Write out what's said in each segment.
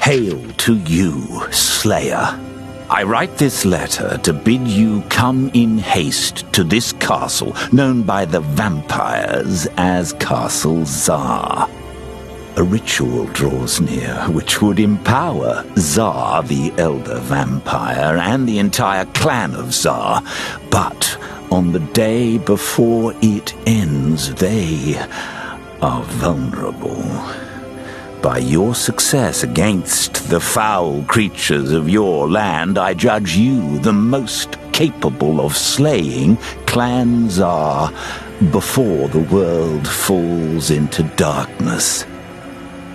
Hail to you, Slayer. I write this letter to bid you come in haste to this castle, known by the vampires as Castle Zar. A ritual draws near which would empower Zar, the elder vampire, and the entire clan of Zar. But on the day before it ends, they are vulnerable. By your success against the foul creatures of your land, I judge you the most capable of slaying Clan Zar before the world falls into darkness.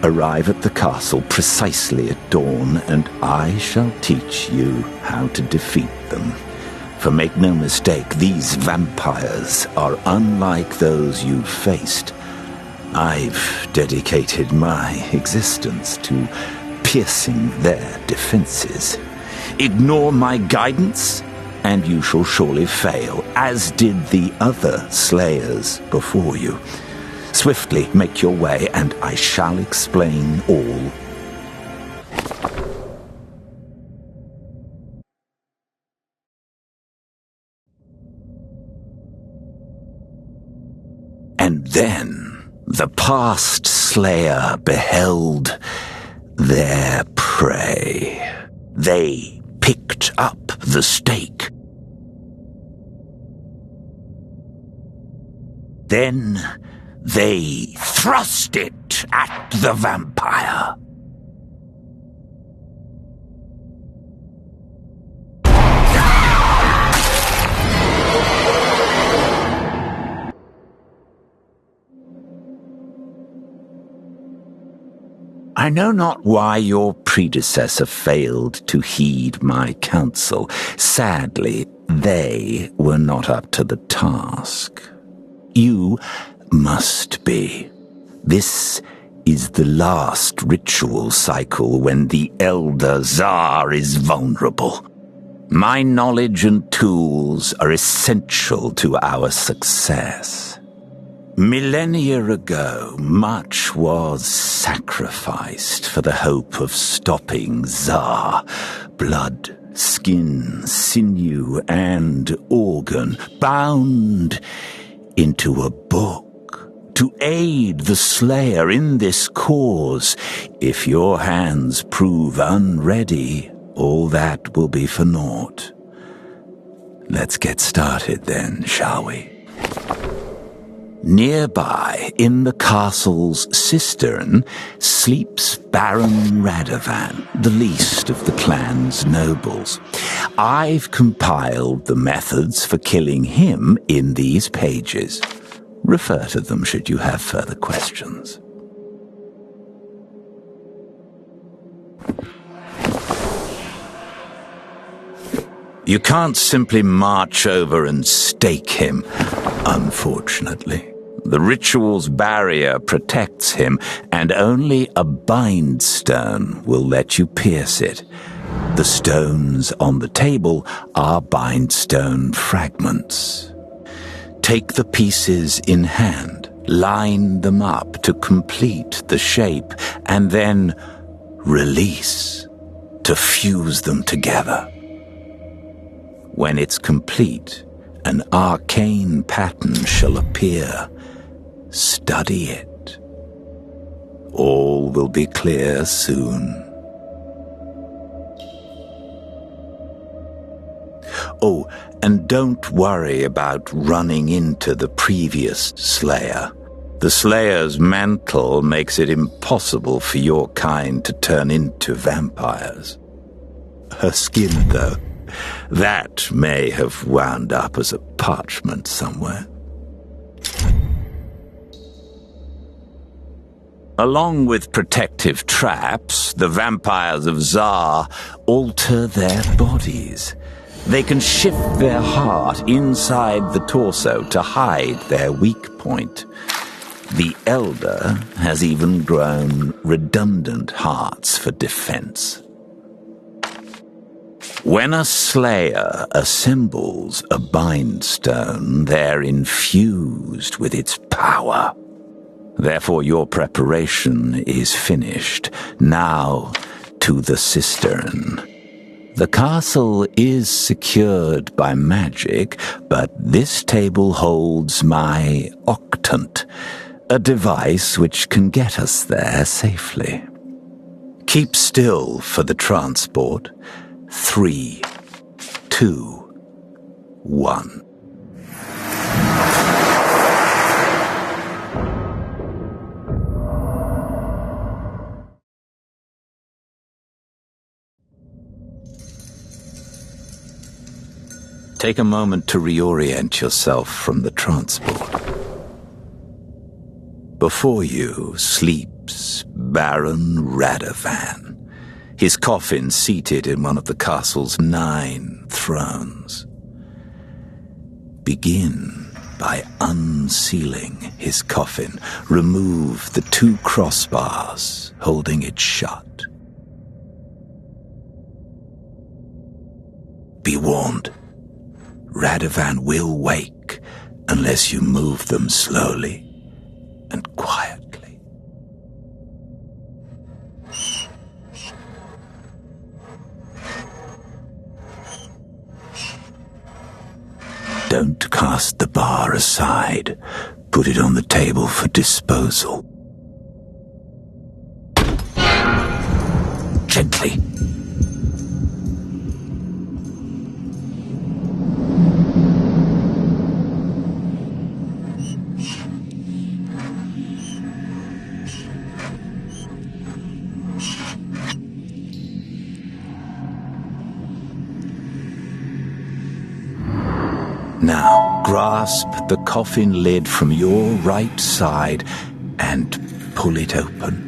Arrive at the castle precisely at dawn, and I shall teach you how to defeat them. For make no mistake, these vampires are unlike those you've faced. I've dedicated my existence to piercing their defenses. Ignore my guidance, and you shall surely fail, as did the other slayers before you. Swiftly make your way, and I shall explain all. And then the past slayer beheld their prey. They picked up the stake. Then they thrust it at the vampire. I know not why your predecessor failed to heed my counsel. Sadly, they were not up to the task. You must be. This is the last ritual cycle when the Elder Zar is vulnerable. My knowledge and tools are essential to our success. Millennia ago, much was sacrificed for the hope of stopping Zar. Blood, skin, sinew, and organ bound into a book to aid the Slayer in this cause. If your hands prove unready, all that will be for naught. Let's get started then, shall we? Nearby, in the castle's cistern, sleeps Baron Radovan, the least of the clan's nobles. I've compiled the methods for killing him in these pages. Refer to them should you have further questions. You can't simply march over and stake him, unfortunately. The ritual's barrier protects him, and only a bind stone will let you pierce it. The stones on the table are bindstone fragments. Take the pieces in hand, line them up to complete the shape, and then release to fuse them together. When it's complete, an arcane pattern shall appear. Study it. All will be clear soon. Oh, and don't worry about running into the previous Slayer. The Slayer's mantle makes it impossible for your kind to turn into vampires. Her skin, though, that may have wound up as a parchment somewhere. Along with protective traps, the vampires of Zar alter their bodies. They can shift their heart inside the torso to hide their weak point. The Elder has even grown redundant hearts for defense. When a Slayer assembles a bindstone, they're infused with its power. Therefore, your preparation is finished. Now, to the cistern. The castle is secured by magic, but this table holds my octant, a device which can get us there safely. Keep still for the transport. 3, 2, 1. Take a moment to reorient yourself from the transport. Before you sleeps Baron Radovan, his coffin seated in one of the castle's 9 thrones. Begin by unsealing his coffin. Remove the 2 crossbars holding it shut. Be warned. Radovan will wake unless you move them slowly and quietly. Don't cast the bar aside. Put it on the table for disposal. Gently. Now, grasp the coffin lid from your right side and pull it open.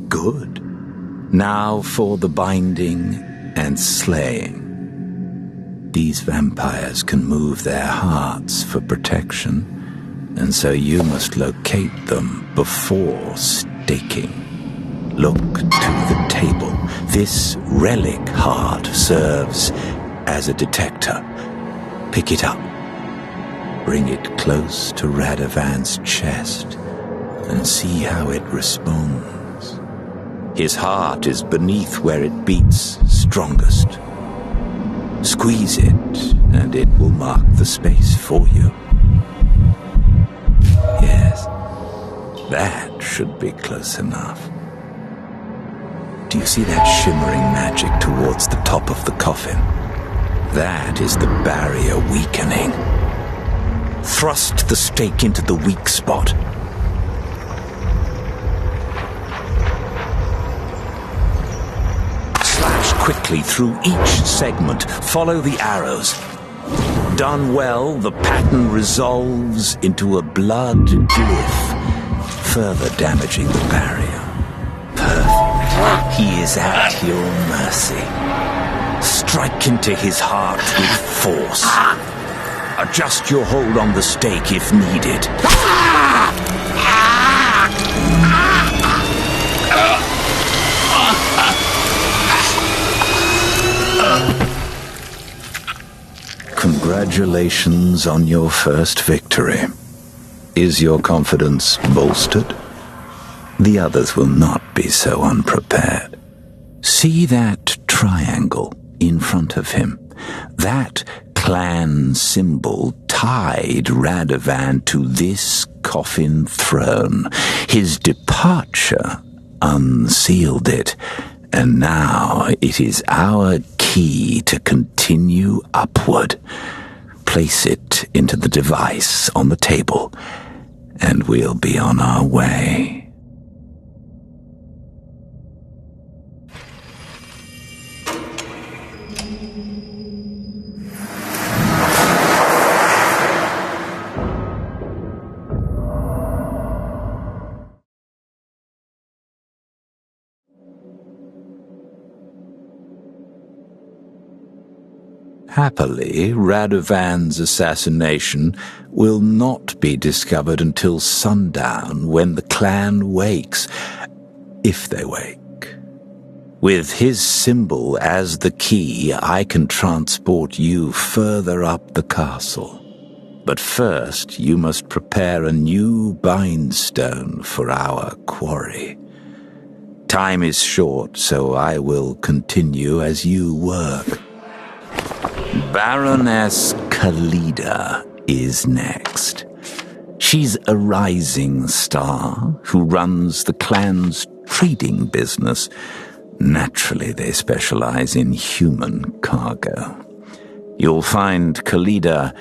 Good. Now for the binding and slaying. These vampires can move their hearts for protection, and so you must locate them before staking. Look to the table. This relic heart serves as a detector. Pick it up. Bring it close to Radovan's chest and see how it responds. His heart is beneath where it beats strongest. Squeeze it, and it will mark the space for you. Yes, that should be close enough. Do you see that shimmering magic towards the top of the coffin? That is the barrier weakening. Thrust the stake into the weak spot. Slash quickly through each segment. Follow the arrows. Done well, the pattern resolves into a blood glyph, further damaging the barrier. Perfect. He is at your mercy. Strike into his heart with force. Adjust your hold on the stake if needed. Congratulations on your first victory. Is your confidence bolstered? The others will not be so unprepared. See that triangle in front of him? That clan symbol tied Radovan to this coffin throne. His departure unsealed it, and now it is our key to continue upward. Place it into the device on the table, and we'll be on our way. Happily, Radovan's assassination will not be discovered until sundown when the clan wakes, if they wake. With his symbol as the key, I can transport you further up the castle. But first, you must prepare a new bindstone for our quarry. Time is short, so I will continue as you work. Baroness Kalida is next. She's a rising star who runs the clan's trading business. Naturally, they specialize in human cargo. You'll find Kalida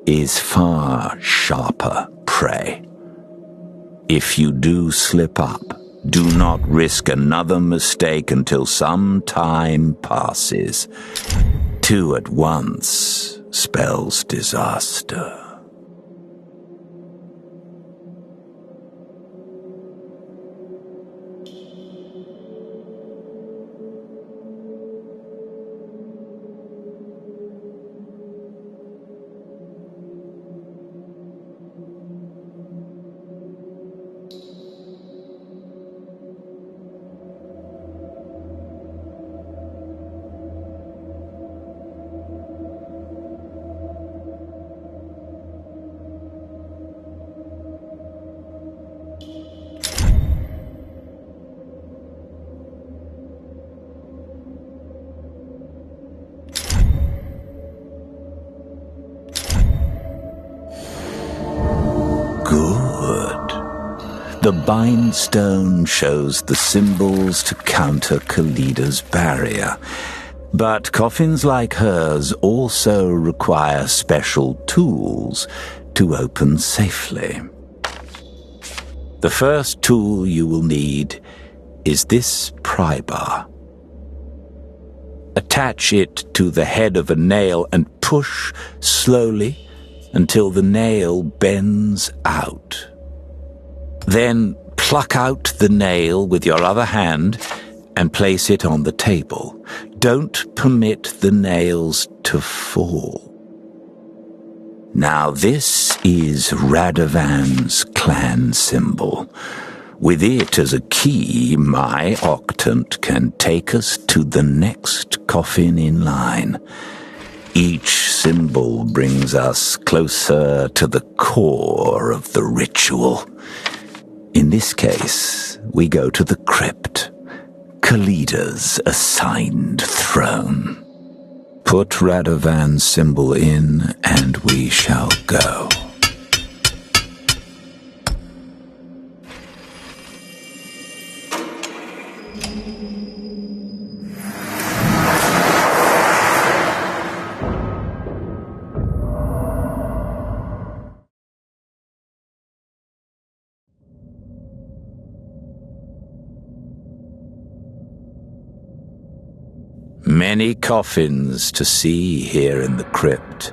is far sharper prey. If you do slip up, do not risk another mistake until some time passes. Two at once spells disaster. The bindstone shows the symbols to counter Kalida's barrier, but coffins like hers also require special tools to open safely. The first tool you will need is this pry bar. Attach it to the head of a nail and push slowly until the nail bends out. Then pluck out the nail with your other hand and place it on the table. Don't permit the nails to fall. Now this is Radovan's clan symbol. With it as a key, my octant can take us to the next coffin in line. Each symbol brings us closer to the core of the ritual. In this case, we go to the crypt, Kalida's assigned throne. Put Radovan's symbol in, and we shall go. Many coffins to see here in the crypt,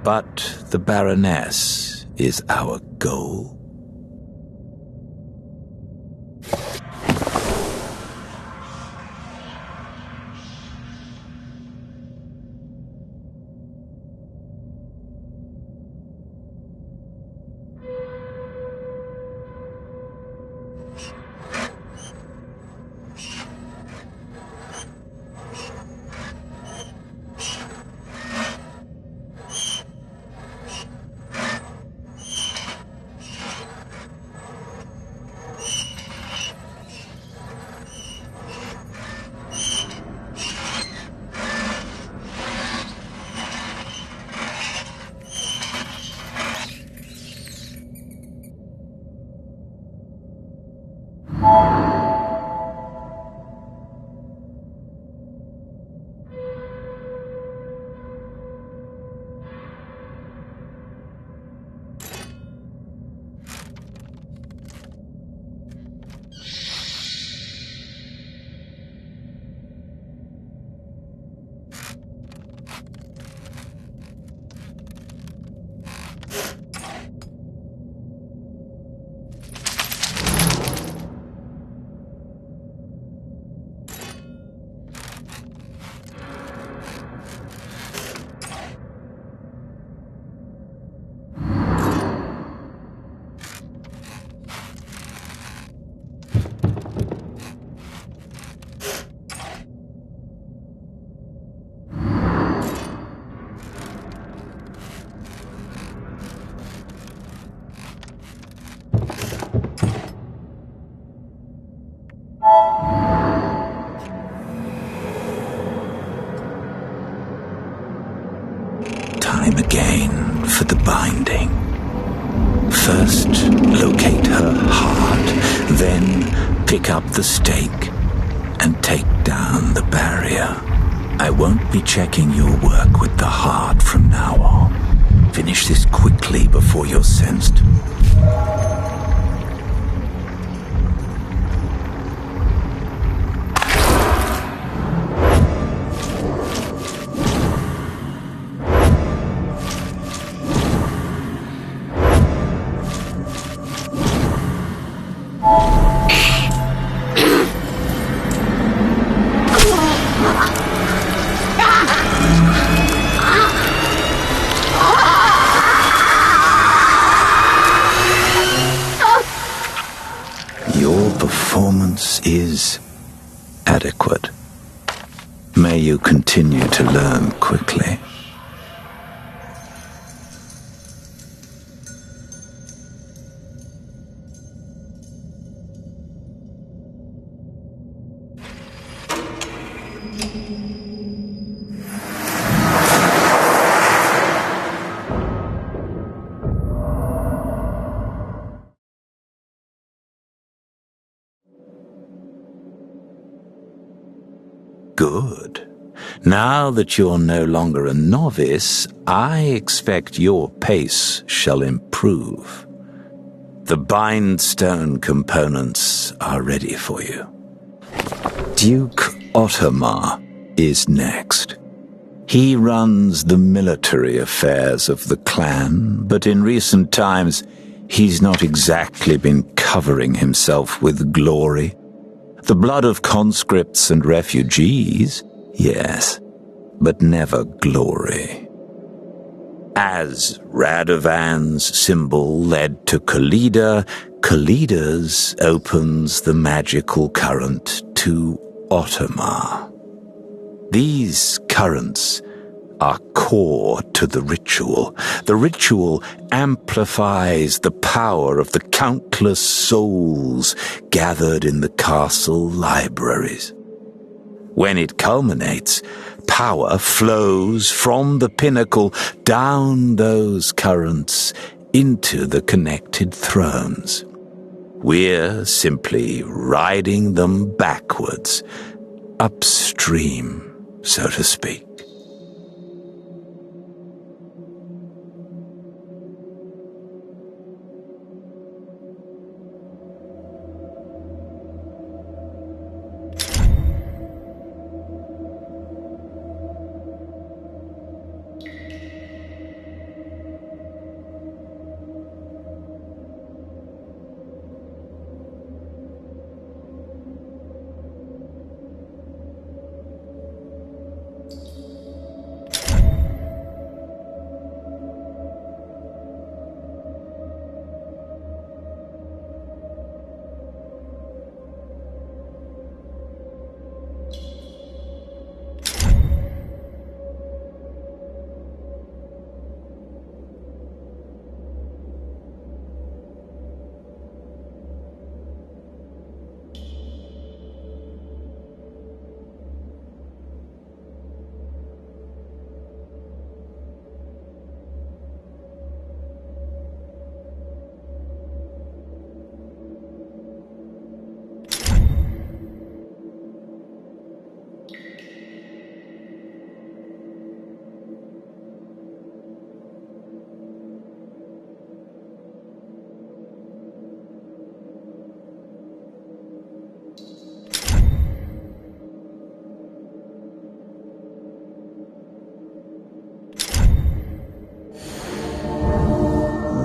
but the Baroness is our goal. time again for the binding. First, locate her heart, then pick up the stake and take down the barrier. I won't be checking your work with the heart from now on. Finish this quickly before you're sensed. Performance is adequate. May you continue to learn quickly. Good. Now that you're no longer a novice, I expect your pace shall improve. The bindstone components are ready for you. Duke Ottomar is next. He runs the military affairs of the clan, but in recent times he's not exactly been covering himself with glory. The blood of conscripts and refugees, yes, but never glory. As Radovan's symbol led to Khalida, Khalida's opens the magical current to Ottomar. These currents are core to the ritual. The ritual amplifies the power of the countless souls gathered in the castle libraries. When it culminates, power flows from the pinnacle down those currents into the connected thrones. We're simply riding them backwards, upstream, so to speak.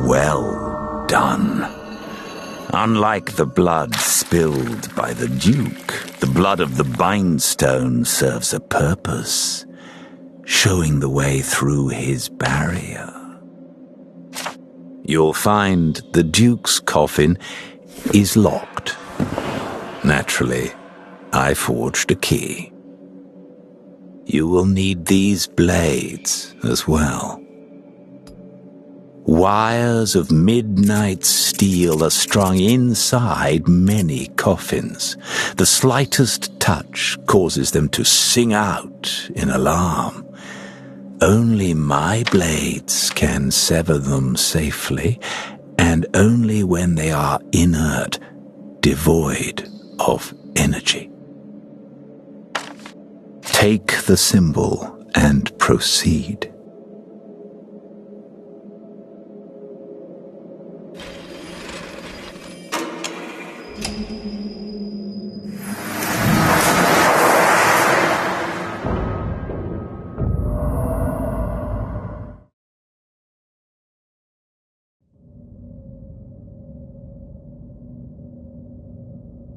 Well done. Unlike the blood spilled by the Duke, the blood of the bindstone serves a purpose, showing the way through his barrier. You'll find the Duke's coffin is locked. Naturally, I forged a key. You will need these blades as well. Wires of midnight steel are strung inside many coffins. The slightest touch causes them to sing out in alarm. only my blades can sever them safely, and only when they are inert, devoid of energy. Take the symbol and proceed.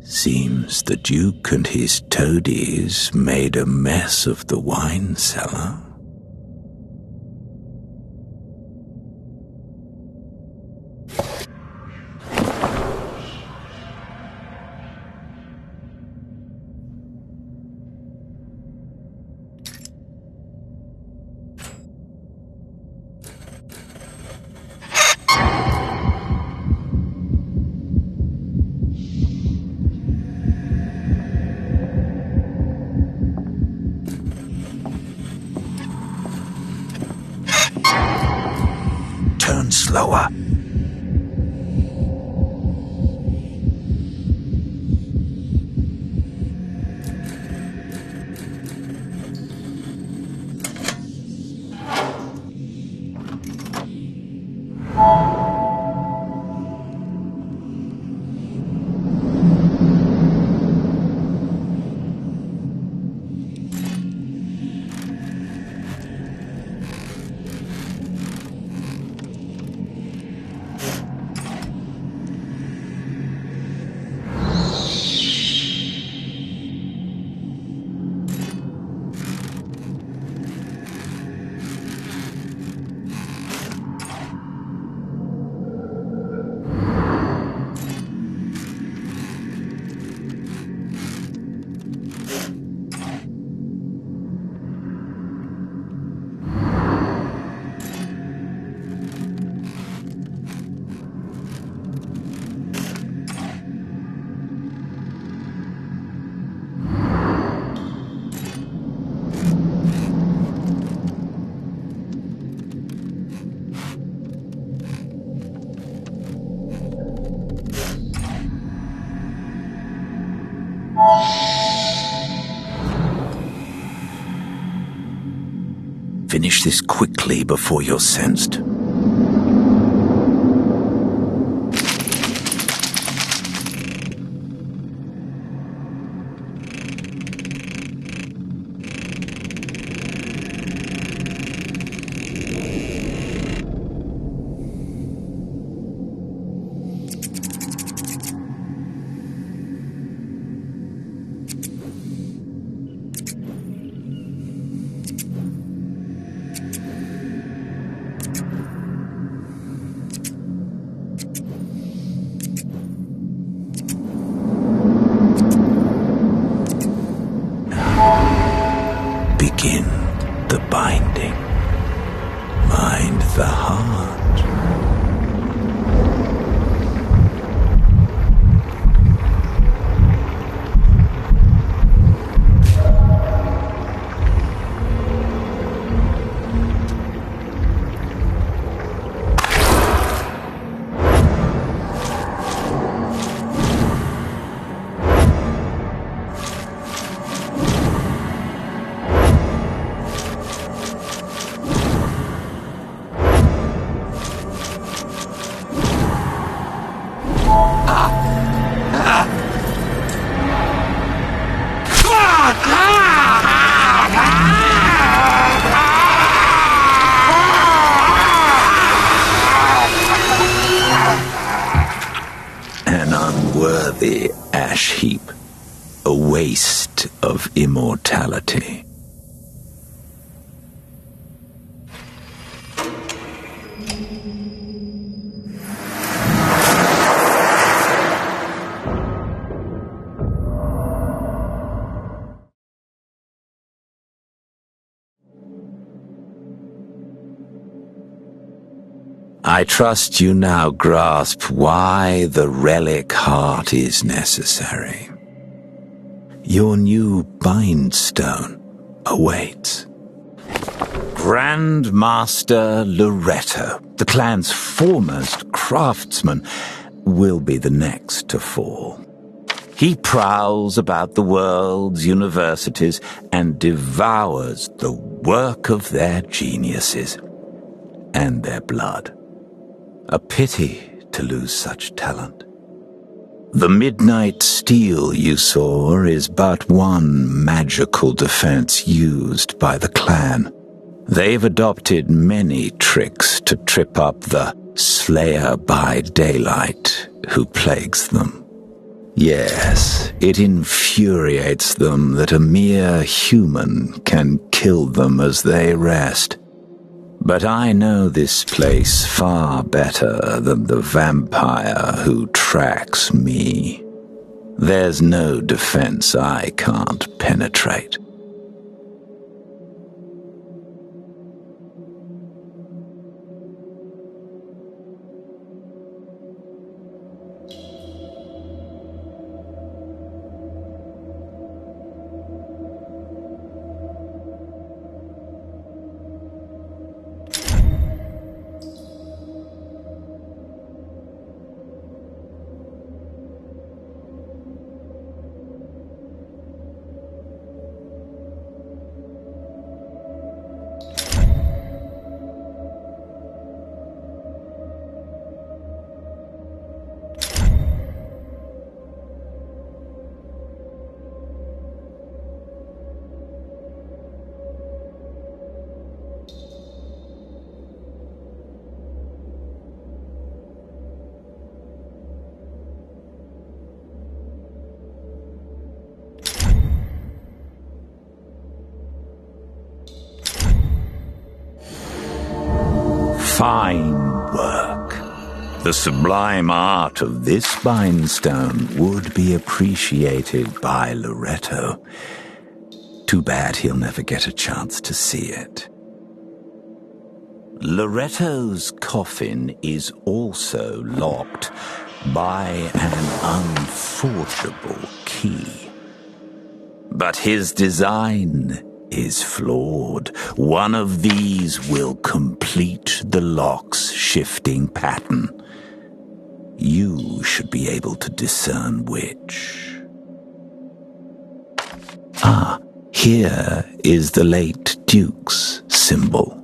Seems the Duke and his toadies made a mess of the wine cellar. Turn slower. Finish this quickly before you're sensed. Begin the binding. Mind the heart. An unworthy ash heap, a waste of immortality. I trust you now grasp why the relic heart is necessary. Your new bindstone awaits. Grand Master Loretto, the clan's foremost craftsman, will be the next to fall. He prowls about the world's universities and devours the work of their geniuses and their blood. A pity to lose such talent. The midnight steel you saw is but one magical defense used by the clan. They've adopted many tricks to trip up the Slayer by Daylight who plagues them. Yes, it infuriates them that a mere human can kill them as they rest. But I know this place far better than the vampire who tracks me. There's no defense I can't penetrate. Fine work. The sublime art of this bindstone would be appreciated by Loretto. Too bad he'll never get a chance to see it. Loretto's coffin is also locked by an unforgeable key. But his design is flawed. One of these will complete the lock's shifting pattern. You should be able to discern which. Ah, here is the late Duke's symbol.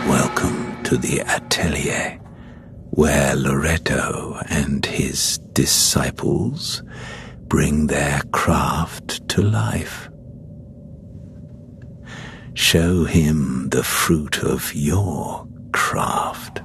Welcome to the atelier, where Loretto and his disciples bring their craft to life. Show him the fruit of your craft.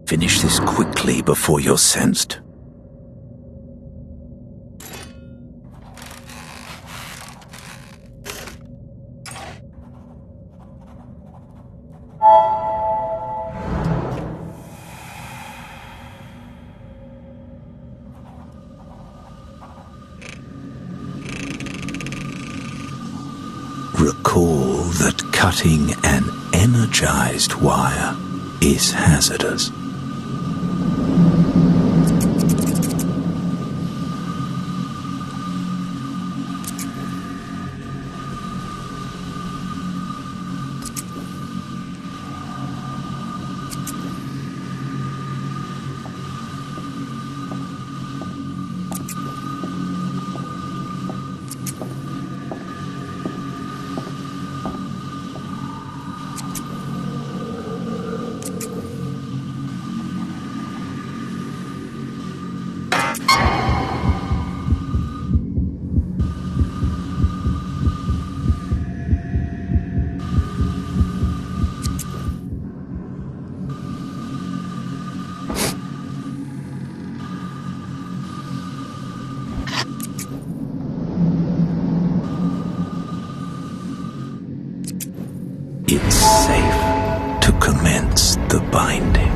Finish this quickly before you're sensed. Recall that cutting an energized wire is hazardous. It's safe to commence the binding.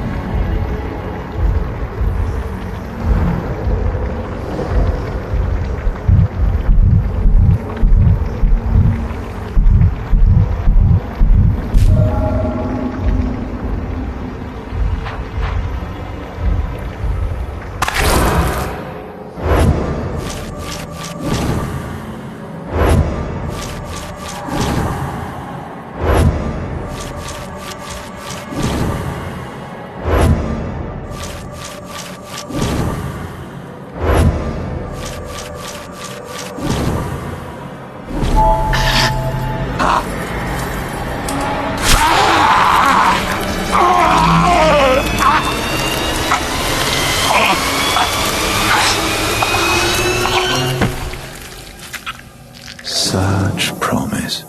Such promise.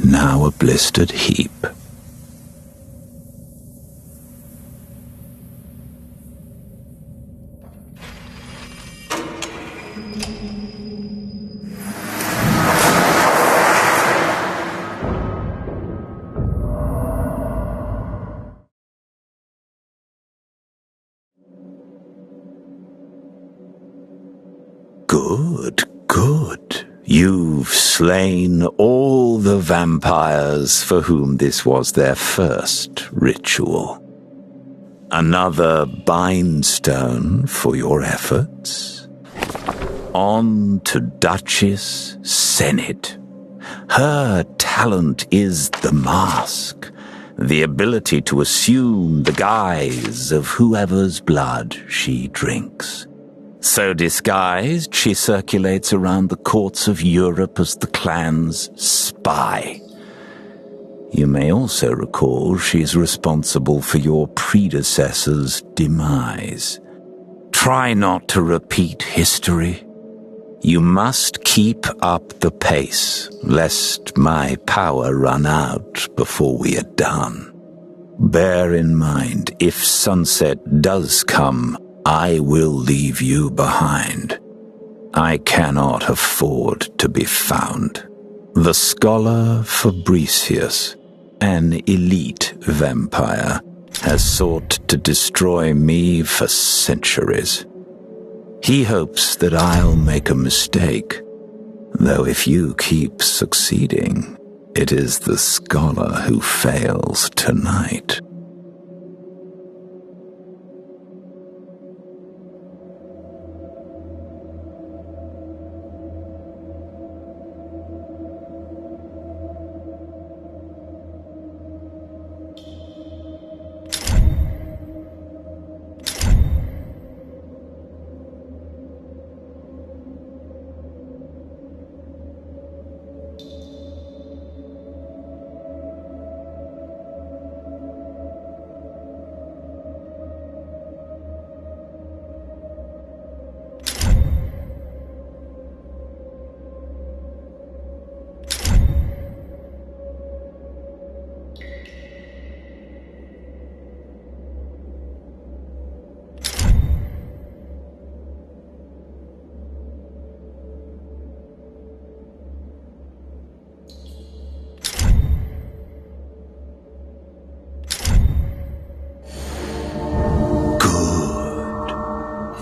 Now a blistered heap. Good, good. You've slain all the vampires for whom this was their first ritual. Another bindstone for your efforts. On to Duchess Senate. Her talent is the mask, the ability to assume the guise of whoever's blood she drinks. So disguised, she circulates around the courts of Europe as the clan's spy. You may also recall she's responsible for your predecessor's demise. Try not to repeat history. You must keep up the pace, lest my power run out before we are done. Bear in mind, if sunset does come, I will leave you behind. I cannot afford to be found. The scholar Fabricius, an elite vampire, has sought to destroy me for centuries. He hopes that I'll make a mistake, though if you keep succeeding, it is the scholar who fails tonight.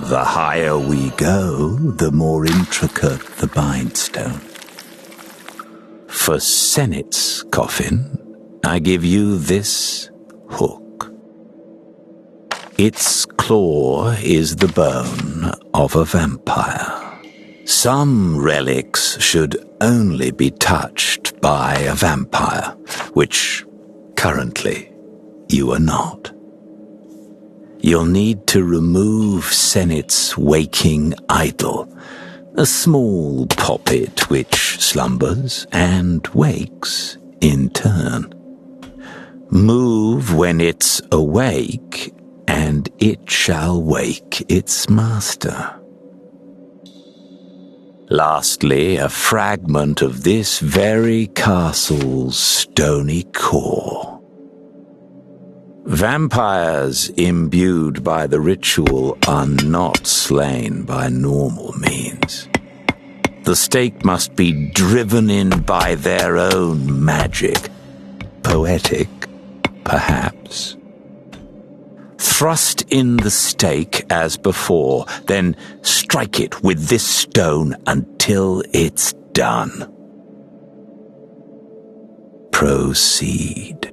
The higher we go, the more intricate the bindstone. For Senate's coffin, I give you this hook. Its claw is the bone of a vampire. Some relics should only be touched by a vampire, which currently you are not. You'll need to remove Senate's waking idol, a small poppet which slumbers and wakes in turn. Move when it's awake, and it shall wake its master. Lastly, a fragment of this very castle's stony core. Vampires imbued by the ritual are not slain by normal means. The stake must be driven in by their own magic. Poetic, perhaps. Thrust in the stake as before, then strike it with this stone until it's done. Proceed.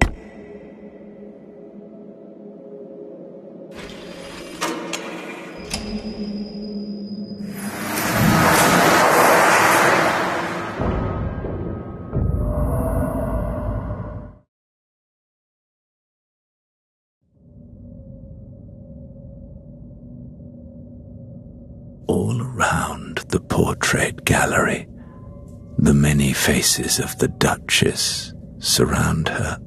All around the portrait gallery, the many faces of the Duchess surround her.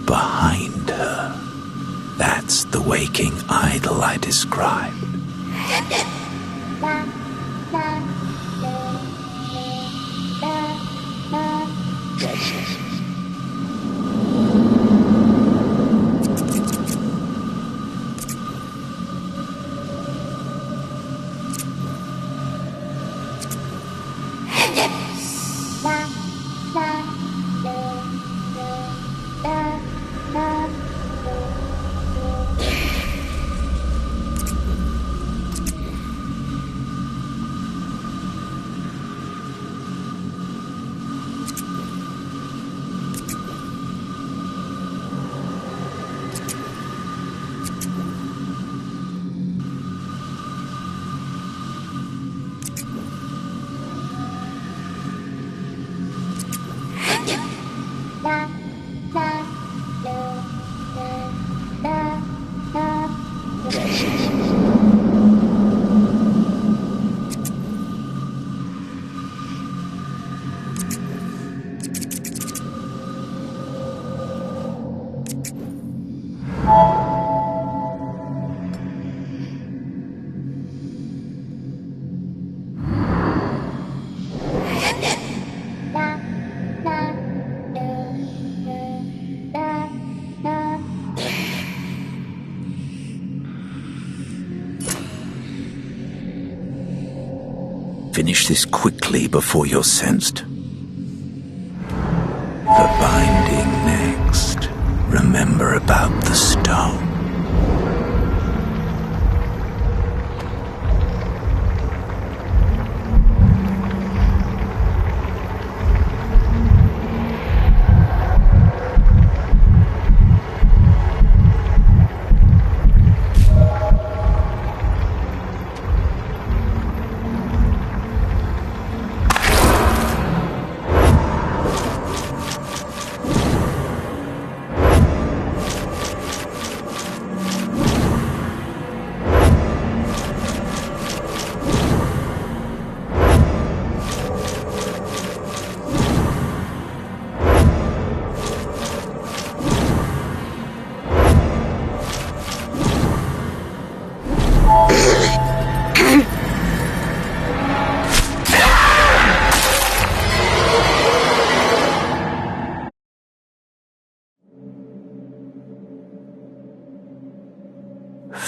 Behind her, that's the waking idol I described. Finish this quickly before you're sensed. The binding next. Remember about the stone.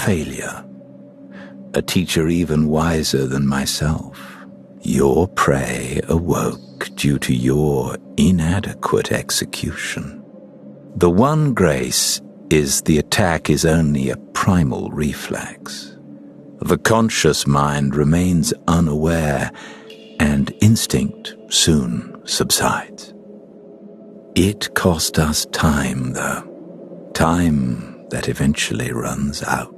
Failure. A teacher even wiser than myself. Your prey awoke due to your inadequate execution. The one grace is the attack is only a primal reflex. The conscious mind remains unaware, and instinct soon subsides. It cost us time, though. Time that eventually runs out.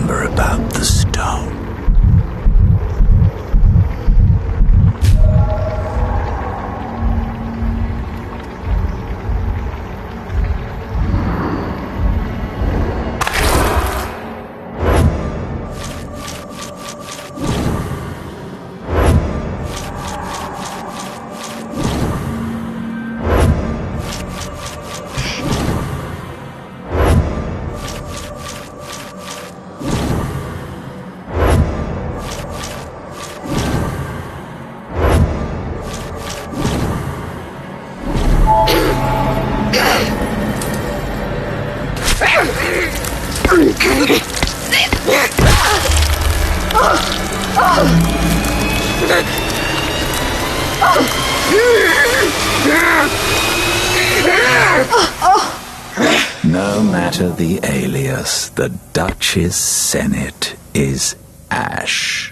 remember about the stone. No matter the alias, the Duchess Senate is Ash.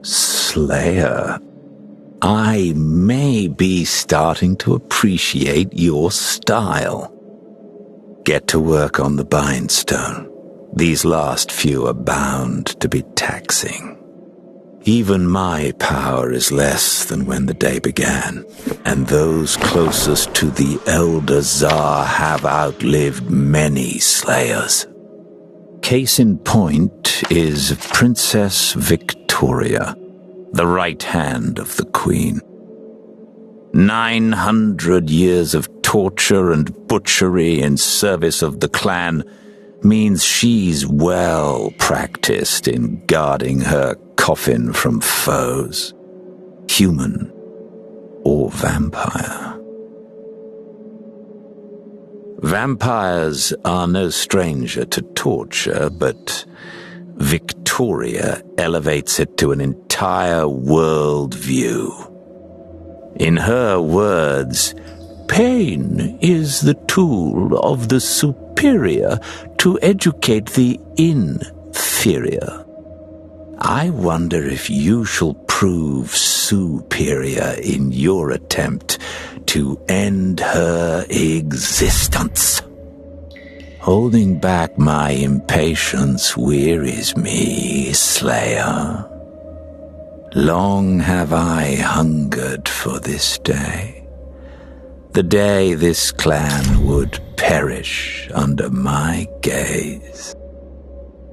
Slayer, I may be starting to appreciate your style. Get to work on the bindstone. These last few are bound to be taxing. Even my power is less than when the day began, and those closest to the Elder Tsar have outlived many slayers. Case in point is Princess Victoria, the right hand of the Queen. 900 years of torture and butchery in service of the clan means she's well practiced in guarding her coffin from foes, human or vampire. Vampires are no stranger to torture, but Victoria elevates it to an entire world view. In her words, pain is the tool of the superior to educate the inferior. I wonder if you shall prove superior in your attempt to end her existence. Holding back my impatience wearies me, Slayer. Long have I hungered for this day, the day this clan would perish under my gaze.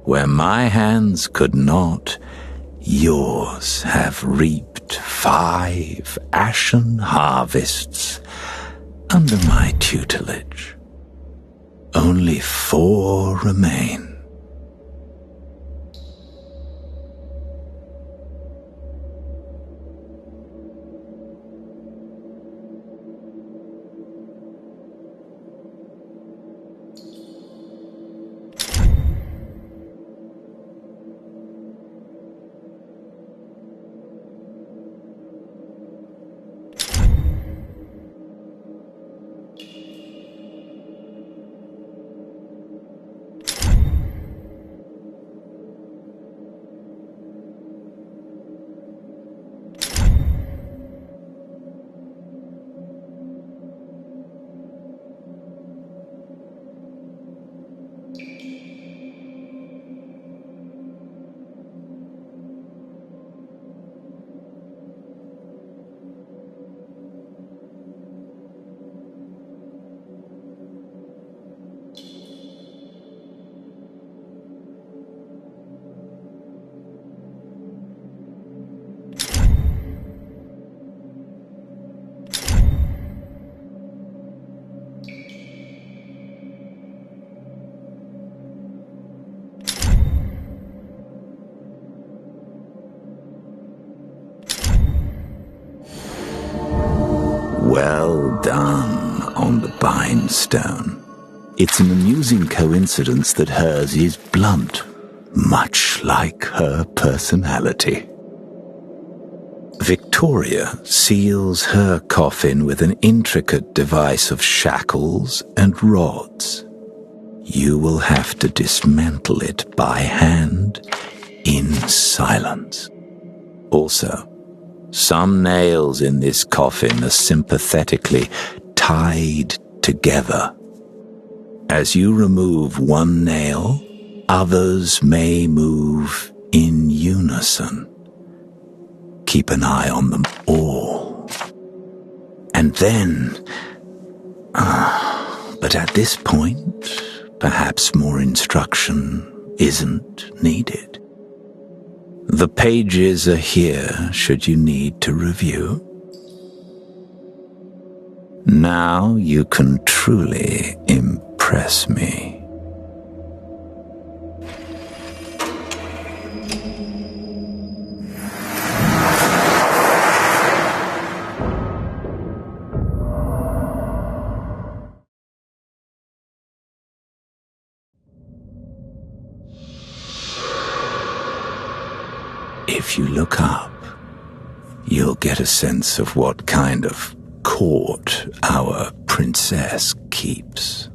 Where my hands could not, yours have reaped 5 ashen harvests under my tutelage. Only 4 remain. Well done on the bindstone. It's an amusing coincidence that hers is blunt, much like her personality. Victoria Victoria seals her coffin with an intricate device of shackles and rods. You will have to dismantle it by hand in silence. Also, some nails in this coffin are sympathetically tied together. As you remove one nail, others may move in unison. Keep an eye on them all. And then... but at this point, perhaps more instruction isn't needed. The pages are here should you need to review. Now you can truly impress me. If you look up, you'll get a sense of what kind of court our princess keeps.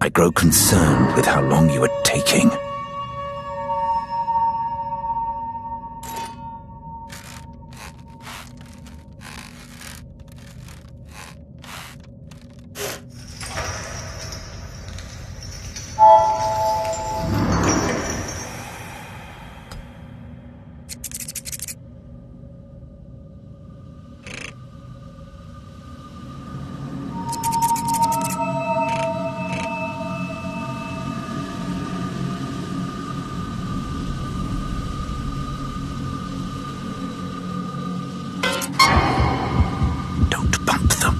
I grow concerned with how long you are taking. Don't bump them.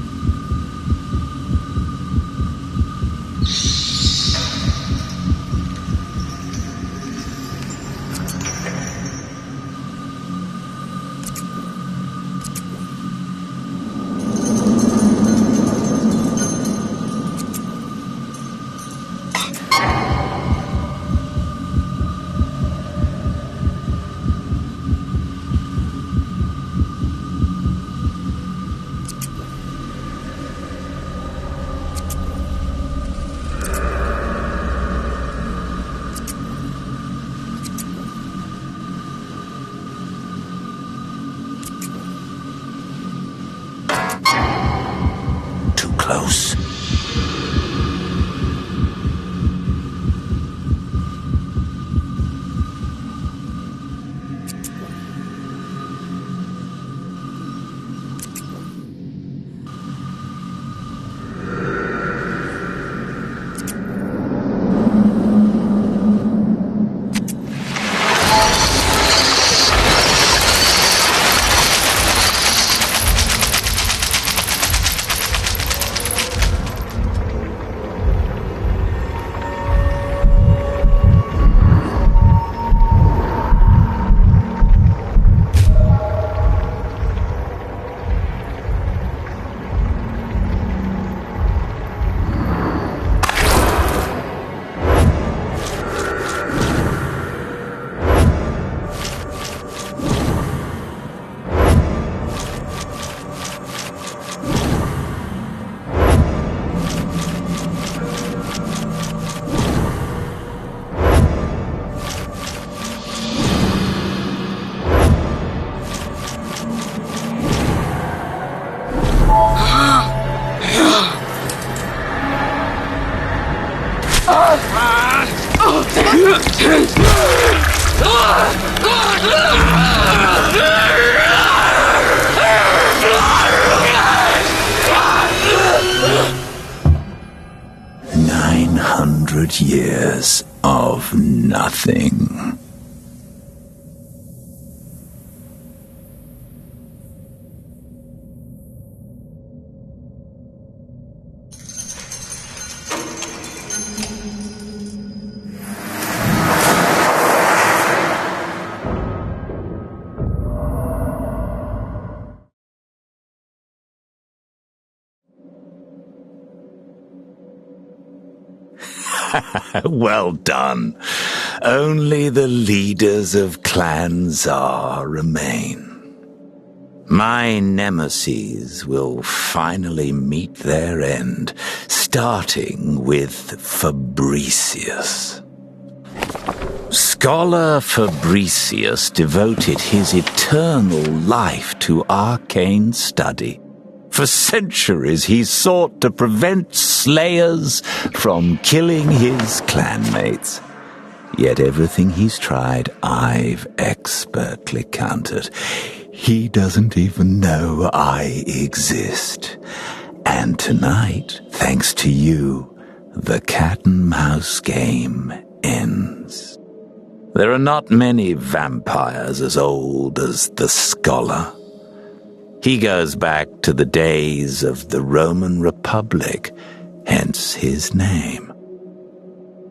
Too close. Years of nothing. Well done. Only the leaders of Clan Tsar remain. My nemeses will finally meet their end, starting with Fabricius. Scholar Fabricius devoted his eternal life to arcane study. For centuries he sought to prevent slayers from killing his clanmates. Yet everything he's tried, I've expertly countered. He doesn't even know I exist. And tonight, thanks to you, the cat and mouse game ends. There are not many vampires as old as the Scholar. He goes back to the days of the Roman Republic, hence his name.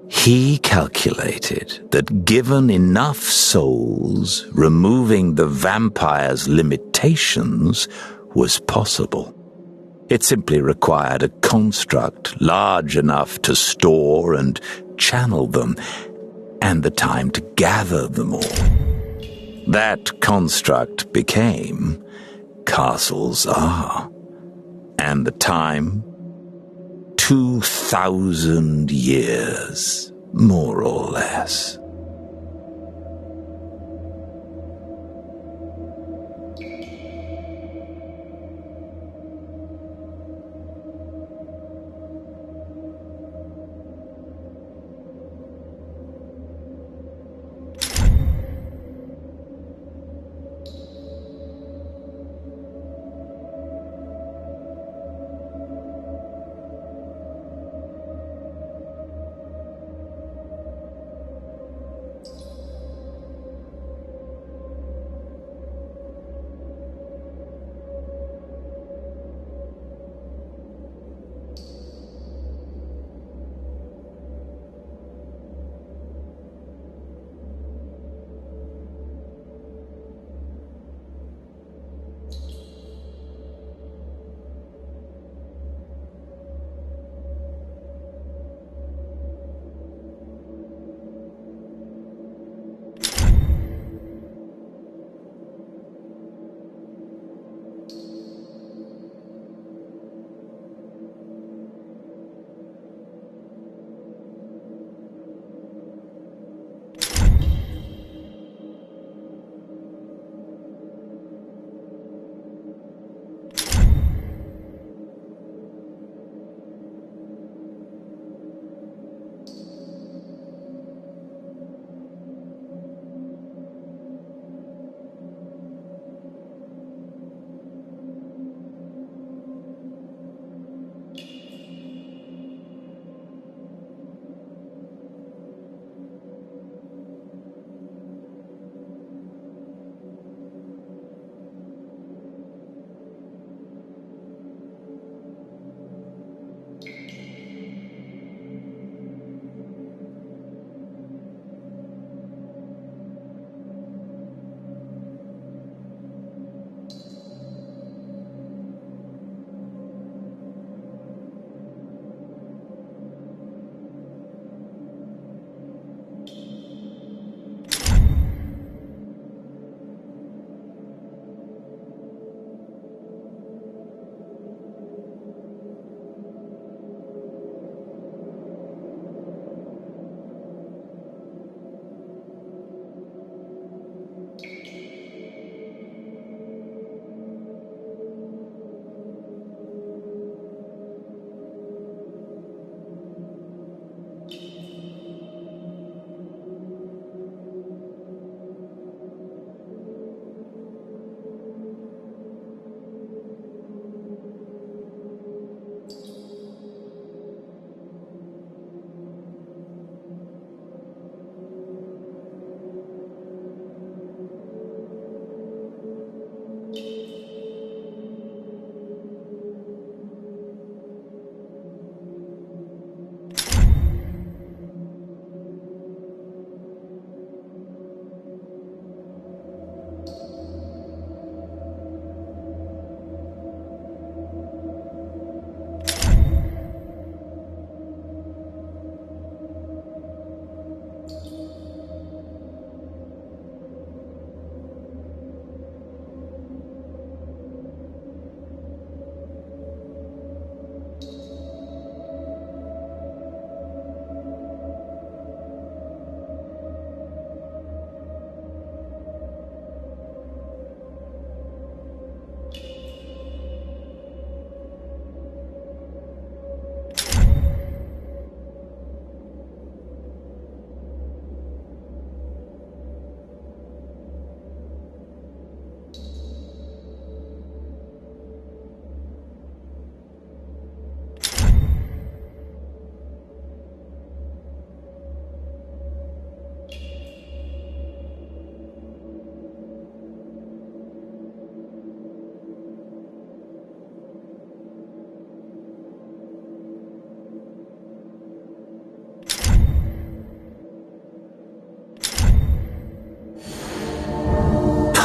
He calculated that given enough souls, removing the vampire's limitations was possible. It simply required a construct large enough to store and channel them, and the time to gather them all. That construct became Castle Tsar, and the time 2,000 years, more or less.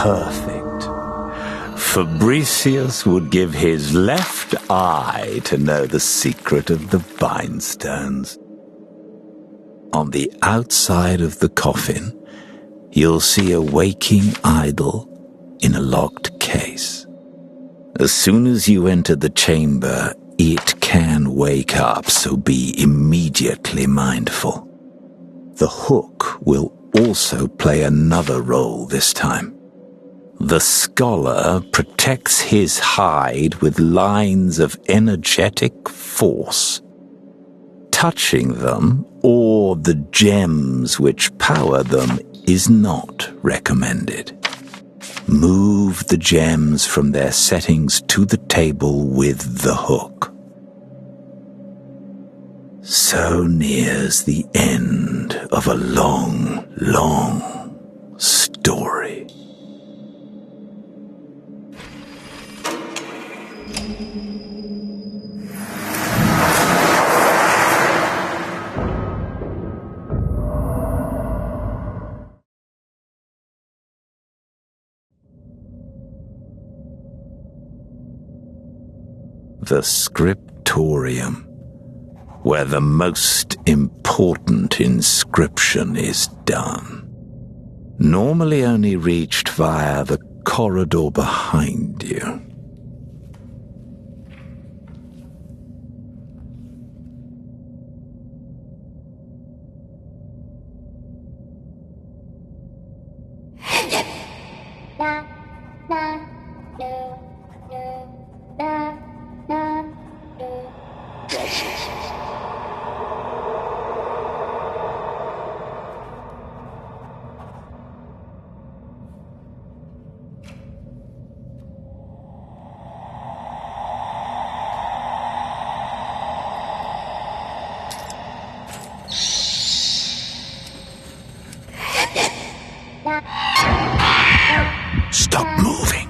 perfect. Fabricius would give his left eye to know the secret of the bindstones. On the outside of the coffin, you'll see a waking idol in a locked case. As soon as you enter the chamber, it can wake up, so be immediately mindful. The hook will also play another role this time. The scholar protects his hide with lines of energetic force. Touching them, or the gems which power them, is not recommended. Move the gems from their settings to the table with the hook. So nears the end of a long, long story. The scriptorium, where the most important inscription is done. Normally only reached via the corridor behind you. Stop moving.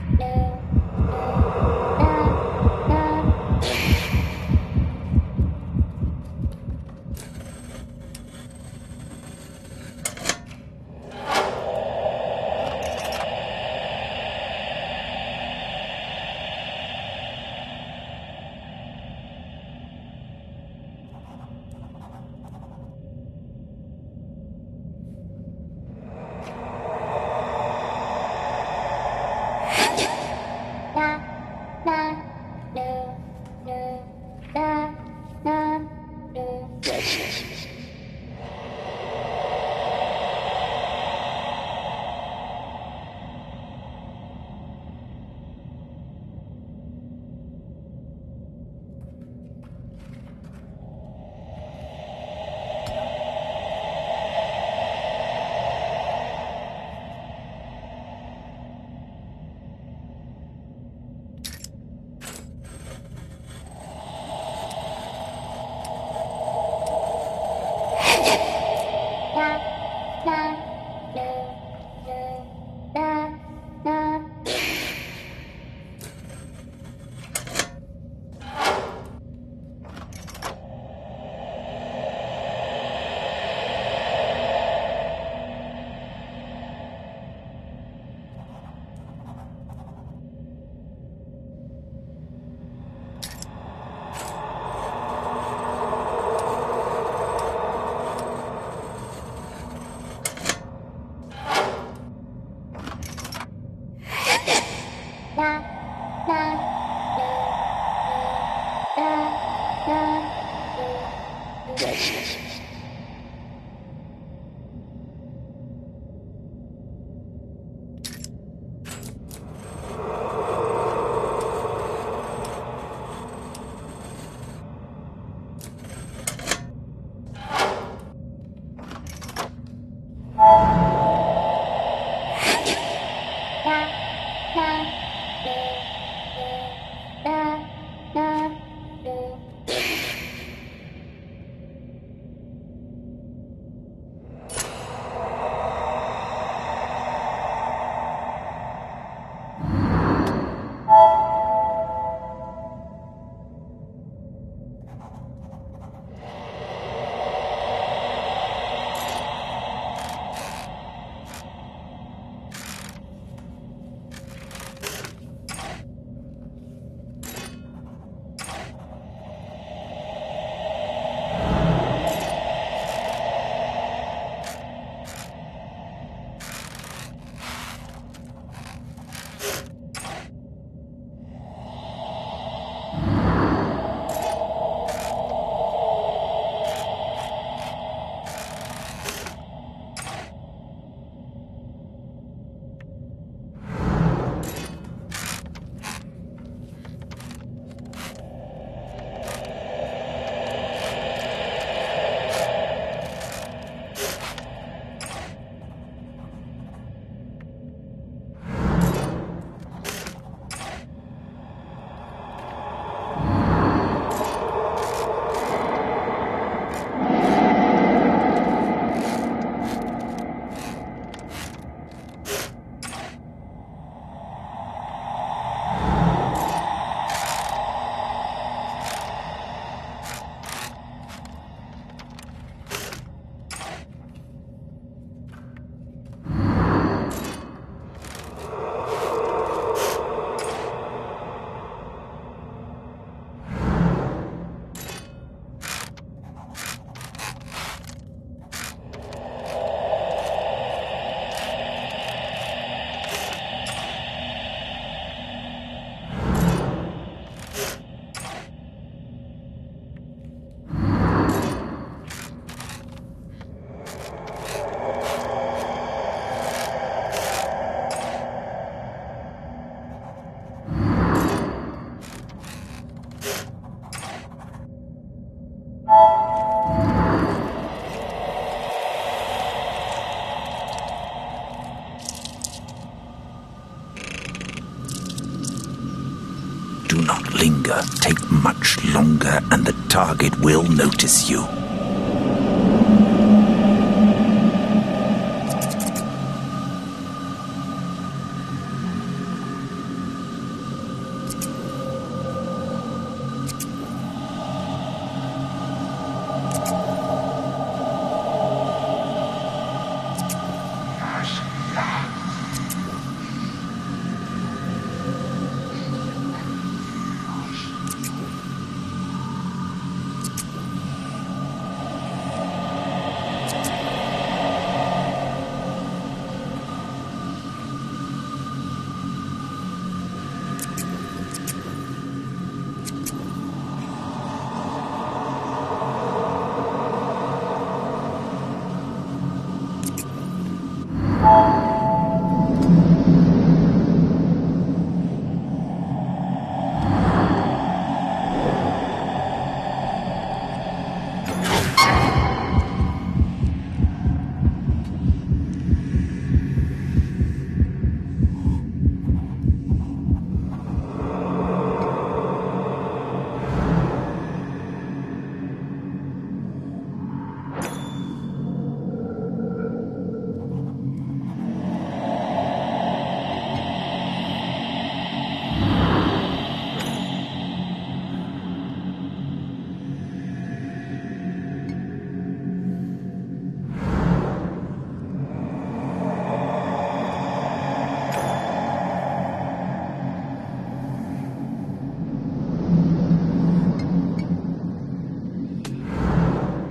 longer, take much longer, and the target will notice you.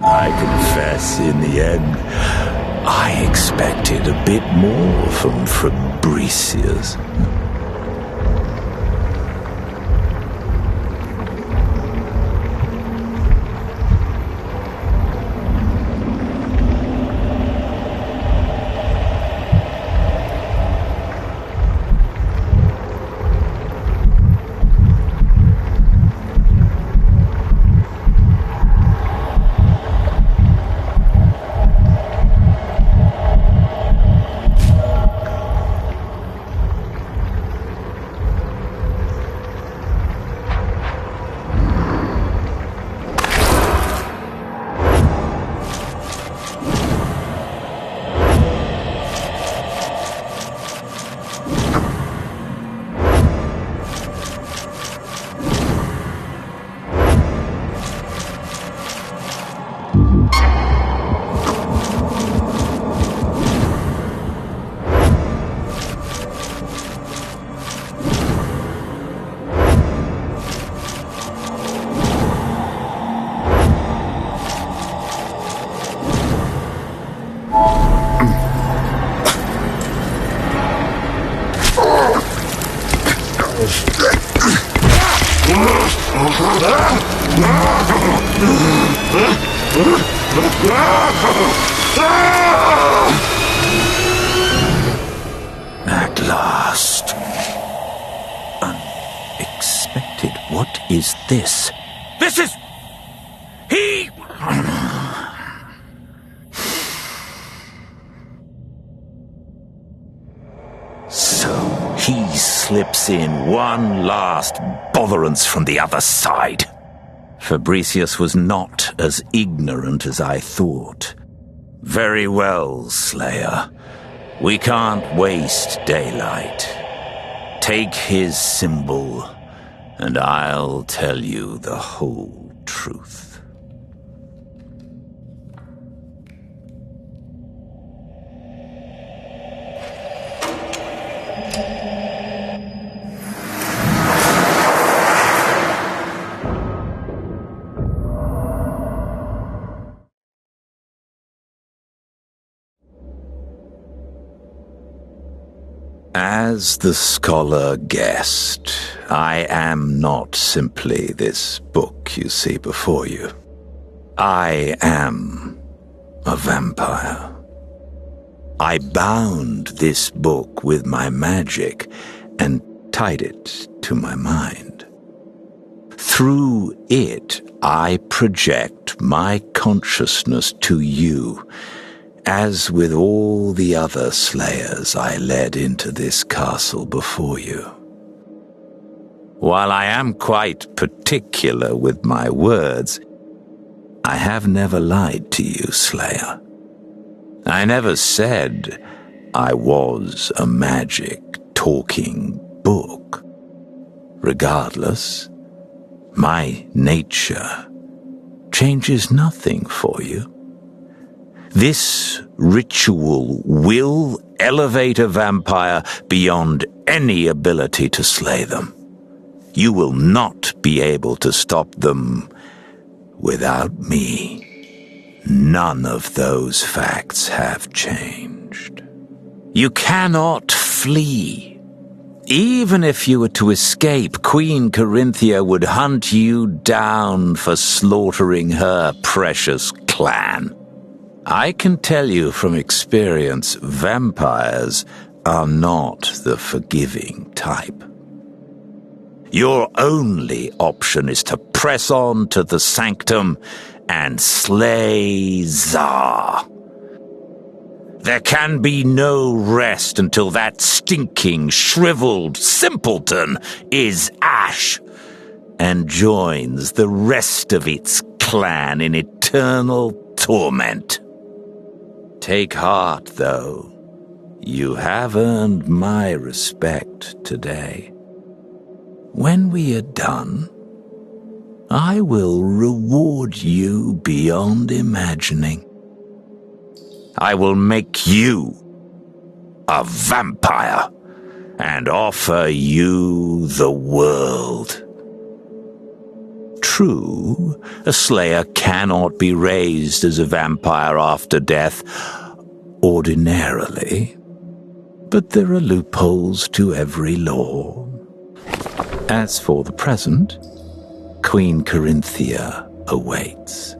I confess, in the end, I expected a bit more from Fabricius. At last. Unexpected. What is this? This is... He... So he slips in one last botherance from the other side. Fabricius was not as ignorant as I thought. Very well, Slayer. We can't waste daylight. Take his symbol, and I'll tell you the whole truth. As the scholar guessed, I am not simply this book you see before you. I am a vampire. I bound this book with my magic and tied it to my mind. Through it, I project my consciousness to you, as with all the other slayers I led into this castle before you. While I am quite particular with my words, I have never lied to you, Slayer. I never said I was a magic talking book. Regardless, my nature changes nothing for you. This ritual will elevate a vampire beyond any ability to slay them. You will not be able to stop them without me. None of those facts have changed. You cannot flee. Even if you were to escape, Queen Corinthia would hunt you down for slaughtering her precious clan. I can tell you from experience, vampires are not the forgiving type. Your only option is to press on to the sanctum and slay Tsar. There can be no rest until that stinking, shriveled simpleton is ash and joins the rest of its clan in eternal torment. Take heart, though. You have earned my respect today. When we are done, I will reward you beyond imagining. I will make you a vampire and offer you the world. True, a slayer cannot be raised as a vampire after death, ordinarily, but there are loopholes to every law. As for the present, Queen Corinthia awaits.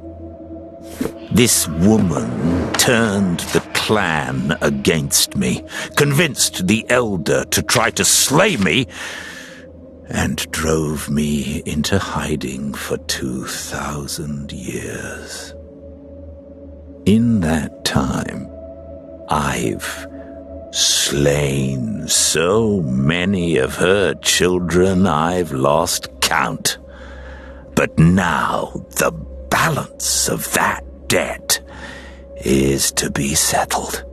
This woman turned the clan against me, convinced the elder to try to slay me, and drove me into hiding for 2,000 years. In that time, I've slain so many of her children I've lost count. But now the balance of that debt is to be settled.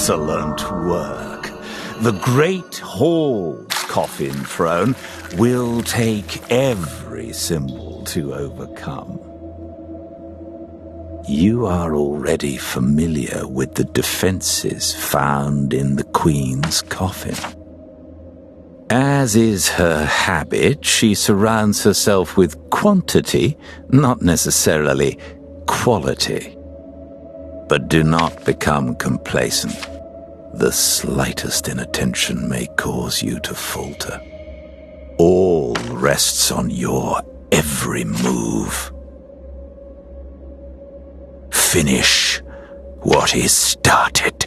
Excellent work. The Great Hall's coffin throne will take every symbol to overcome. You are already familiar with the defenses found in the Queen's coffin. As is her habit, she surrounds herself with quantity, not necessarily quality. But do not become complacent. The slightest inattention may cause you to falter. All rests on your every move. Finish what is started.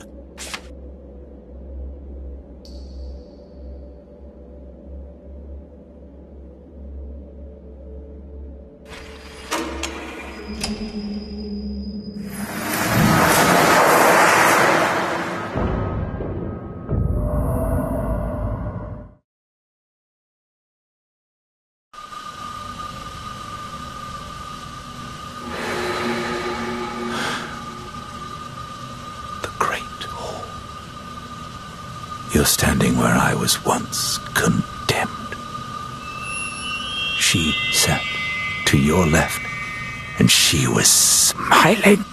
You're standing where I was once condemned. She sat to your left, and she was smiling.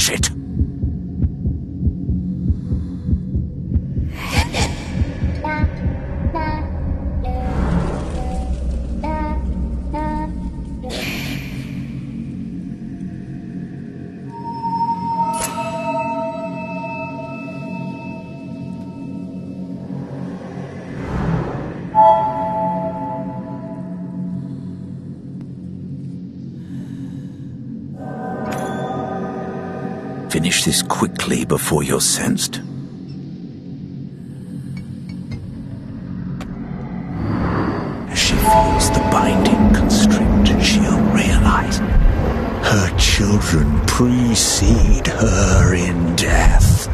Finish it! Finish this quickly before you're sensed. As she feels the binding constrict, she'll realize her children precede her in death.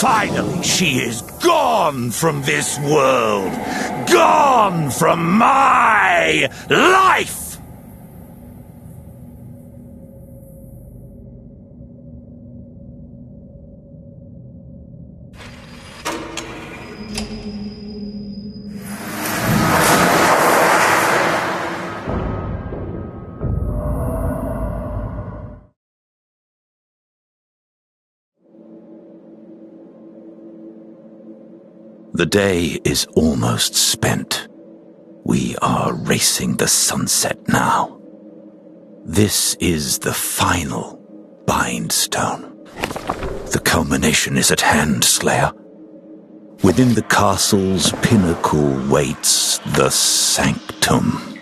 Finally, she is gone from this world. Gone from my life! The day is almost spent. We are racing the sunset now. This is the final bindstone. The culmination is at hand, Slayer. Within the castle's pinnacle waits the sanctum.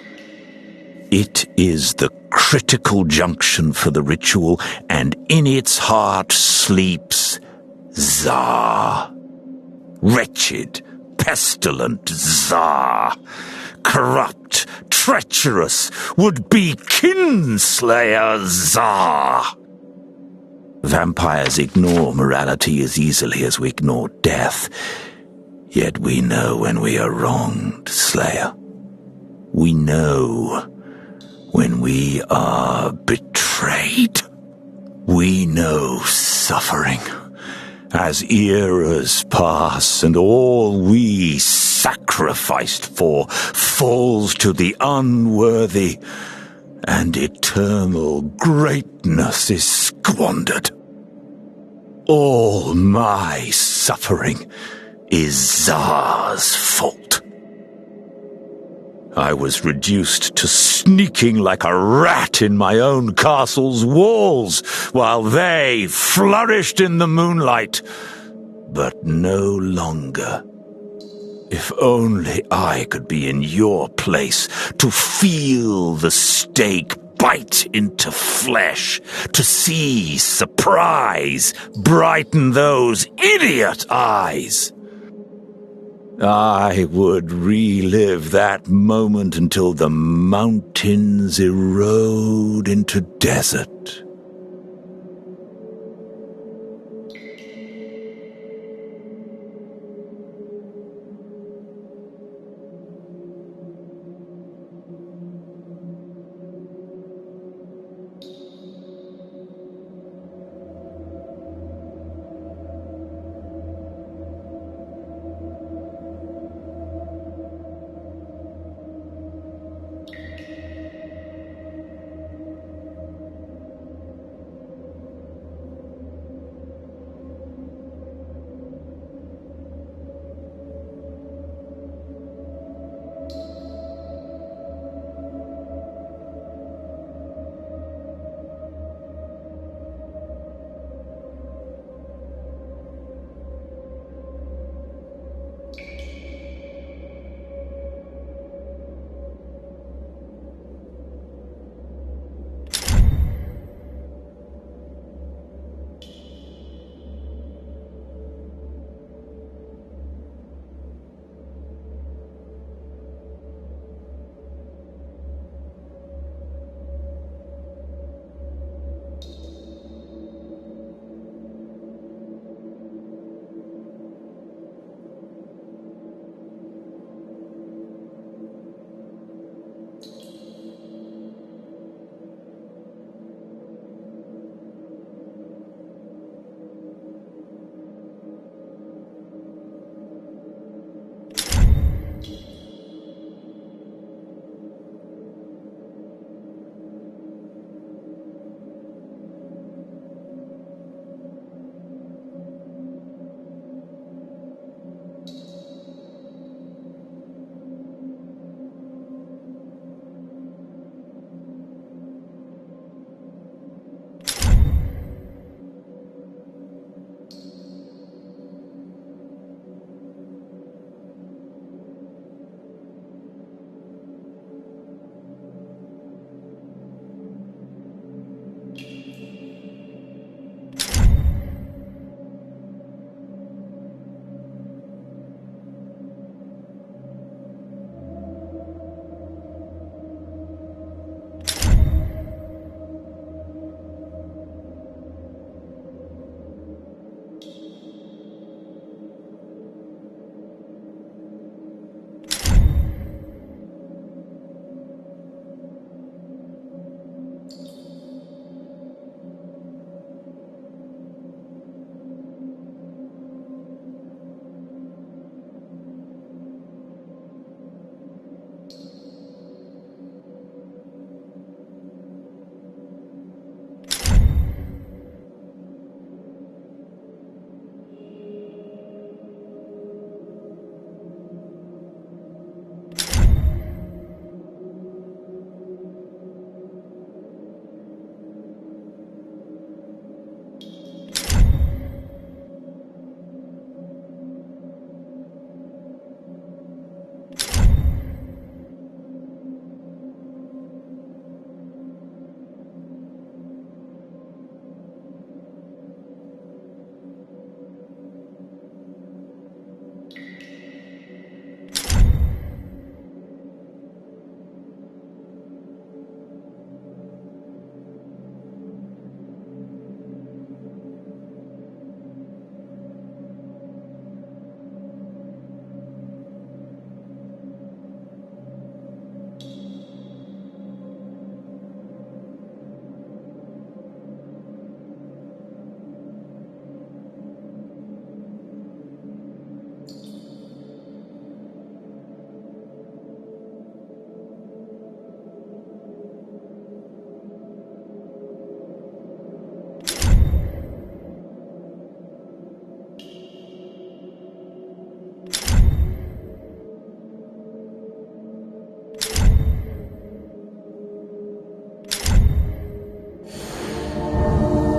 It is the critical junction for the ritual, and in its heart sleeps Tsar. Wretched, pestilent Tsar. Corrupt, treacherous, would-be kinslayer Tsar. Vampires ignore morality as easily as we ignore death. Yet we know when we are wronged, Slayer. We know when we are betrayed. We know suffering. As eras pass and all we sacrificed for falls to the unworthy, and eternal greatness is squandered. All my suffering is Tsar's fault. I was reduced to sneaking like a rat in my own castle's walls, while they flourished in the moonlight. But no longer. If only I could be in your place, to feel the stake bite into flesh, to see surprise brighten those idiot eyes. I would relive that moment until the mountains erode into desert.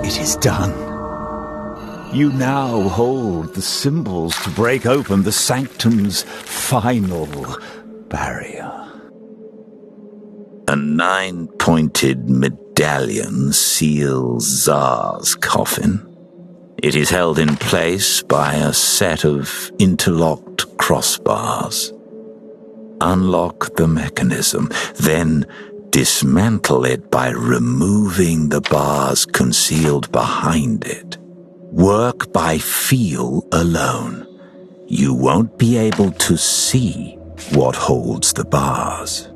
It is done. You now hold the symbols to break open the sanctum's final barrier. A 9-pointed medallion seals Tsar's coffin. It is held in place by a set of interlocked crossbars. Unlock the mechanism, then dismantle it by removing the bars concealed behind it. Work by feel alone. You won't be able to see what holds the bars.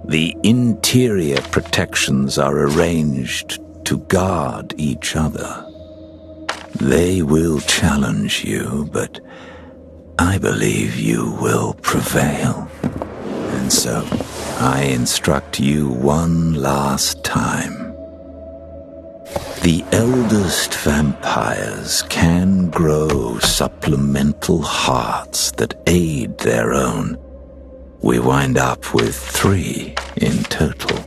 The interior protections are arranged to guard each other. They will challenge you, but I believe you will prevail. And so, I instruct you one last time. The eldest vampires can grow supplemental hearts that aid their own. We wind up with 3 in total.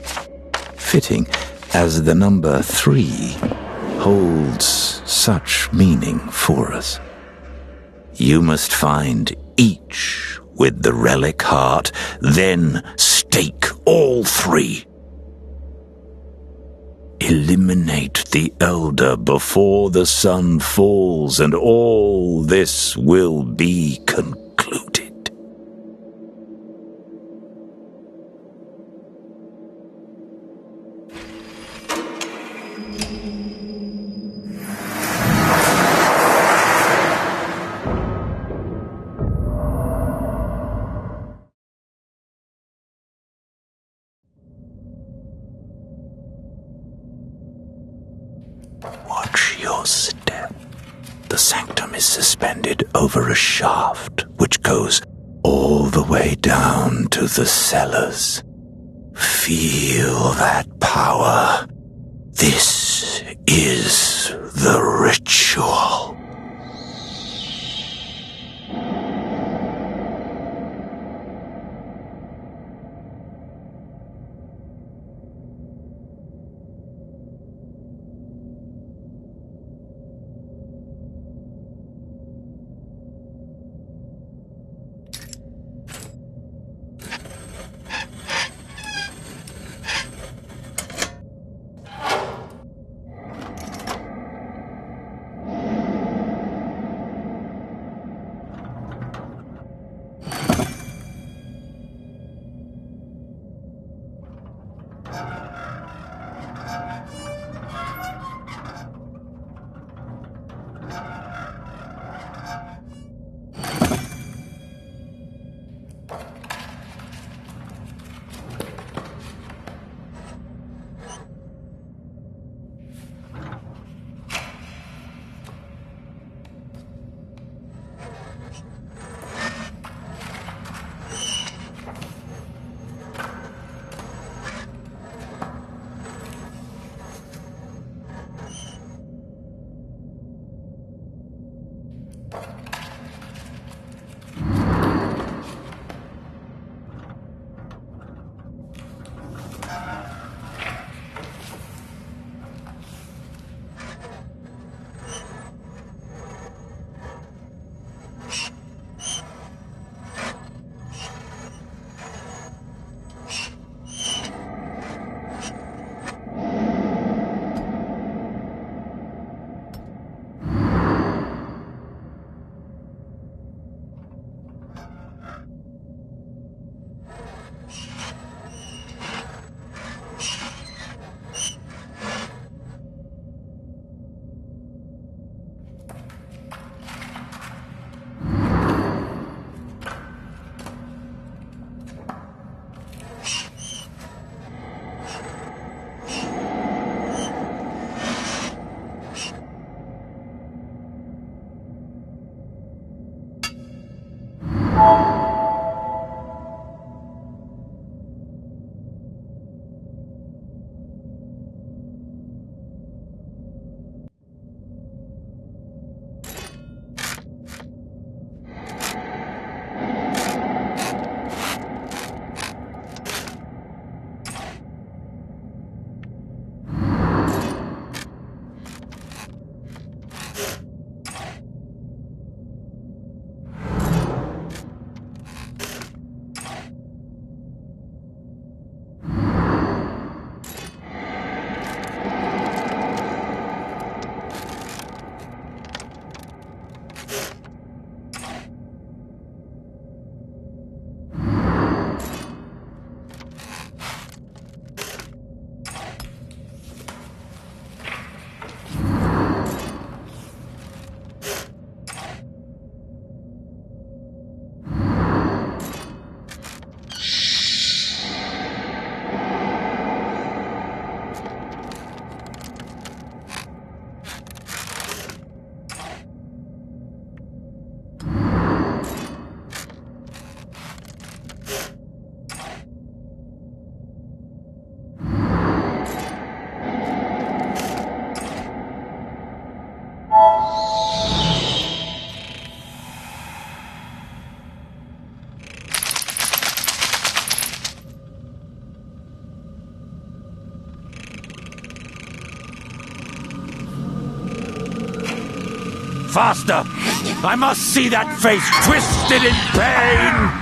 Fitting, as the number 3 holds such meaning for us. You must find each with the relic heart, then stake all 3. Eliminate the elder before the sun falls, and all this will be concluded. Watch your step. The sanctum is suspended over a shaft which goes all the way down to the cellars. Feel that power. This is the ritual. faster! I must see that face twisted in pain!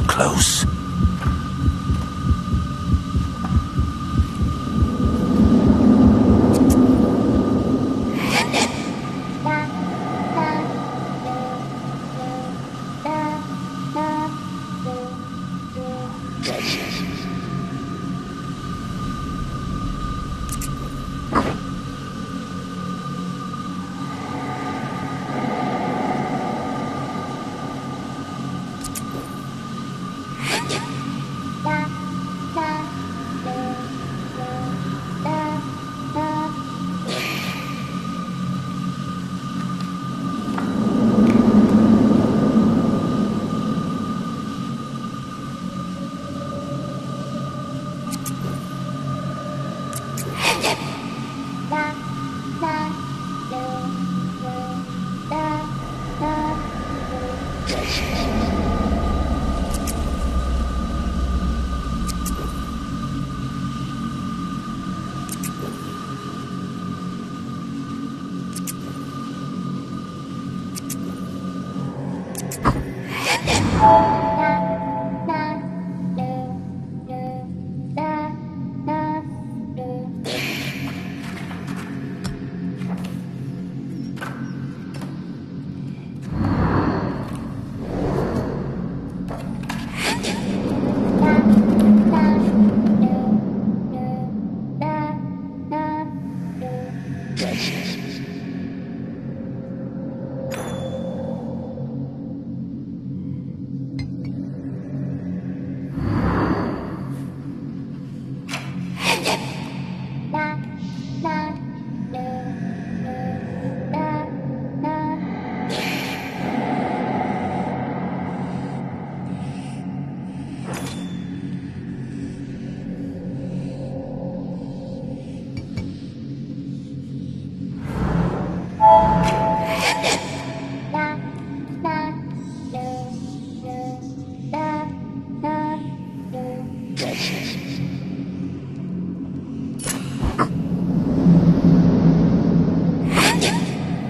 Close.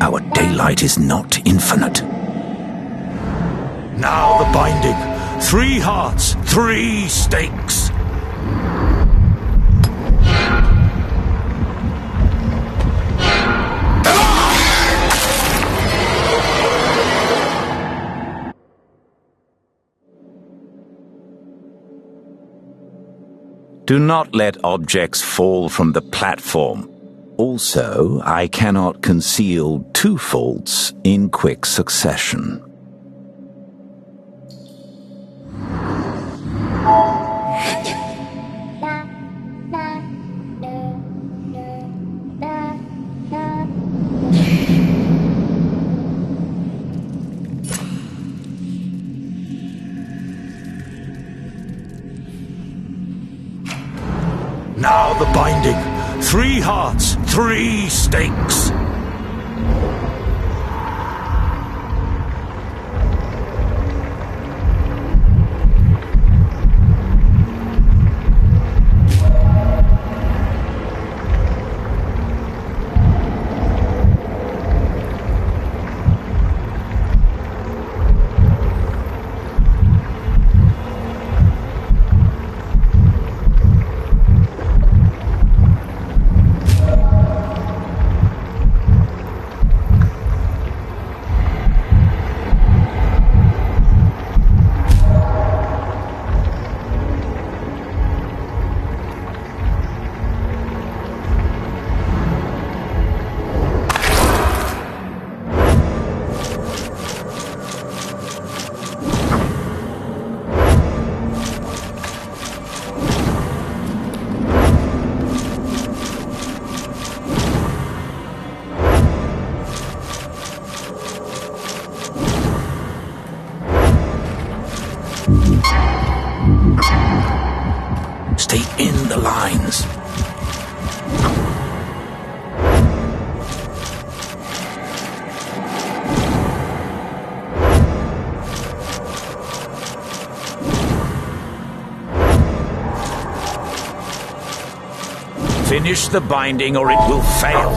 Our daylight is not infinite. Now the binding. 3 hearts, 3 stakes. Do not let objects fall from the platform. Also, I cannot conceal 2 faults in quick succession. Now the binding. 3 hearts, 3 stakes. Finish the binding or it will fail.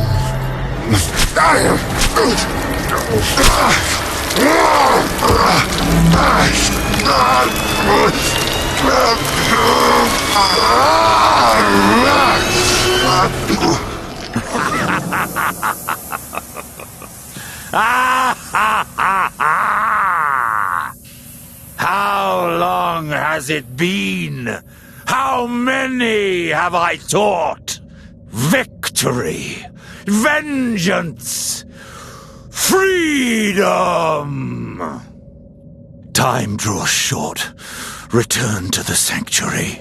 How long has it been? How many have I taught? Victory, vengeance, freedom! Time draws short. Return to the sanctuary.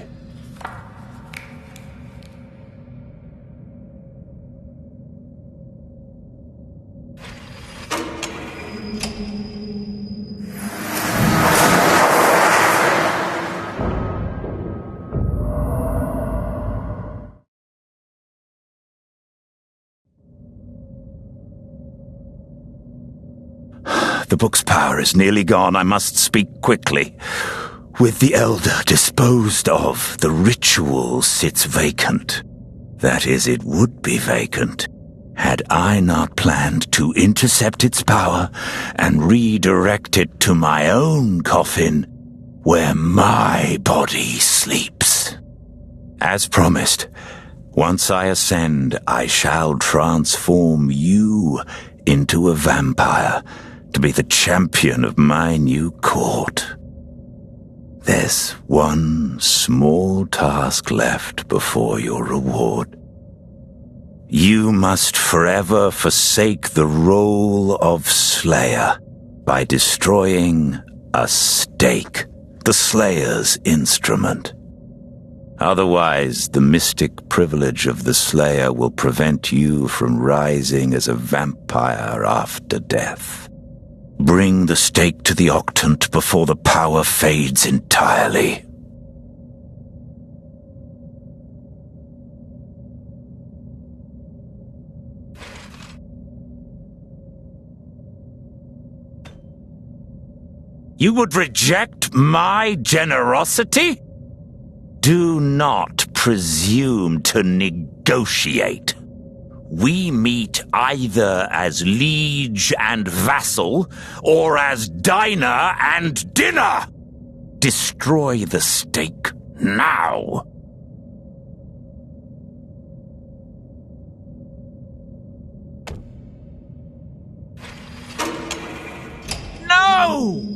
The book's power is nearly gone. I must speak quickly. With the Elder disposed of, the ritual sits vacant. That is, it would be vacant, had I not planned to intercept its power and redirect it to my own coffin, where my body sleeps. As promised, once I ascend, I shall transform you into a vampire, to be the champion of my new court. There's one small task left before your reward. You must forever forsake the role of Slayer by destroying a stake, the Slayer's instrument. Otherwise, the mystic privilege of the Slayer will prevent you from rising as a vampire after death. Bring the stake to the octant before the power fades entirely. You would reject my generosity? Do not presume to negotiate. We meet either as liege and vassal, or as diner and dinner. Destroy the stake now. No!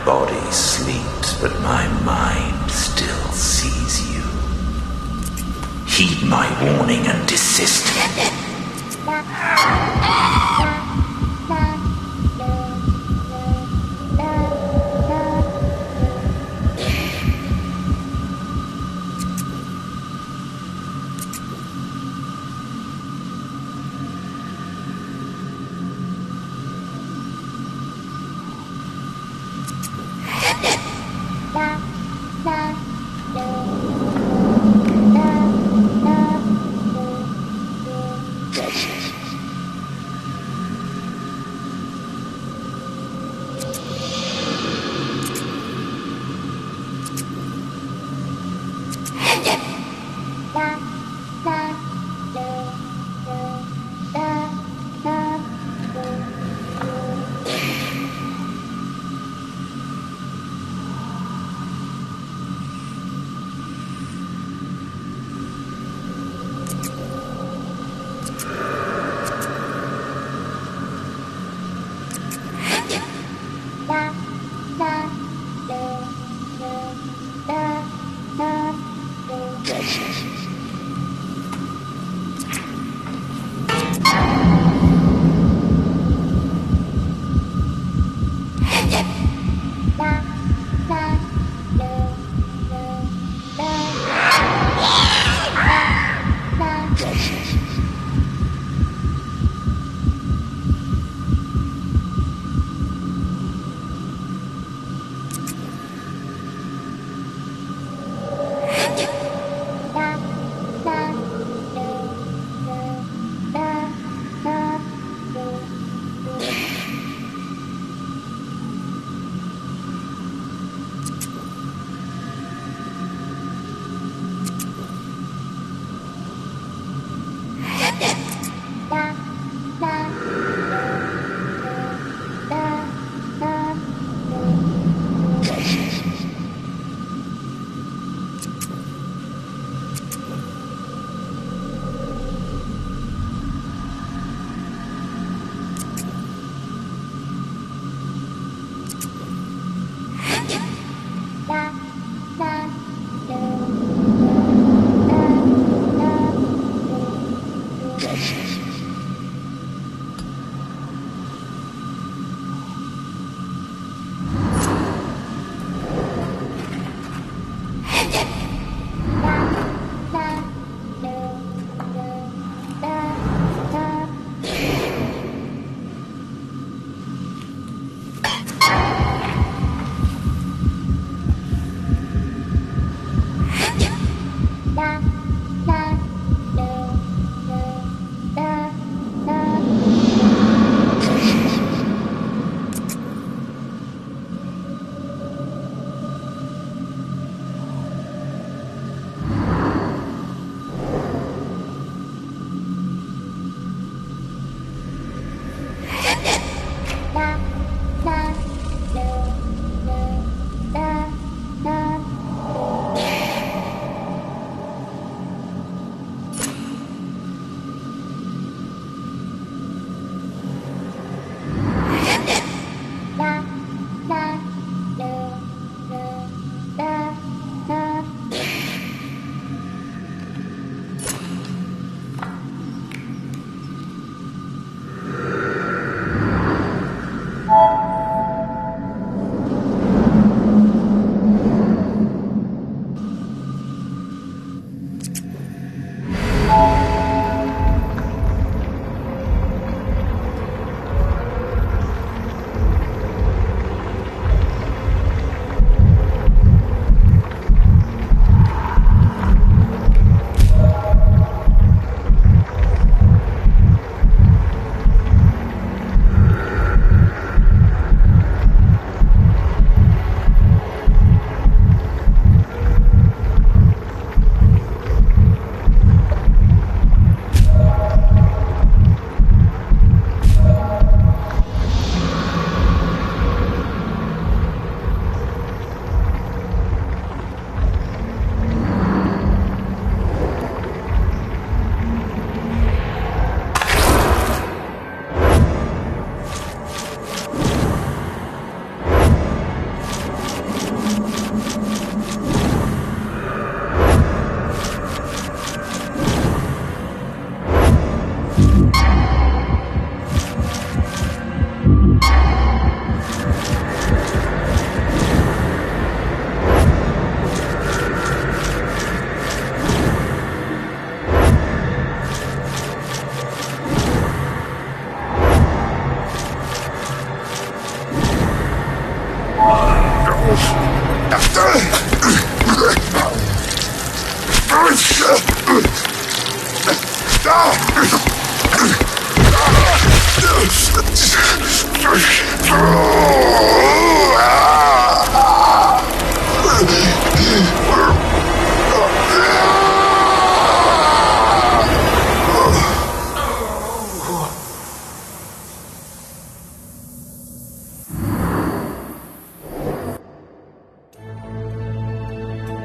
body sleeps, but my mind still sees you. Heed my warning and desist.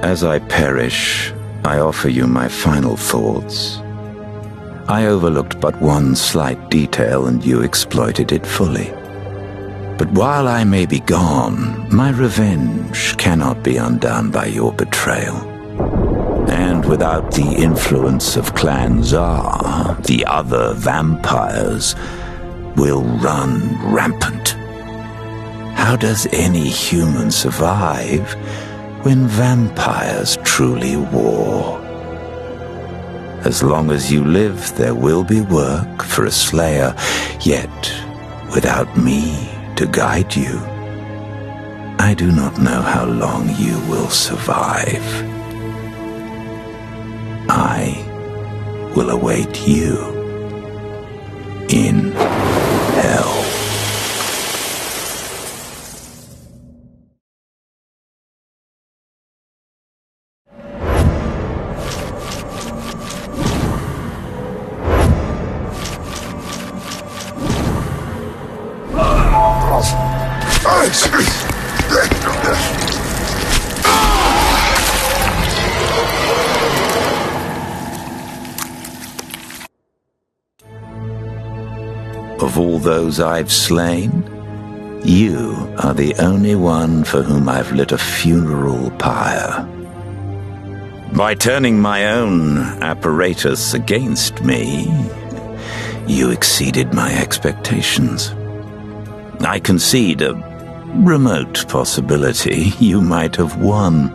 As I perish, I offer you my final thoughts. I overlooked but one slight detail, and you exploited it fully. But while I may be gone, my revenge cannot be undone by your betrayal. And without the influence of Clan Czar, the other vampires will run rampant. How does any human survive when vampires truly war? As long as you live, there will be work for a slayer, yet without me to guide you, I do not know how long you will survive. I will await you in hell. Of all those I've slain, you are the only one for whom I've lit a funeral pyre. By turning my own apparatus against me, you exceeded my expectations. I concede a remote possibility you might have won.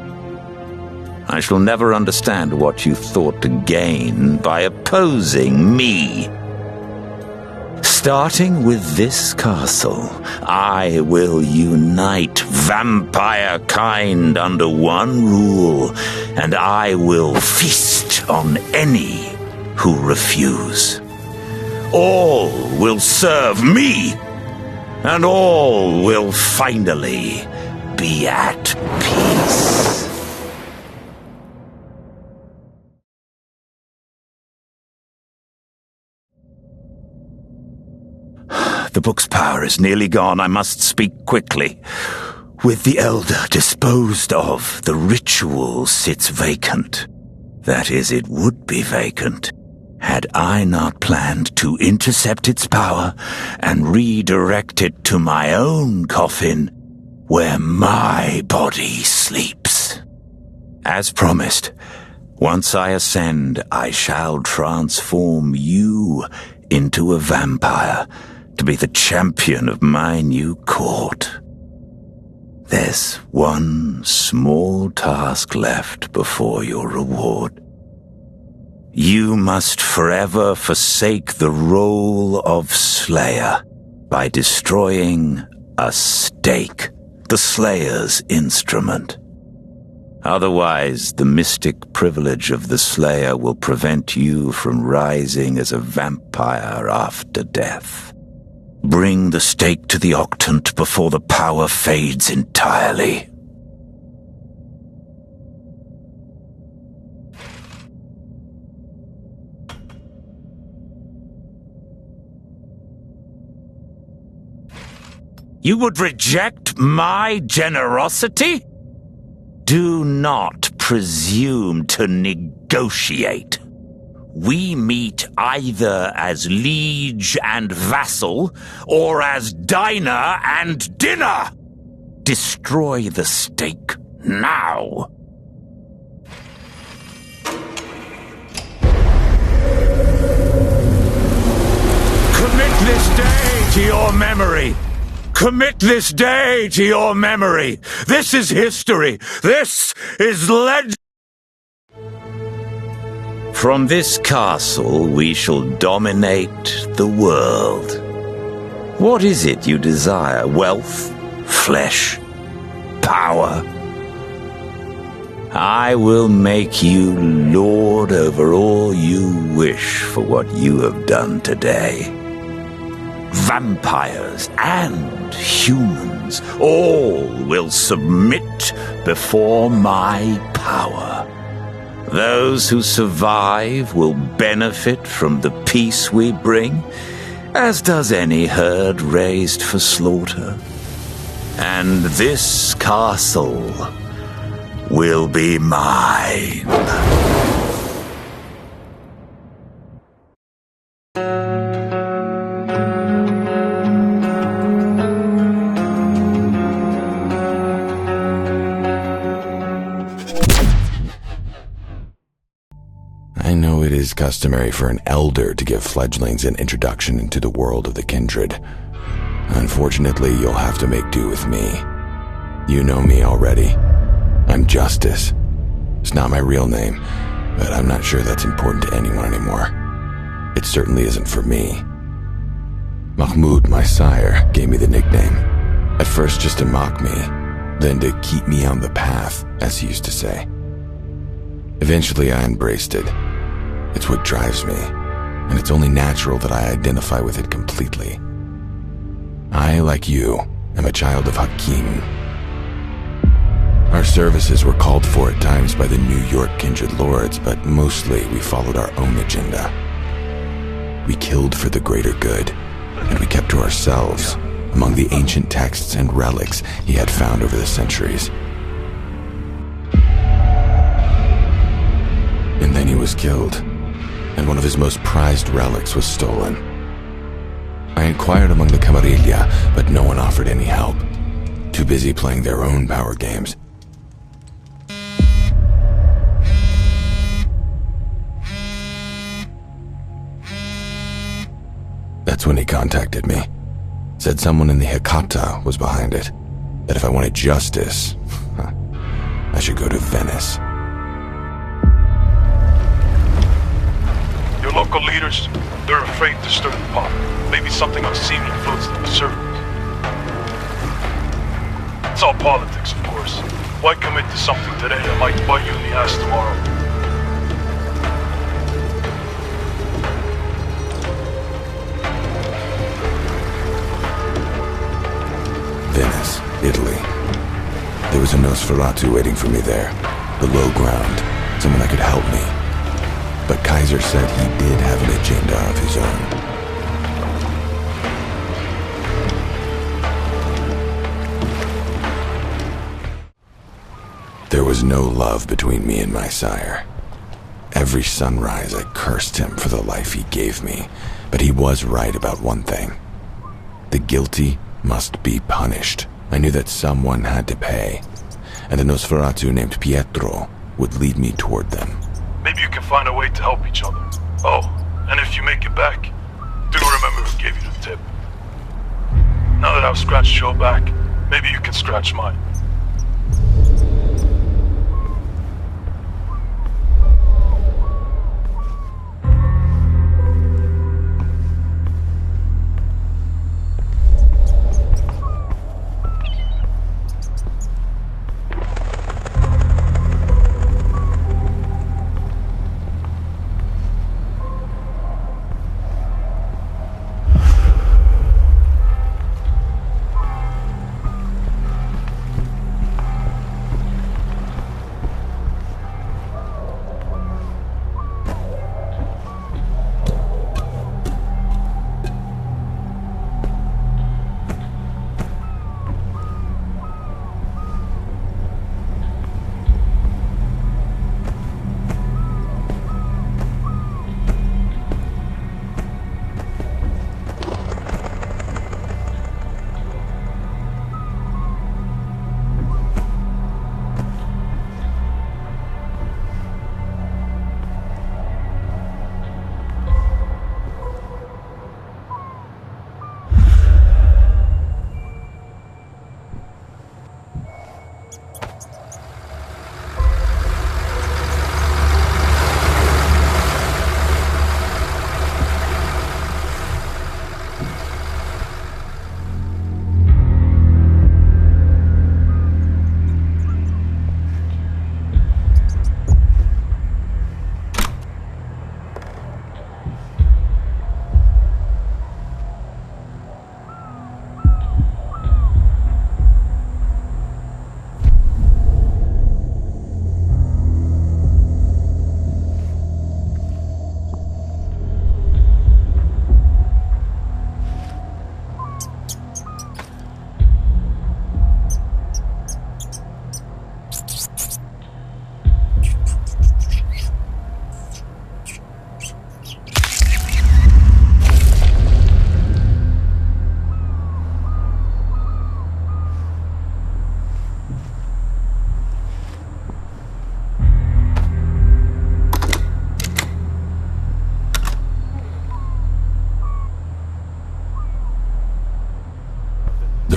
I shall never understand what you thought to gain by opposing me. Starting with this castle, I will unite vampire kind under one rule, and I will feast on any who refuse. All will serve me, and all will finally be at peace. The book's power is nearly gone. I must speak quickly. With the Elder disposed of, the ritual sits vacant. That is, it would be vacant had I not planned to intercept its power and redirect it to my own coffin, where my body sleeps. As promised, once I ascend, I shall transform you into a vampire, to be the champion of my new court. There's one small task left before your reward. You must forever forsake the role of slayer by destroying a stake, the slayer's instrument. Otherwise, the mystic privilege of the slayer will prevent you from rising as a vampire after death. Bring the stake to the octant before the power fades entirely. You would reject my generosity? Do not presume to negotiate. We meet either as liege and vassal, or as diner and dinner. Destroy the stake now. Commit this day to your memory. Commit this day to your memory. This is history. This is legend. From this castle we shall dominate the world. What is it you desire? Wealth? Flesh? Power? I will make you lord over all you wish for what you have done today. vampires and humans, all will submit before my power. Those who survive will benefit from the peace we bring, as does any herd raised for slaughter. And this castle will be mine. I know it is customary for an elder to give fledglings an introduction into the world of the kindred. Unfortunately, you'll have to make do with me. You know me already. I'm Justice. It's not my real name, but I'm not sure that's important to anyone anymore. It certainly isn't for me. Mahmoud, my sire, gave me the nickname. At first just to mock me, then to keep me on the path, as he used to say. Eventually I embraced it. It's what drives me, and it's only natural that I identify with it completely. I, like you, am a child of Hakim. Our services were called for at times by the New York kindred lords, but mostly we followed our own agenda. We killed for the greater good, and we kept to ourselves among the ancient texts and relics he had found over the centuries. And then he was killed, and one of his most prized relics was stolen. I inquired among the Camarilla, but no one offered any help. Too busy playing their own power games. That's when he contacted me. Said someone in the Hecata was behind it. That if I wanted justice, I should go to Venice. Your local leaders, they're afraid to stir the pot. Maybe something unseemly floats to the surface. It's all politics, of course. Why commit to something today that might bite you in the ass tomorrow? Venice, Italy. There was a Nosferatu waiting for me there. The low ground. Someone that could help me. But Kaiser said he did have an agenda of his own. There was no love between me and my sire. Every sunrise I cursed him for the life he gave me, but he was right about one thing. The guilty must be punished. I knew that someone had to pay, and a Nosferatu named Pietro would lead me toward them. Maybe you can find a way to help each other. Oh, and if you make it back, do remember who gave you the tip. Now that I've scratched your back, maybe you can scratch mine.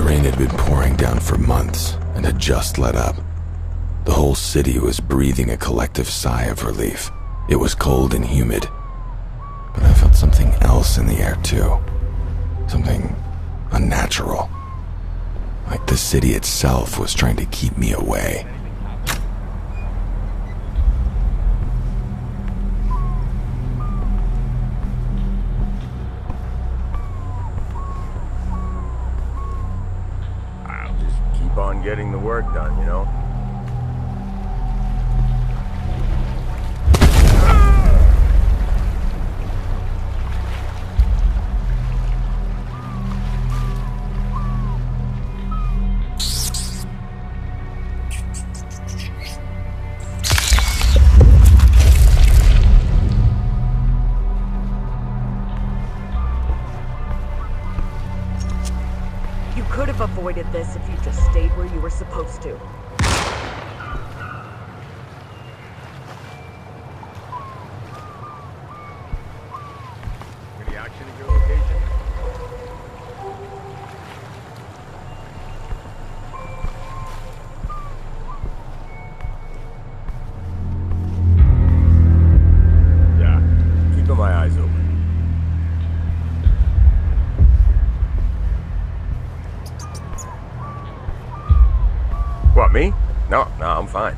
rain had been pouring down for months and had just let up. The whole city was breathing a collective sigh of relief. It was cold and humid, but I felt something else in the air too. Something unnatural. Like the city itself was trying to keep me away. I'll just keep on getting the work done, you know? You could have avoided this if you just stayed where you were supposed to. Any action at your location? Yeah, keeping my eyes open. What, me? No, I'm fine.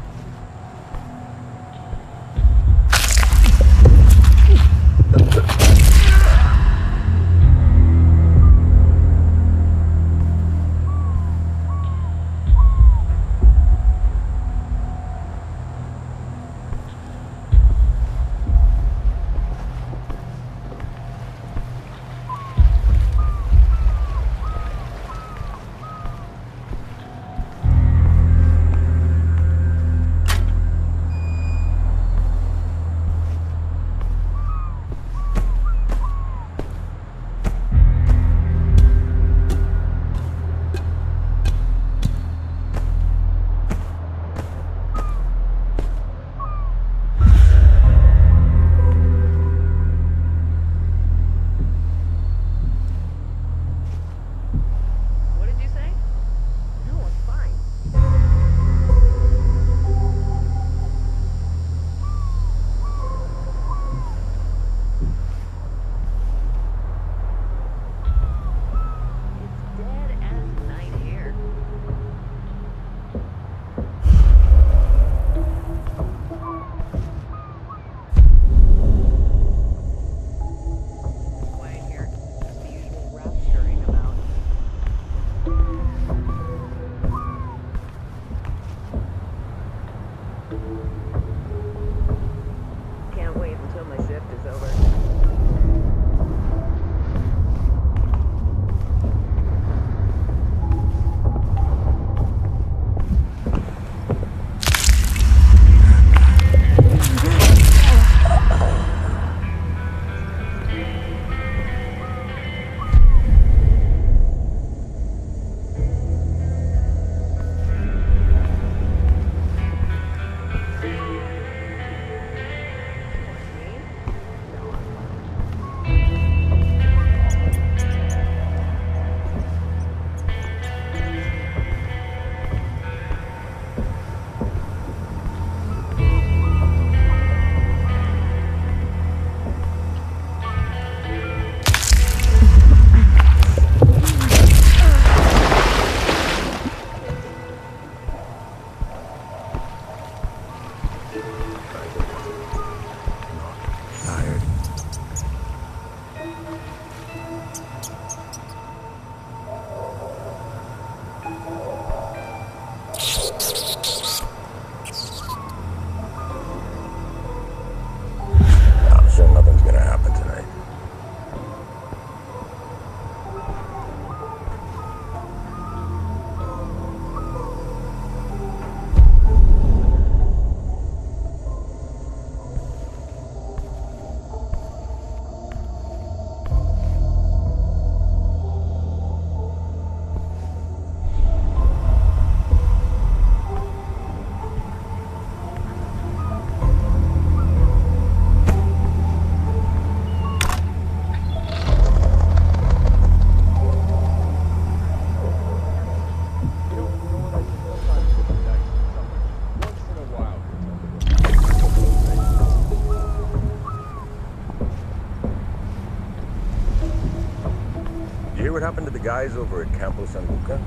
guys over at Campo San Luca?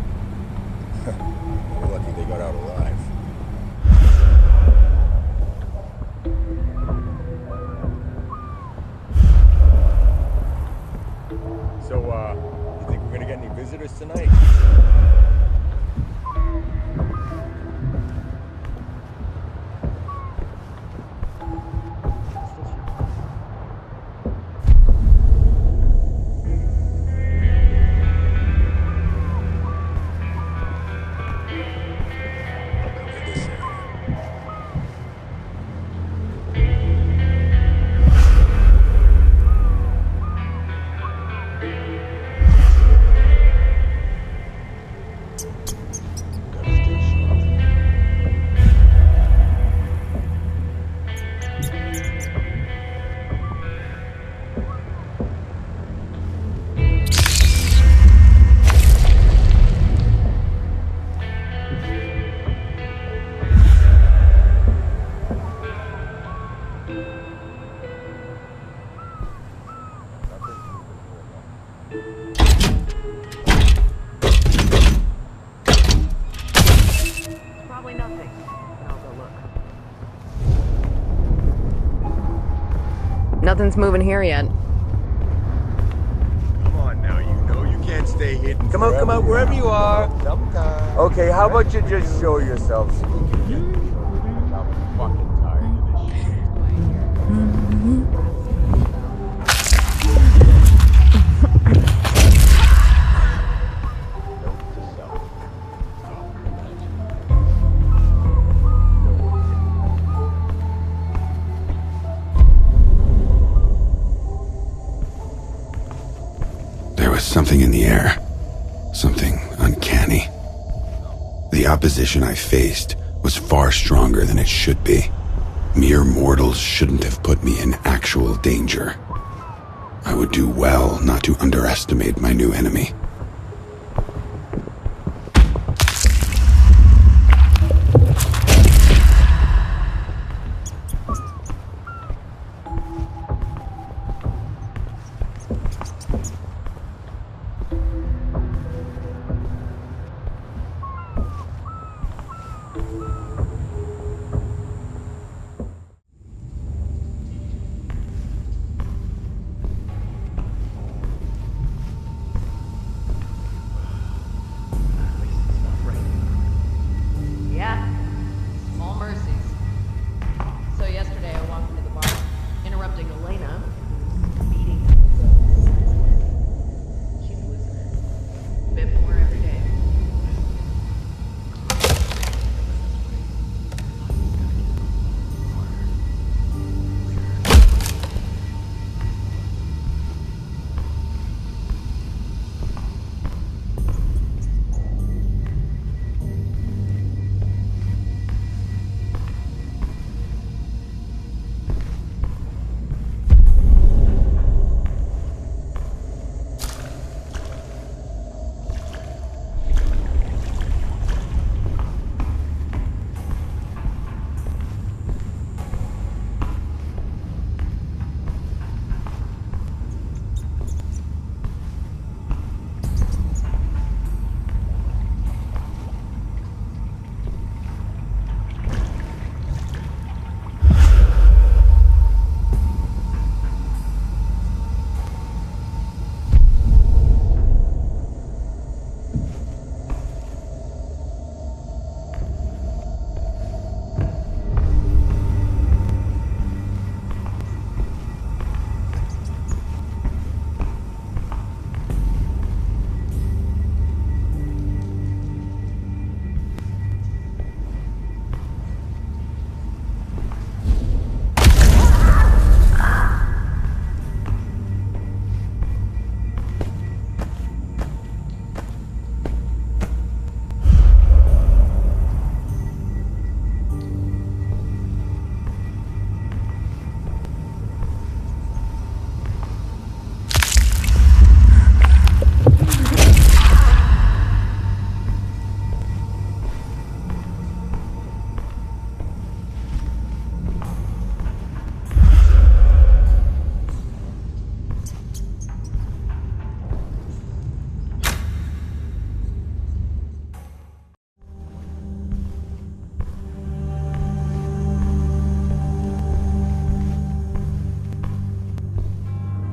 You're lucky they got out alive. So, you think we're gonna get any visitors tonight? Probably nothing. But I'll go look. Nothing's moving here yet. Come on now, you know you can't stay hidden. Come out, wherever you are. Sometimes. Okay, how about you just show yourselves? I'm fucking tired of this shit. There was something in the air. Something uncanny. The opposition I faced was far stronger than it should be. Mere mortals shouldn't have put me in actual danger. I would do well not to underestimate my new enemy.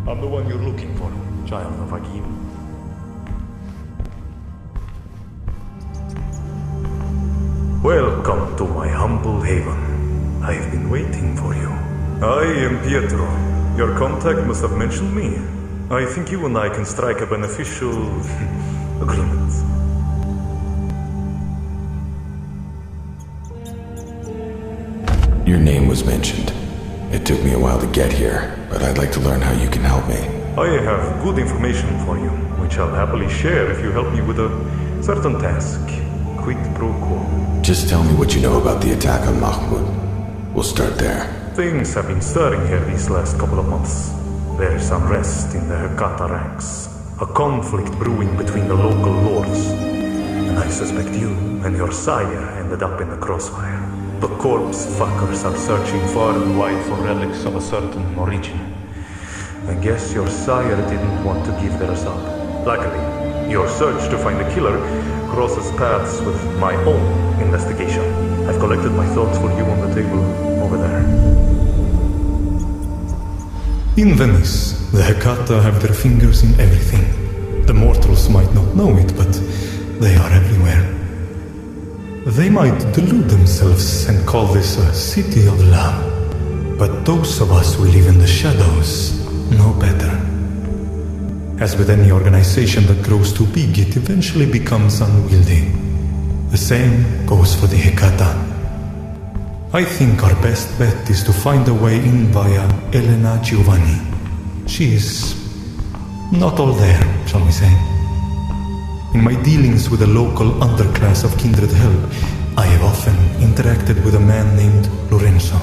I'm the one you're looking for, child of Agim. Welcome to my humble haven. I've been waiting for you. I am Pietro. Your contact must have mentioned me. I think you and I can strike a beneficial agreement. Your name was mentioned. It took me a while to get here, but I'd like to learn how you can help me. I have good information for you, which I'll happily share if you help me with a certain task. Quid pro quo. Just tell me what you know about the attack on Mahmud. We'll start there. Things have been stirring here these last couple of months. There's unrest in the Hekata ranks. A conflict brewing between the local lords. And I suspect you and your sire ended up in the crossfire. The corpse fuckers are searching far and wide for relics of a certain origin. I guess your sire didn't want to give theirs up. Luckily, your search to find the killer crosses paths with my own investigation. I've collected my thoughts for you on the table over there. In Venice, the Hekata have their fingers in everything. The mortals might not know it, but they are everywhere. They might delude themselves and call this a city of love. But those of us who live in the shadows know better. As with any organization that grows too big, it eventually becomes unwieldy. The same goes for the Hekata. I think our best bet is to find a way in via Elena Giovanni. She is not all there, shall we say. In my dealings with the local underclass of kindred help, I have often interacted with a man named Lorenzo.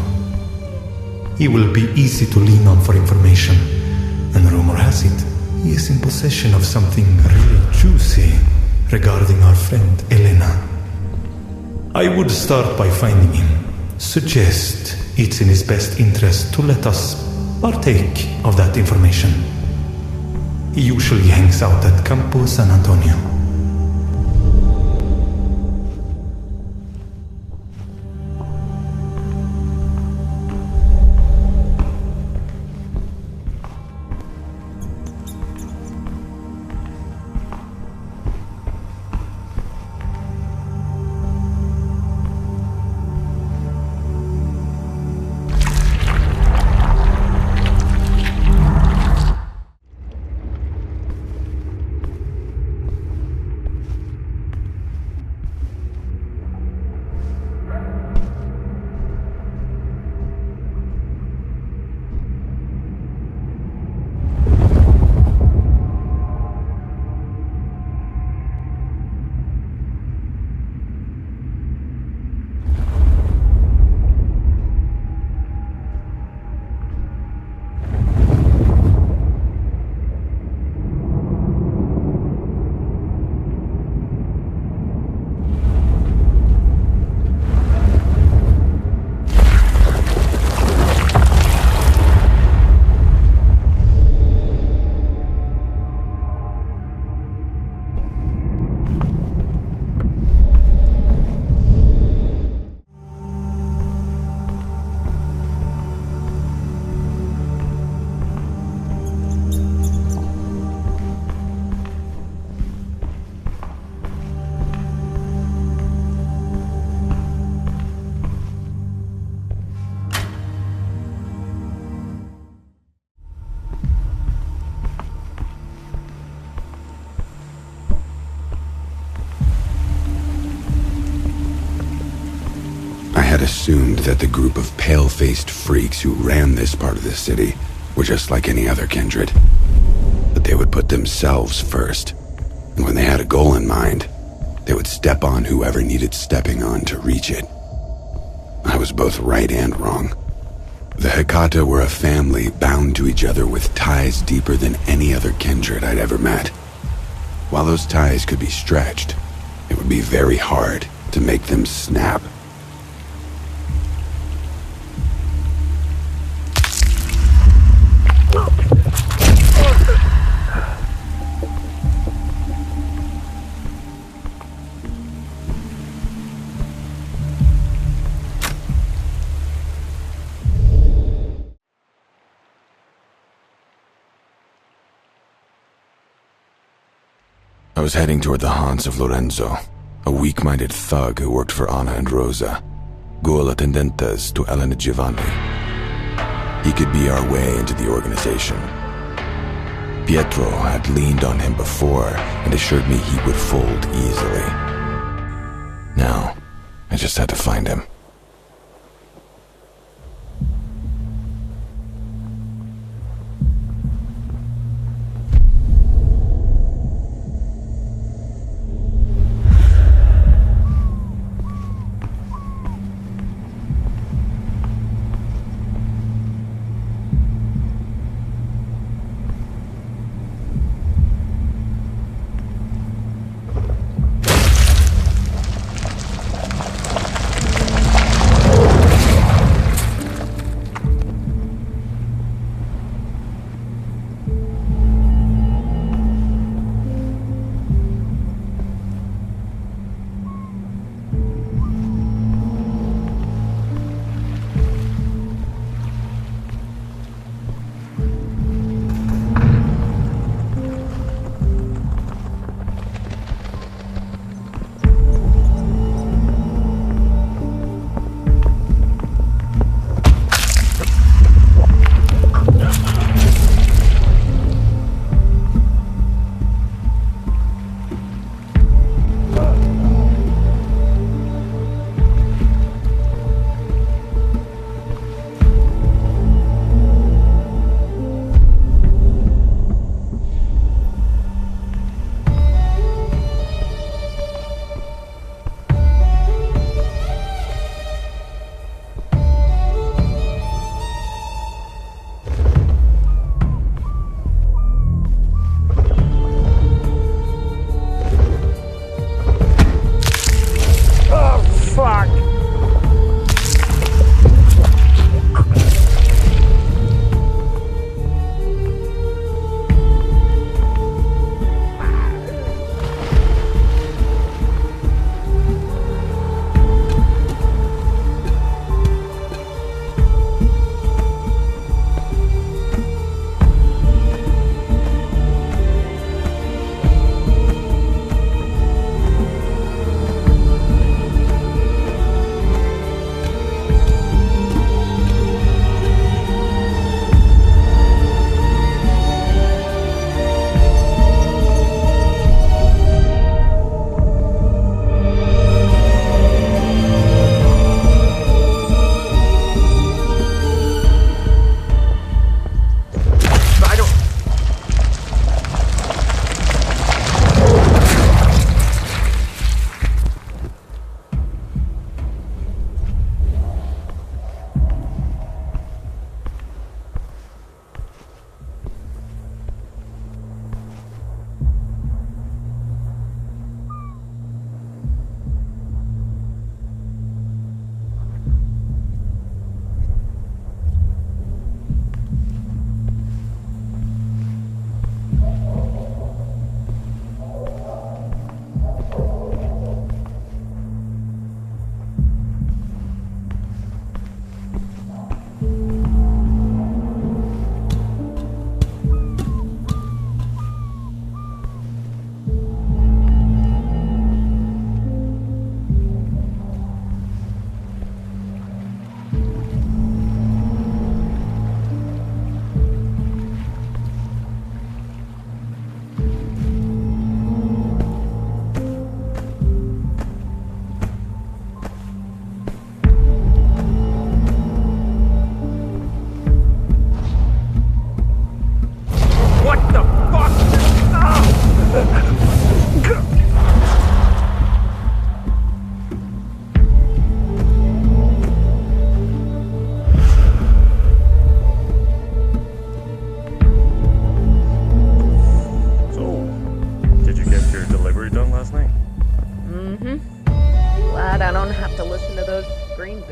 He will be easy to lean on for information, and rumor has it, he is in possession of something really juicy regarding our friend Elena. I would start by finding him. Suggest it's in his best interest to let us partake of that information. He usually hangs out at Campo San Antonio. I had assumed that the group of pale-faced freaks who ran this part of the city were just like any other kindred. But they would put themselves first, and when they had a goal in mind, they would step on whoever needed stepping on to reach it. I was both right and wrong. The Hekata were a family bound to each other with ties deeper than any other kindred I'd ever met. While those ties could be stretched, it would be very hard to make them snap. was heading toward the haunts of Lorenzo, a weak-minded thug who worked for Anna and Rosa, ghoul attendentes to Ellen and Giovanni. He could be our way into the organization. Pietro had leaned on him before and assured me he would fold easily. Now, I just had to find him.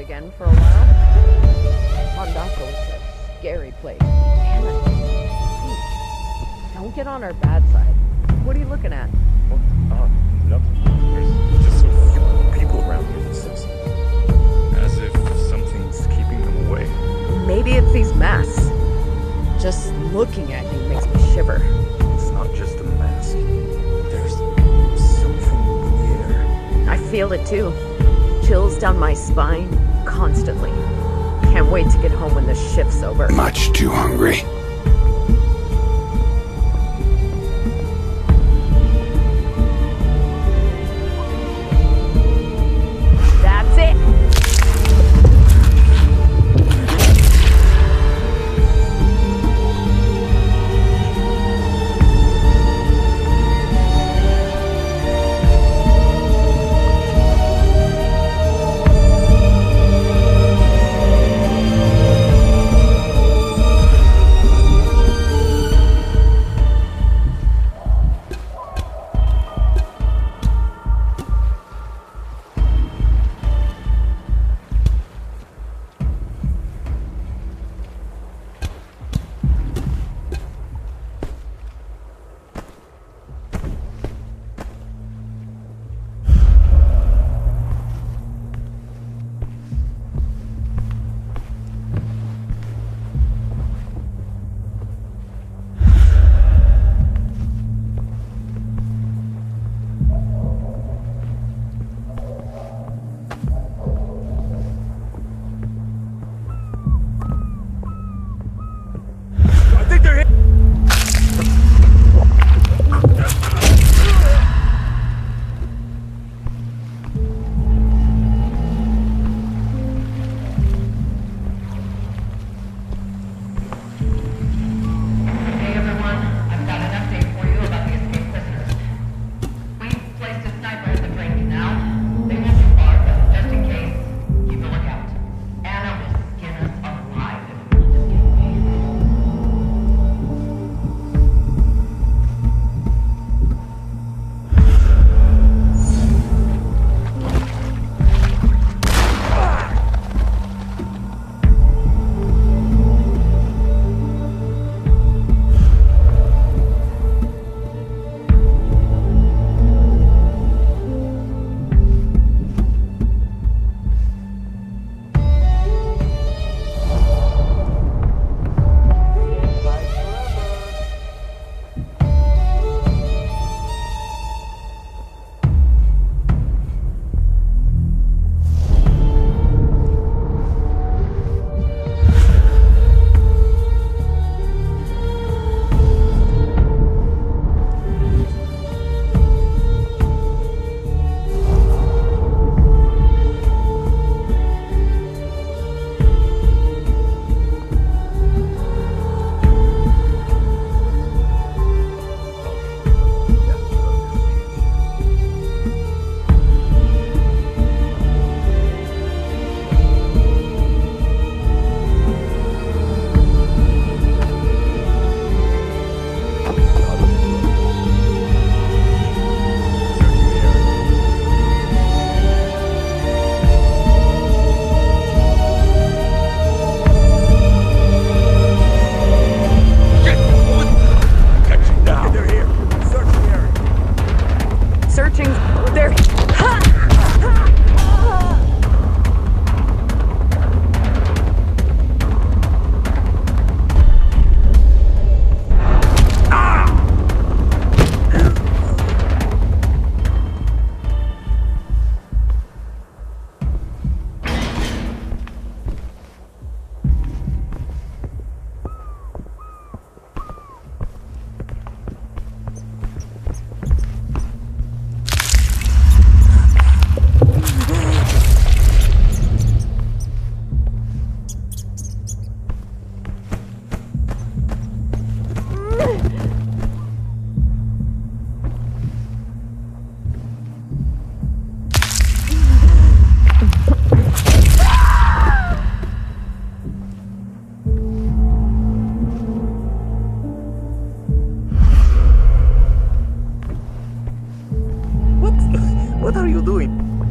again for a while. Mondacco is a scary place. Damn it. Hey, don't get on our bad side. What are you looking at? Nothing. There's just so few people around here. It's just as if something's keeping them away. Maybe it's these masks. Just looking at you makes me shiver. It's not just a mask. There's feel it too. Chills down my spine, constantly. Can't wait to get home when the shift's over. Much too hungry. That's it!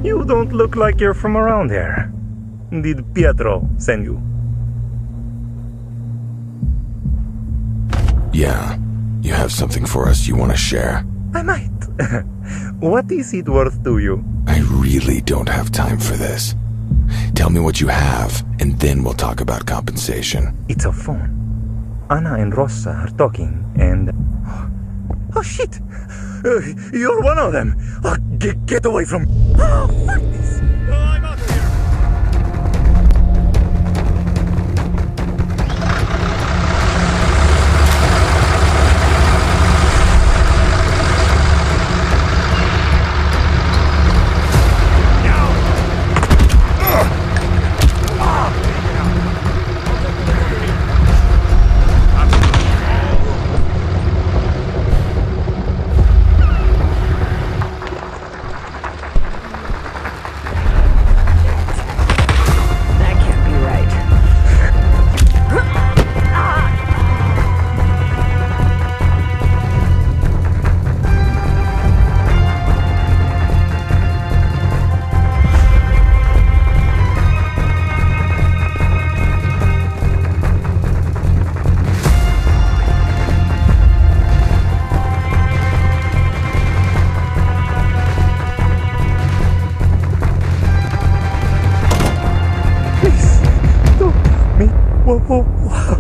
You don't look like you're from around here. Did Pietro send you? Yeah. You have something for us you want to share? I might. What is it worth to you? I really don't have time for this. Tell me what you have, and then we'll talk about compensation. It's a phone. Anna and Rosa are talking, and... Oh, shit! You're one of them. Get away from... Oh, fuck this. I'm out here!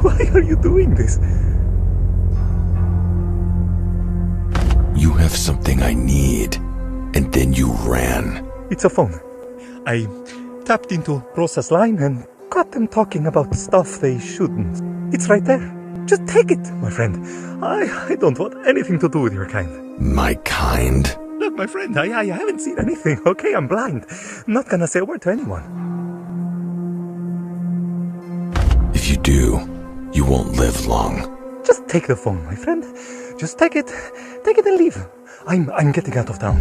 Why are you doing this? You have something I need, and then you ran. It's a phone. I tapped into Rosa's line and got them talking about stuff they shouldn't. It's right there. Just take it, my friend. I don't want anything to do with your kind. My kind? Look, my friend, I haven't seen anything, okay? I'm blind. Not gonna say a word to anyone. If you do, you won't live long. Just take the phone, my friend. Just take it and leave. I'm getting out of town.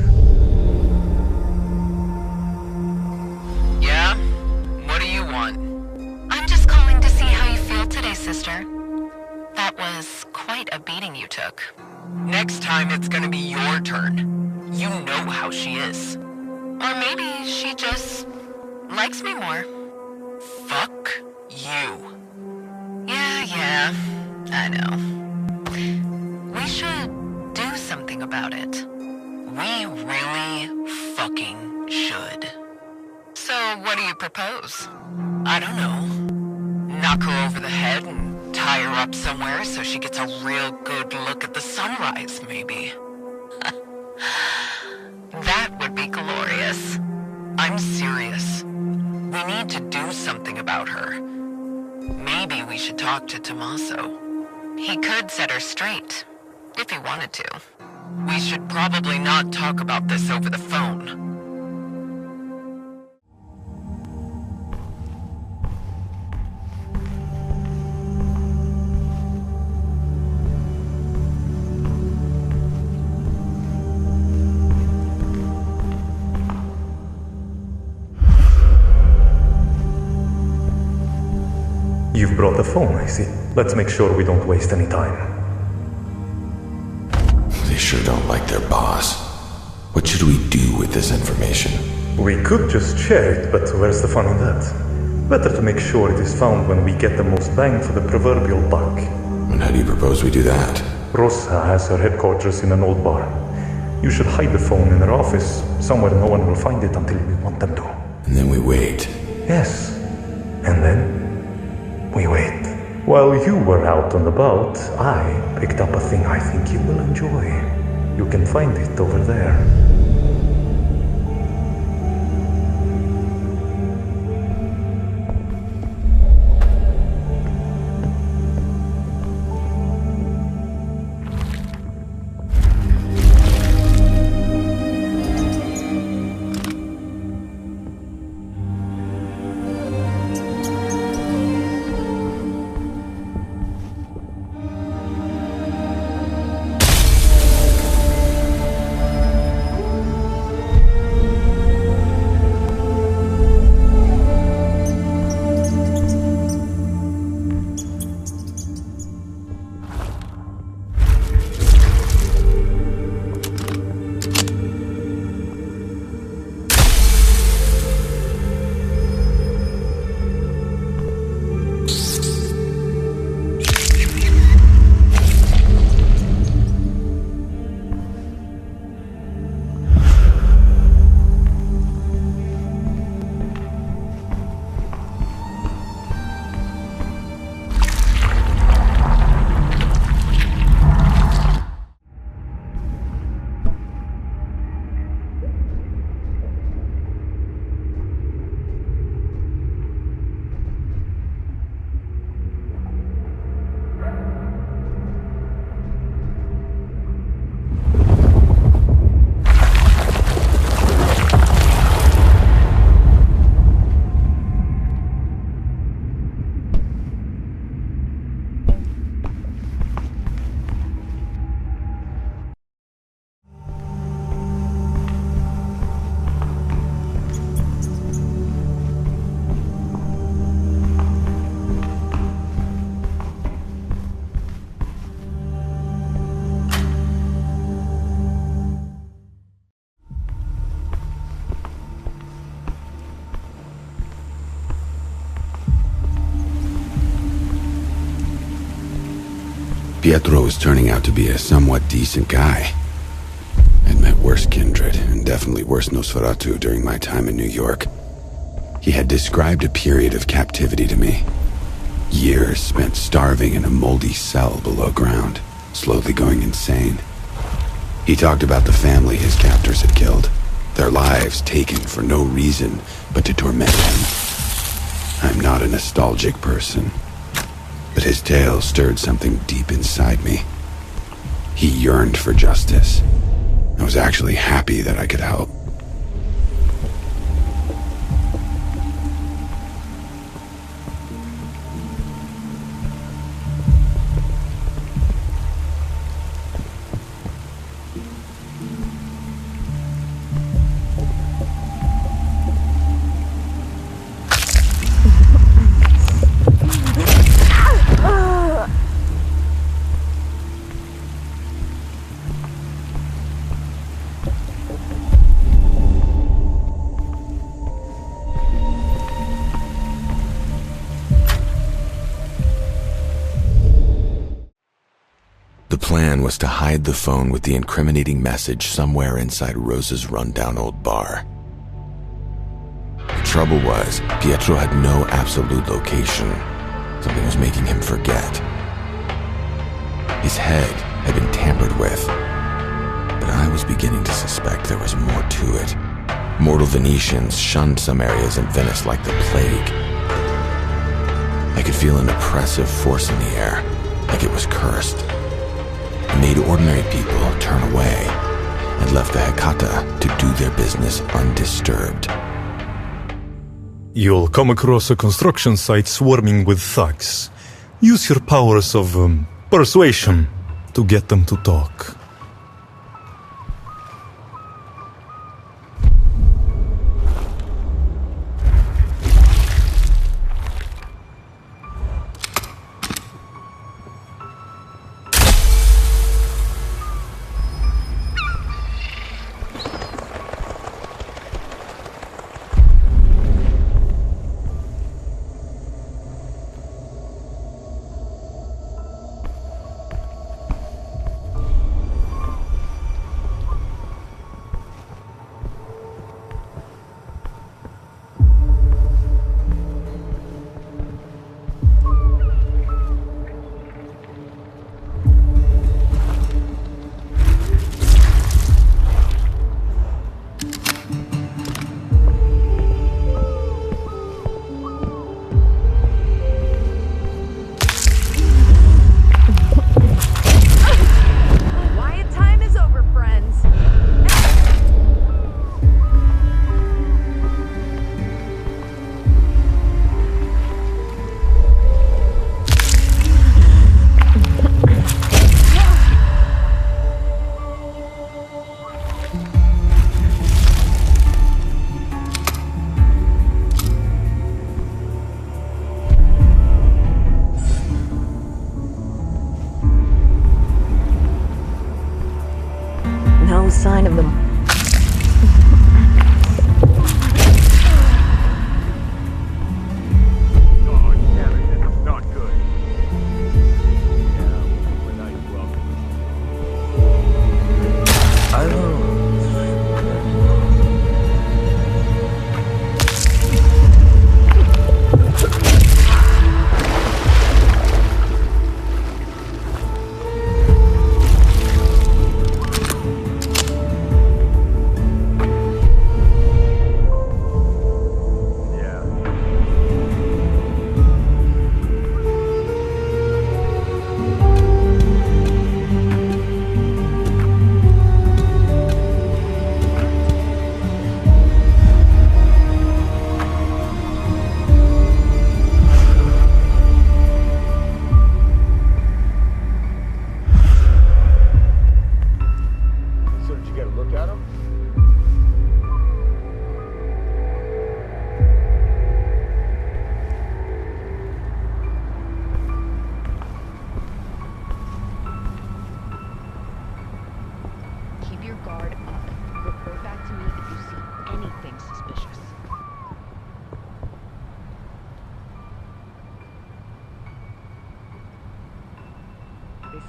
Yeah? What do you want? I'm just calling to see how you feel today, sister. That was quite a beating you took. Next time it's gonna be your turn. You know how she is. Or maybe she just likes me more. Fuck you. Yeah, I know. We should do something about it. We really fucking should. So what do you propose? I don't know. Knock her over the head and tie her up somewhere so she gets a real good look at the sunrise, maybe. That would be glorious. I'm serious. We need to do something about her. Maybe we should talk to Tommaso. He could set her straight, if he wanted to. We should probably not talk about this over the phone. You've brought the phone, I see. Let's make sure we don't waste any time. They sure don't like their boss. What should we do with this information? We could just share it, but where's the fun in that? Better to make sure it is found when we get the most bang for the proverbial buck. And how do you propose we do that? Rosa has her headquarters in an old bar. You should hide the phone in her office, somewhere no one will find it until we want them to. And then we wait. Yes. And then we wait. While you were out and about, I picked up a thing I think you will enjoy. You can find it over there. Pietro was turning out to be a somewhat decent guy. I'd met worse kindred, and definitely worse Nosferatu during my time in New York. He had described a period of captivity to me. Years spent starving in a moldy cell below ground, slowly going insane. He talked about the family his captors had killed, their lives taken for no reason but to torment him. I'm not a nostalgic person, but his tale stirred something deep inside me. He yearned for justice. I was actually happy that I could help. The plan was to hide the phone with the incriminating message somewhere inside Rosa's rundown old bar. The trouble was, Pietro had no absolute location. Something was making him forget. His head had been tampered with, but I was beginning to suspect there was more to it. Mortal Venetians shunned some areas in Venice like the plague. I could feel an oppressive force in the air, like it was cursed. It made ordinary people turn away and left the Hecata to do their business undisturbed. You'll come across a construction site swarming with thugs. Use your powers of persuasion to get them to talk.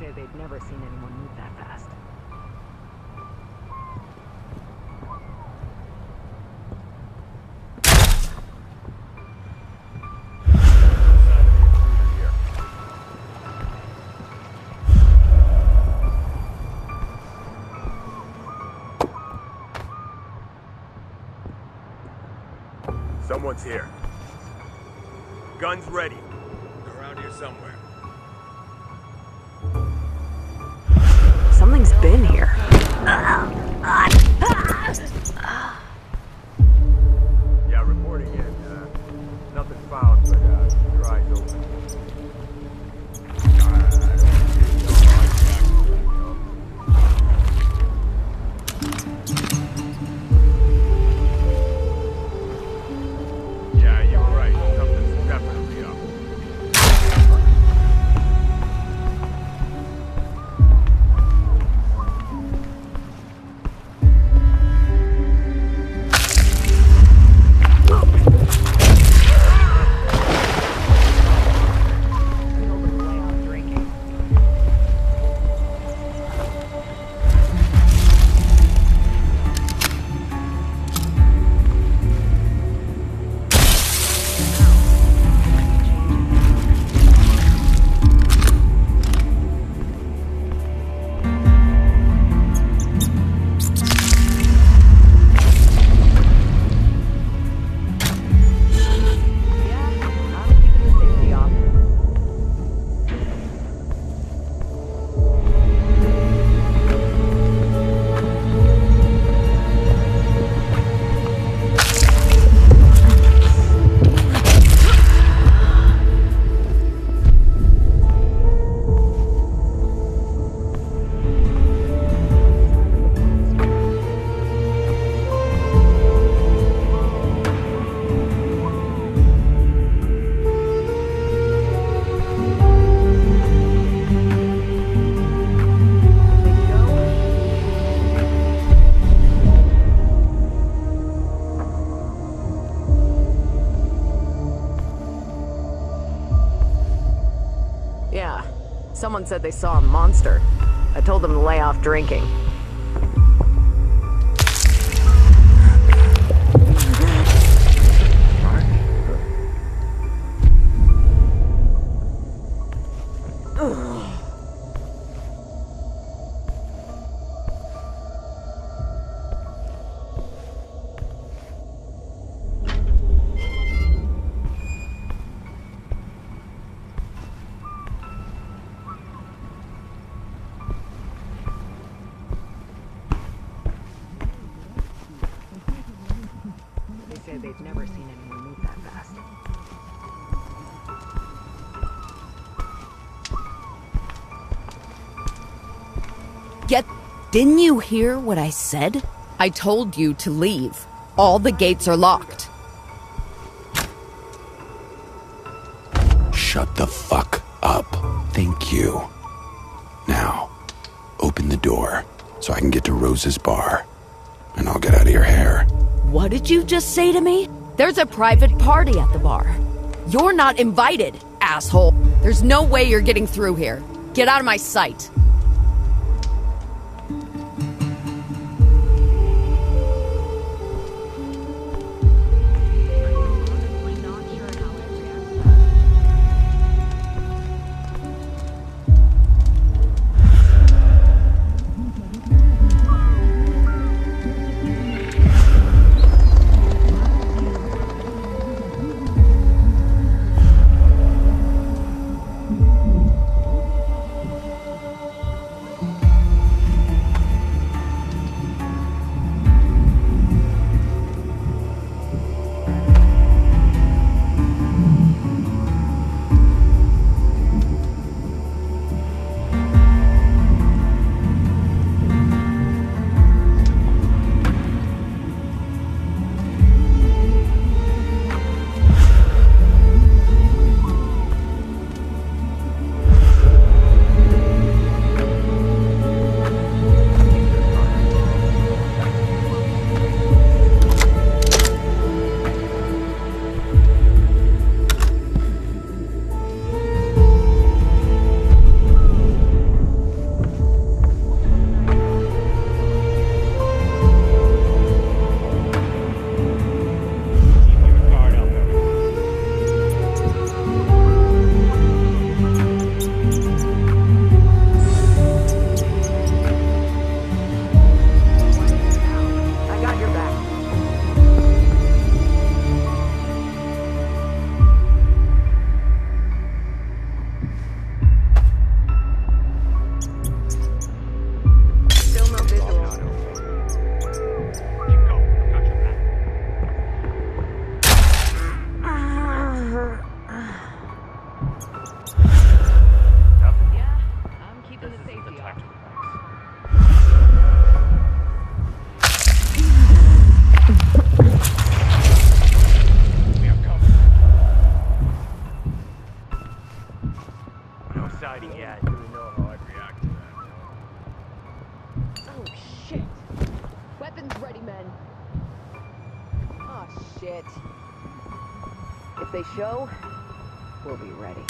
say they'd never seen anyone move that fast. Someone's here. Guns ready. Around here somewhere. Something's been here. Yeah, reporting in. Nothing found, but your eyes open. Yeah, you were right. Something's definitely up. Yeah. Someone said they saw a monster. I told them to lay off drinking. They've never seen anyone move that fast. Didn't you hear what I said? I told you to leave. All the gates are locked. Shut the fuck up. Thank you. Now, open the door so I can get to Rose's bar. And I'll get out of your hair. What did you just say to me? There's a private party at the bar. You're not invited, asshole. There's no way you're getting through here. Get out of my sight. Shit. If they show, we'll be ready.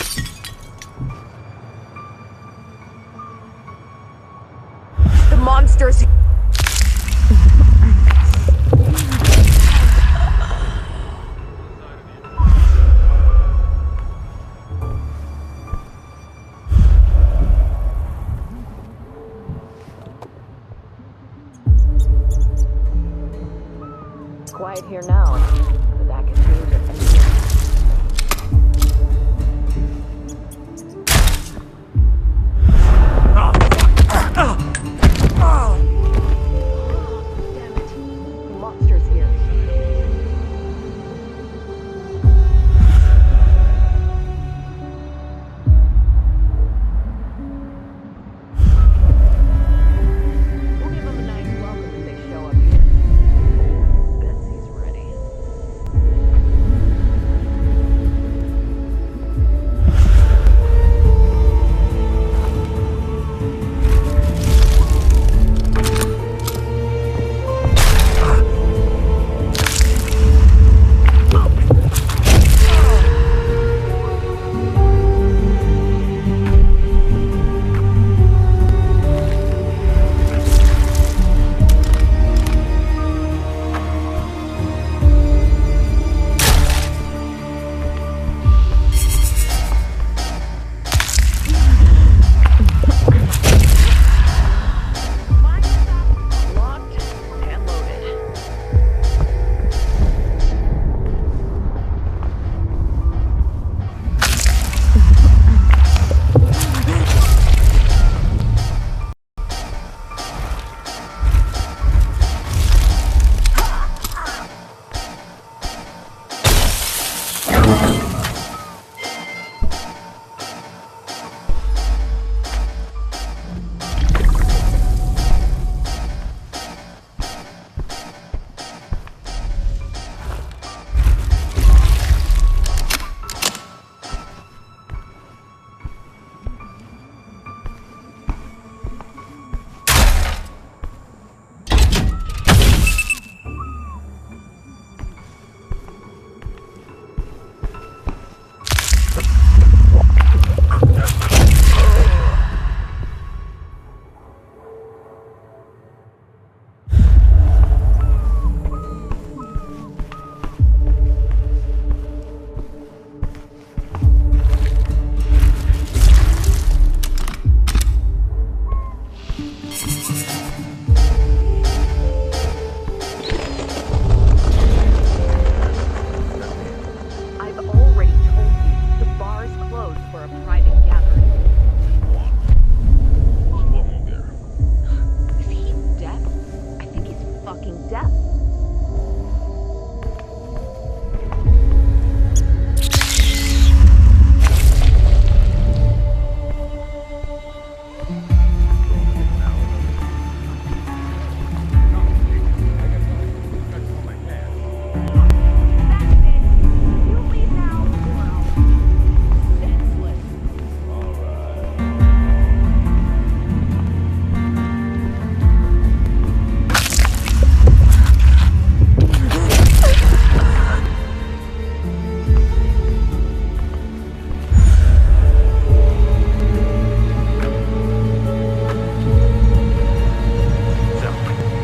The monsters... Quiet here now, but that can change at any minute. Damn it. The monster's here. We'll give them a nice welcome if they show up here. Betsy's ready. Locked and loaded. I've already told you, the bar's closed for a private gathering. What more there? Is he deaf? I think he's fucking deaf. You leave now, or I'll senseless.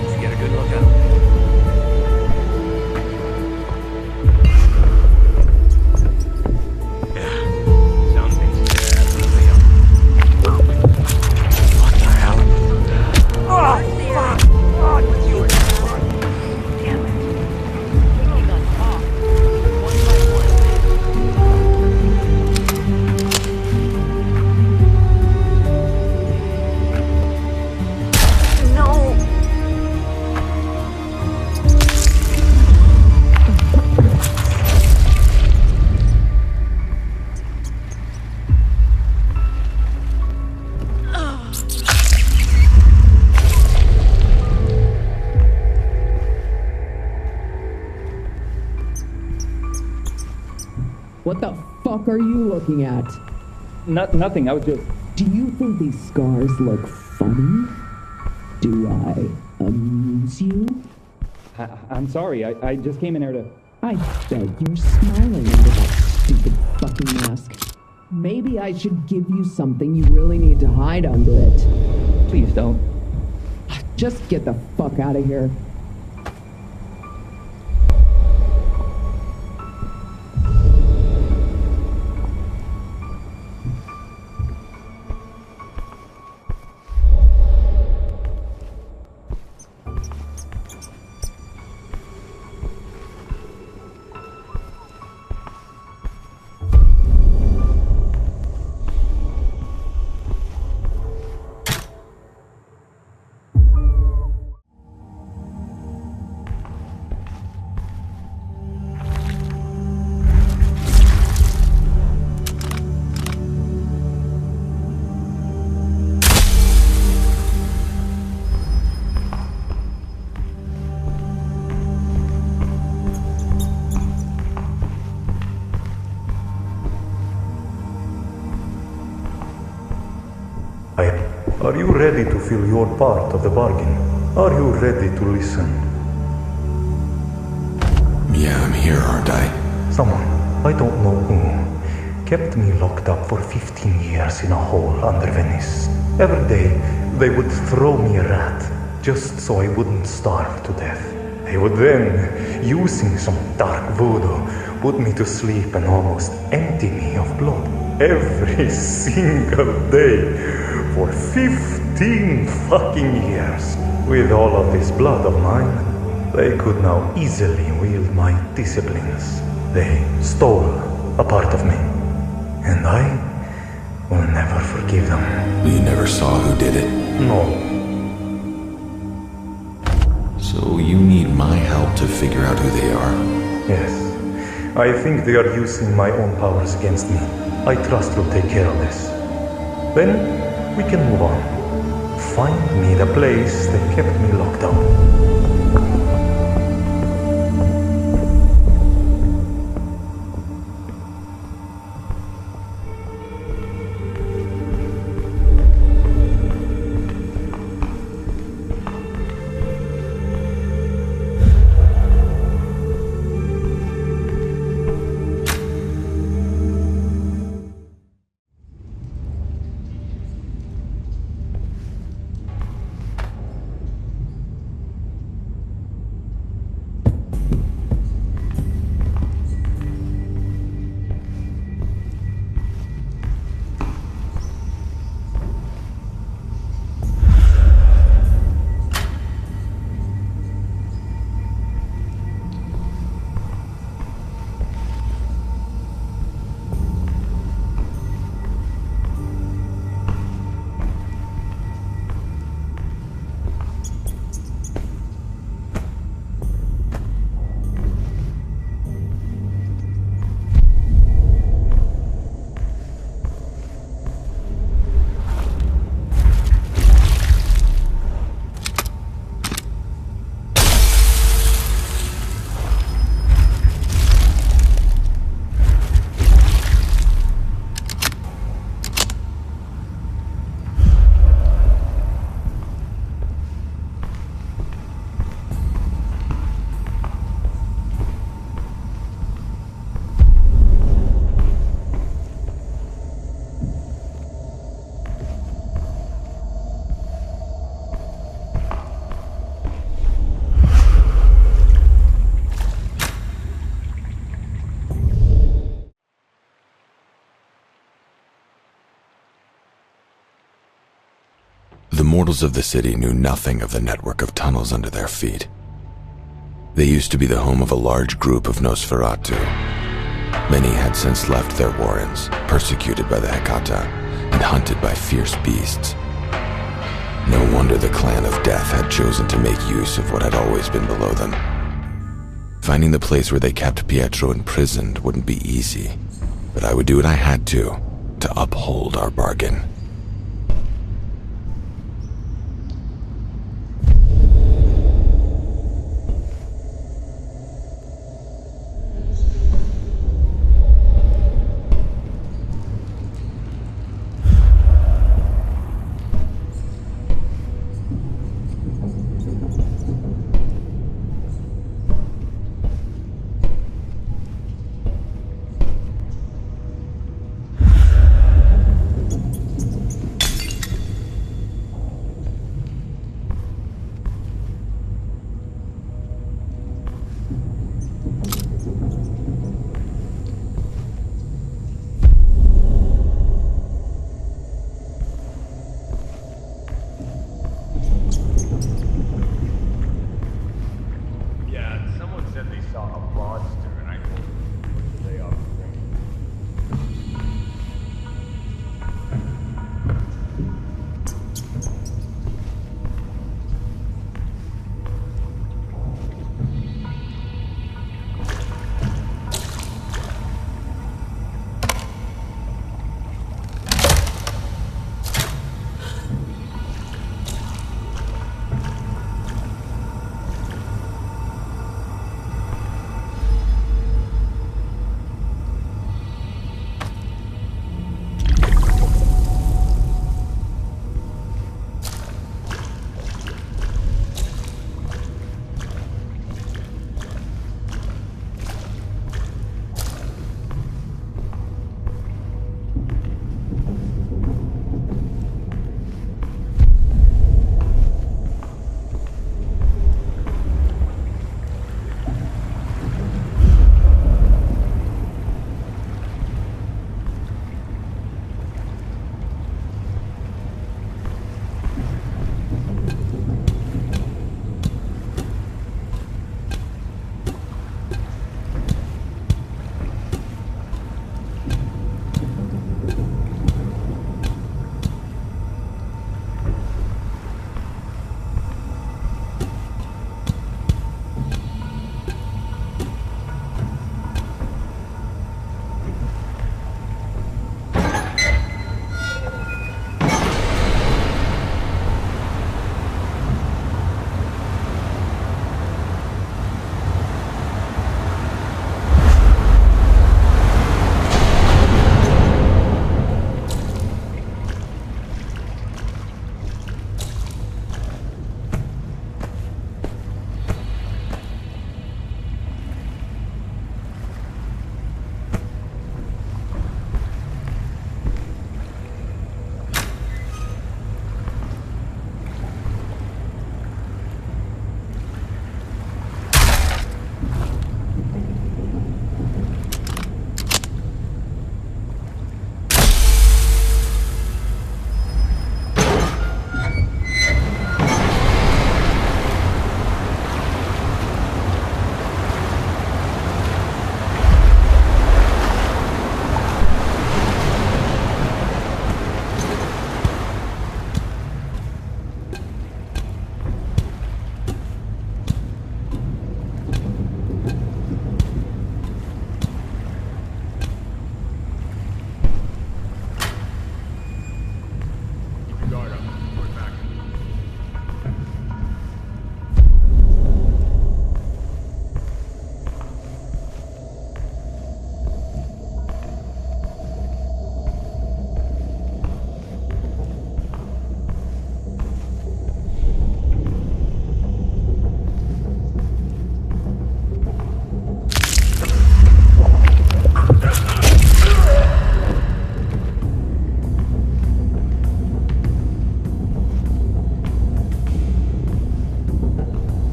Did you get a good look at him? Yeah. Sounds definitely What the hell? Damn it. Taking us off, one by one. No. What the fuck are you looking at? Nothing. I was just. Do you think these scars look funny? Do I amuse you? I'm sorry. I just came in here to. I bet you're smiling under that stupid fucking mask. Maybe I should give you something you really need to hide under it. Please don't. Just get the fuck out of here. Are you ready to feel your part of the bargain? Are you ready to listen? Yeah, I'm here, aren't I? Someone, I don't know who, kept me locked up for 15 years in a hole under Venice. Every day, they would throw me a rat, just so I wouldn't starve to death. They would then, using some dark voodoo, put me to sleep and almost empty me of blood. Every single day, for 15 fucking years. With all of this blood of mine, they could now easily wield my disciplines. They stole a part of me, and I will never forgive them. You never saw who did it? No. So you need my help to figure out who they are? Yes. I think they are using my own powers against me. I trust you'll take care of this. Then we can move on. Find me the place that kept me locked up. The mortals of the city knew nothing of the network of tunnels under their feet. They used to be the home of a large group of Nosferatu. Many had since left their warrens, persecuted by the Hecata, and hunted by fierce beasts. No wonder the clan of death had chosen to make use of what had always been below them. Finding the place where they kept Pietro imprisoned wouldn't be easy, but I would do what I had to uphold our bargain.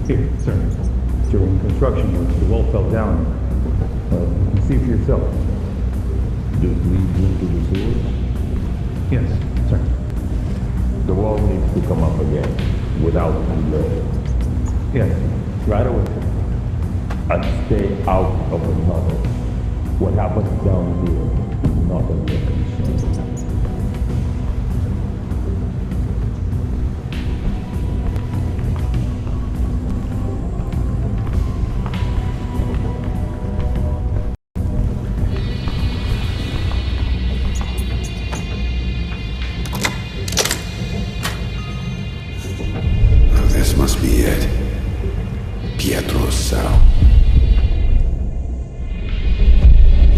Here, sir. During construction work, the wall fell down. You can see for yourself. Does it lead into the sewers? Yes, sir. The wall needs to come up again, without delay. Yes, right away. And stay out of the tunnel. What happens down here is not of your concern. This must be it. Pietro's cell.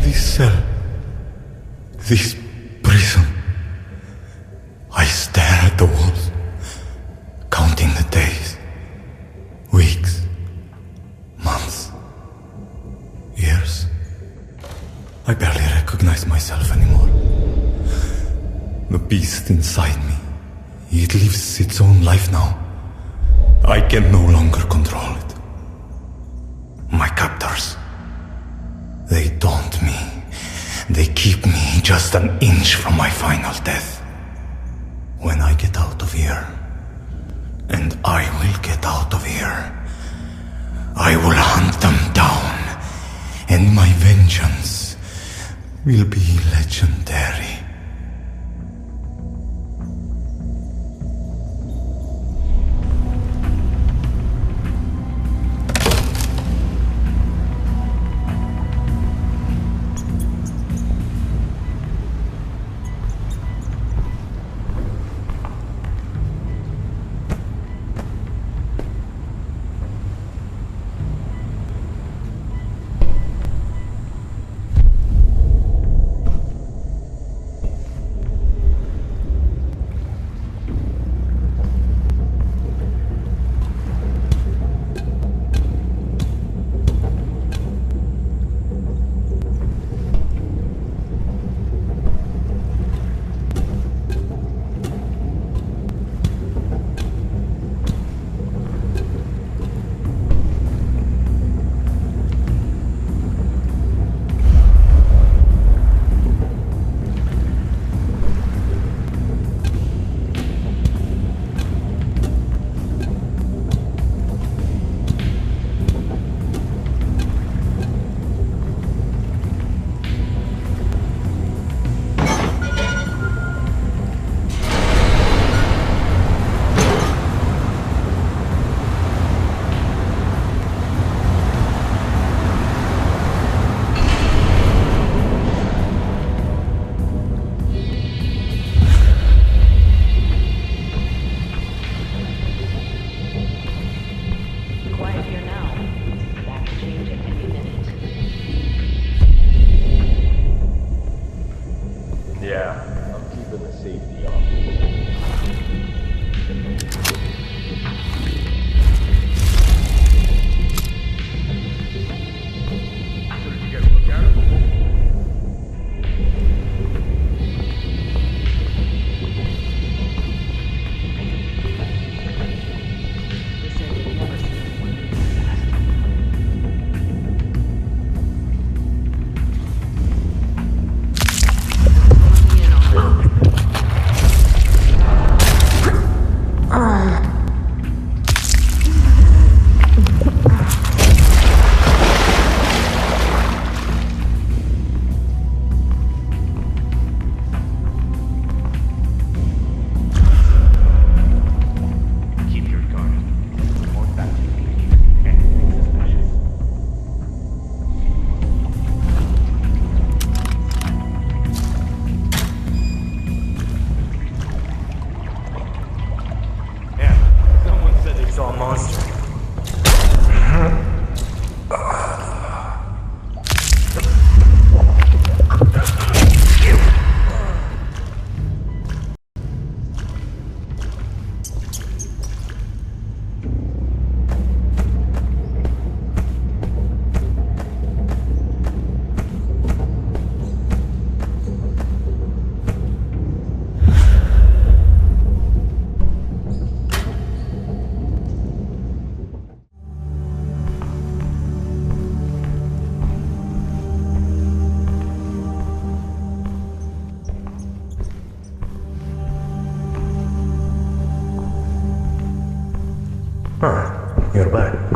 This cell. This prison. I stare at the walls, counting the days, weeks, months, years. I barely recognize myself anymore. The beast inside me, it lives its own life now. I can no longer control it. My captors, they daunt me. They keep me just an inch from my final death. When I get out of here, and I will get out of here, I will hunt them down, and my vengeance will be legendary.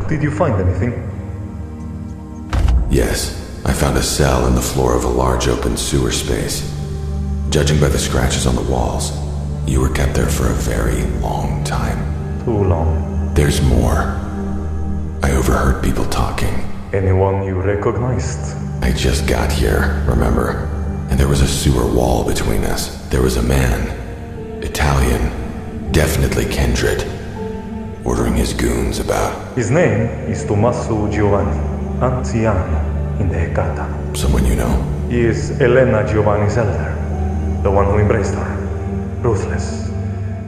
Did you find anything? Yes, I found a cell in the floor of a large open sewer space. Judging by the scratches on the walls, you were kept there for a very long time. Too long. There's more. I overheard people talking. Anyone you recognized? I just got here, remember? And there was a sewer wall between us. There was a man, Italian, definitely kindred, ordering his goons about. His name is Tommaso Giovanni, Anziano, in the Hecata. Someone you know? He is Elena Giovanni's elder, the one who embraced her. Ruthless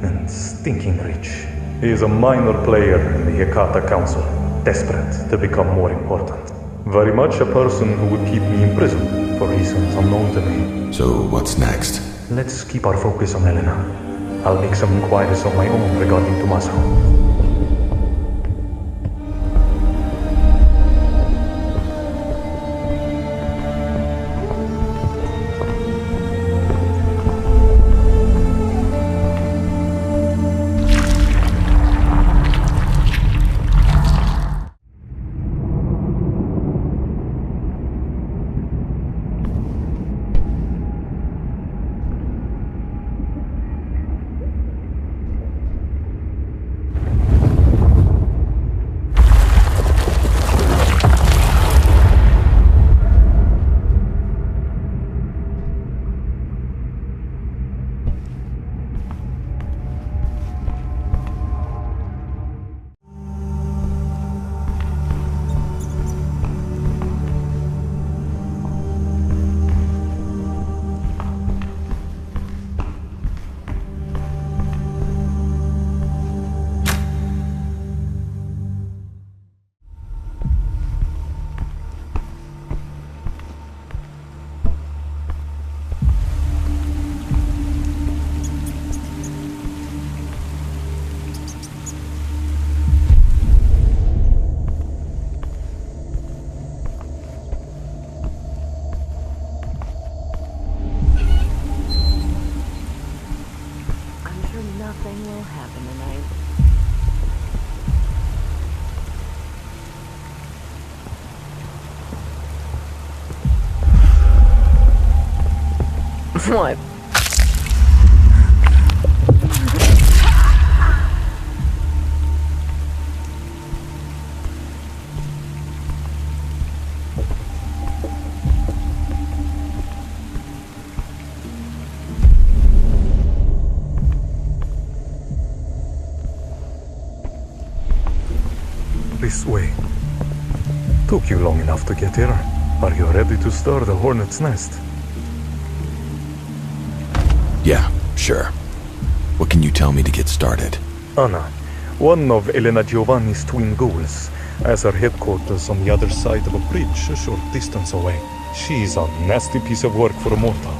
and stinking rich. He is a minor player in the Hecata Council, desperate to become more important. Very much a person who would keep me in prison for reasons unknown to me. So what's next? Let's keep our focus on Elena. I'll make some inquiries of my own regarding Tommaso. Nothing will happen tonight. What? This way. Took you long enough to get here. Are you ready to stir the hornet's nest? Yeah, sure. What can you tell me to get started? Anna, one of Elena Giovanni's twin ghouls, has her headquarters on the other side of a bridge a short distance away. She's a nasty piece of work for a mortal.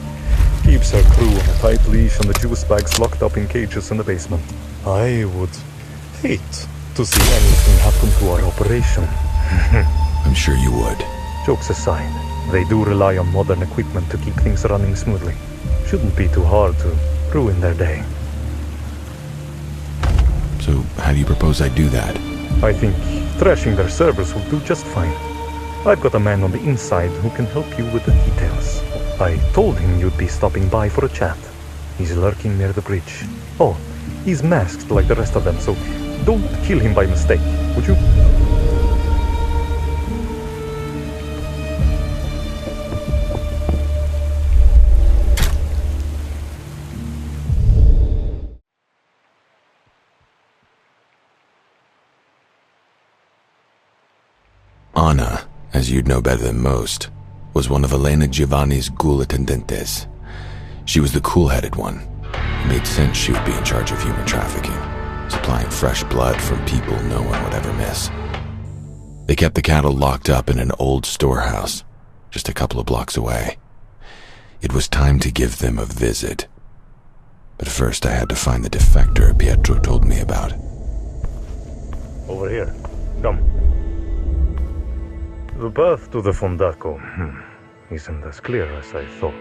Keeps her crew on a tight leash and the juice bags locked up in cages in the basement. I would hate to see anything happen to our operation. I'm sure you would. Jokes aside, they do rely on modern equipment to keep things running smoothly. Shouldn't be too hard to ruin their day. So, how do you propose I do that? I think trashing their servers will do just fine. I've got a man on the inside who can help you with the details. I told him you'd be stopping by for a chat. He's lurking near the bridge. Oh, he's masked like the rest of them, so don't kill him by mistake, would you? Anna, as you'd know better than most, was one of Elena Giovanni's ghoul attendentes. She was the cool-headed one. It made sense she would be in charge of human trafficking, supplying fresh blood from people no one would ever miss. They kept the cattle locked up in an old storehouse, just a couple of blocks away. It was time to give them a visit. But first I had to find the defector Pietro told me about. Over here. Come. The path to the Fondaco isn't as clear as I thought.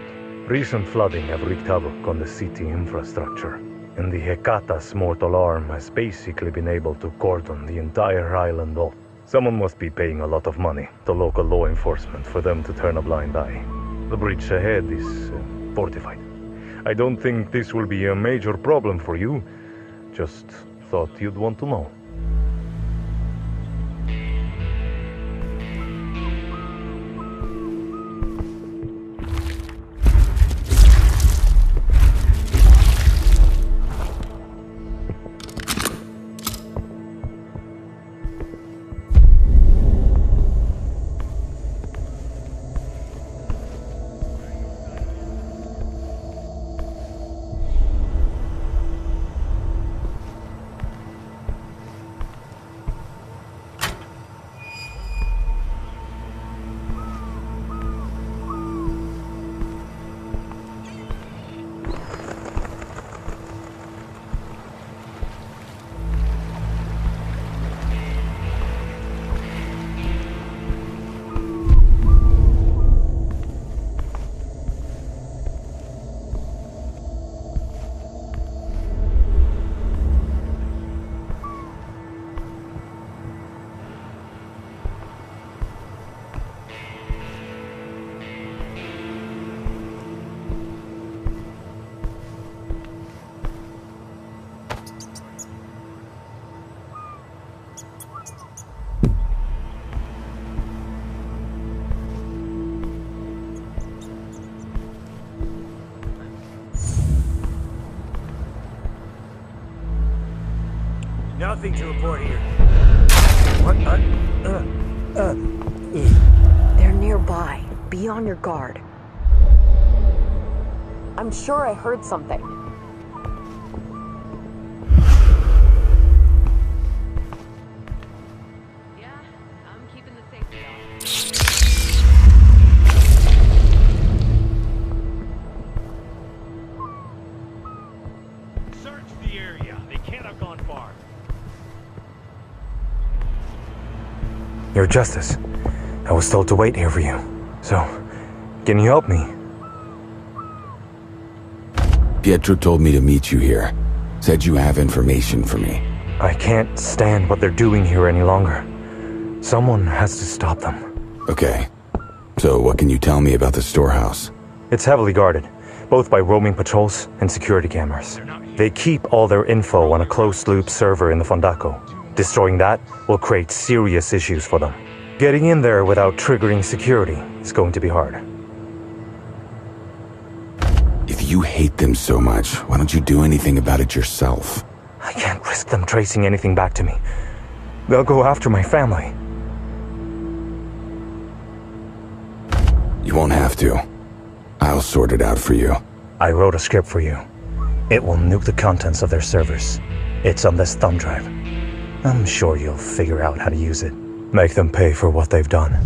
Recent flooding have wreaked havoc on the city infrastructure, and the Hecata's mortal arm has basically been able to cordon the entire island off. Someone must be paying a lot of money to local law enforcement for them to turn a blind eye. The bridge ahead is fortified. I don't think this will be a major problem for you. Just thought you'd want to know. Nothing to report here. What? They're nearby. Be on your guard. I'm sure I heard something. Yeah, I'm keeping the safety on. Search the area. They can't have gone far. Your Justice, I was told to wait here for you. So, can you help me? Pietro told me to meet you here. Said you have information for me. I can't stand what they're doing here any longer. Someone has to stop them. Okay. So what can you tell me about the storehouse? It's heavily guarded, both by roaming patrols and security cameras. They keep all their info on a closed-loop server in the Fondaco. Destroying that will create serious issues for them. Getting in there without triggering security is going to be hard. If you hate them so much, why don't you do anything about it yourself? I can't risk them tracing anything back to me. They'll go after my family. You won't have to. I'll sort it out for you. I wrote a script for you. It will nuke the contents of their servers. It's on this thumb drive. I'm sure you'll figure out how to use it. Make them pay for what they've done.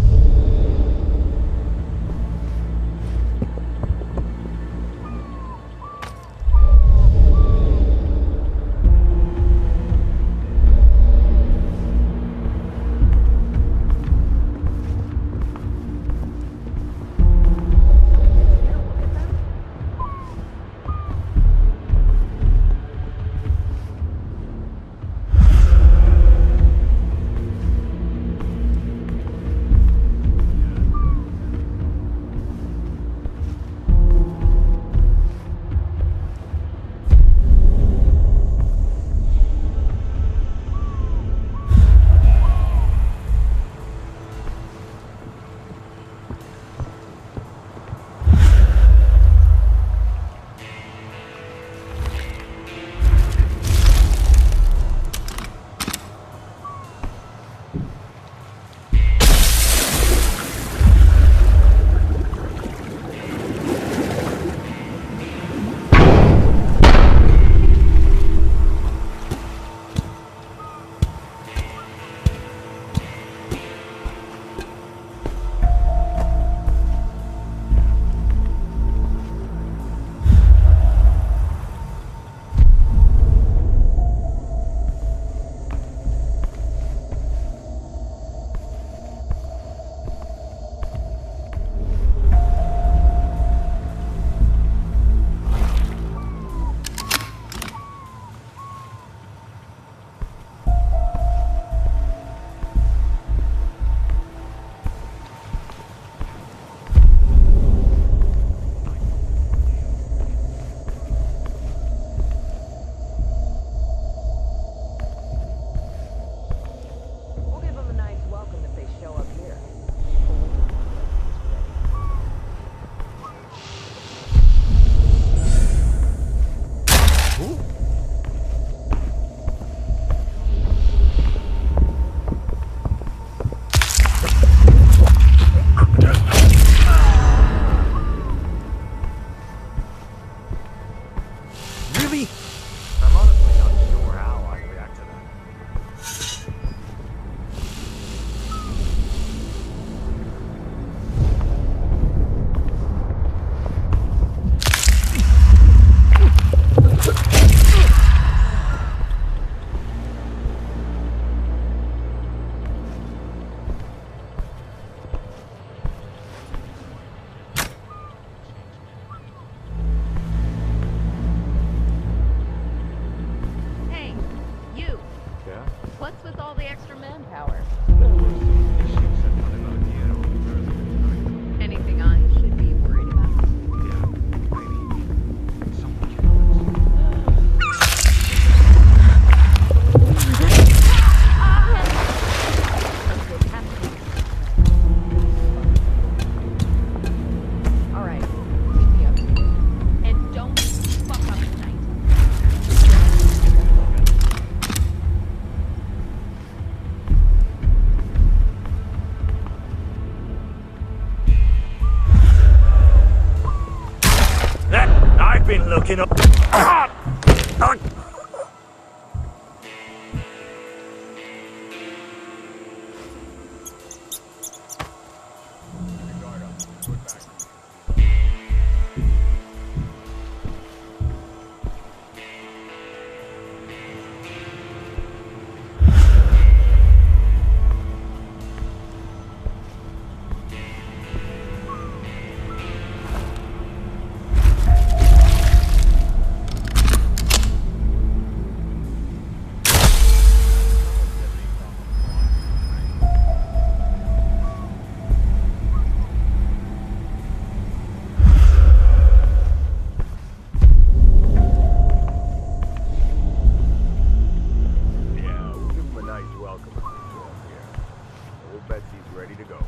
Betsy's ready to go.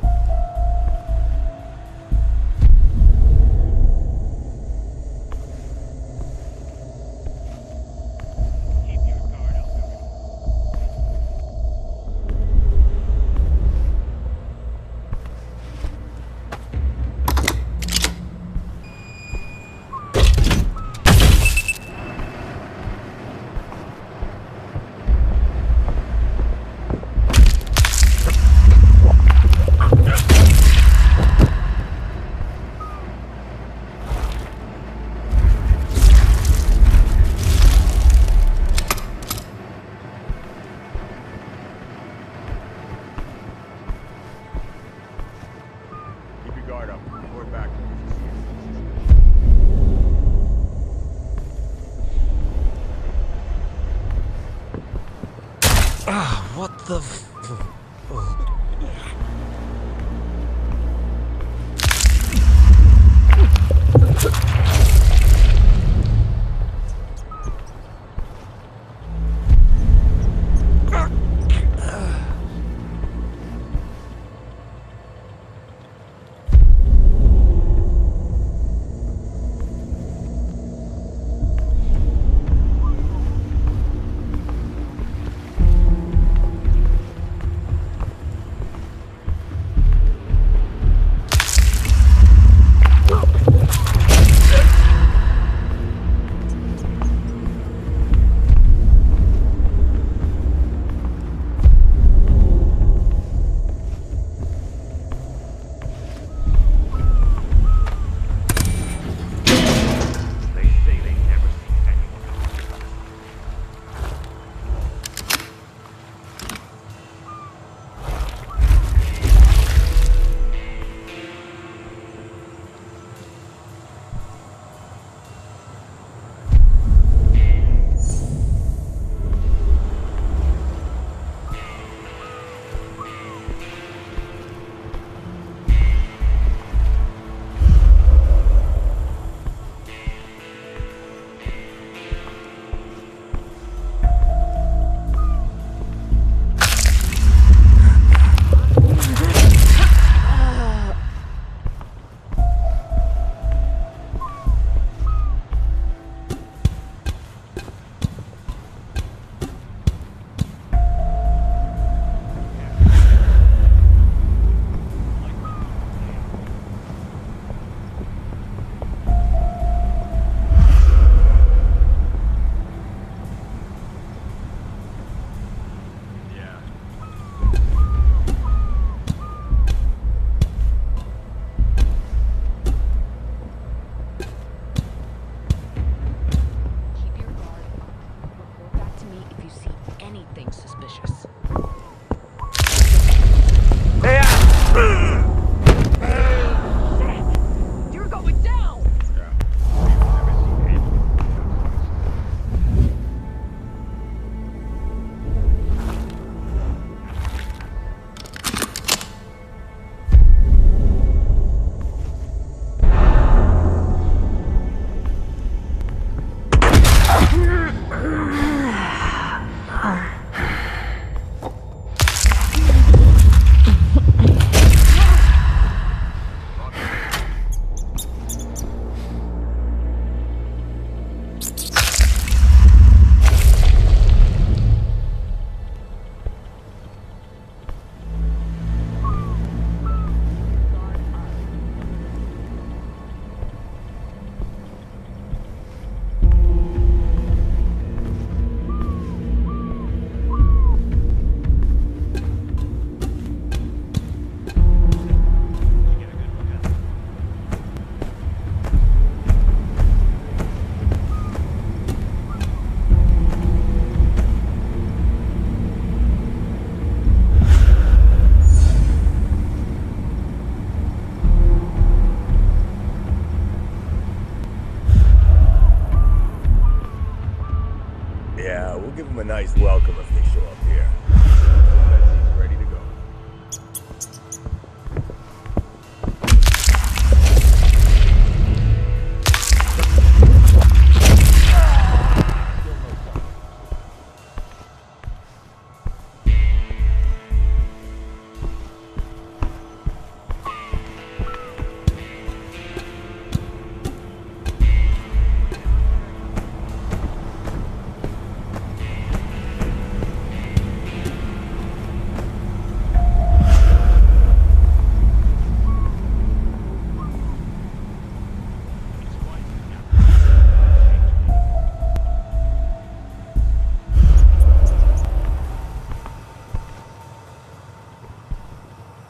What the f...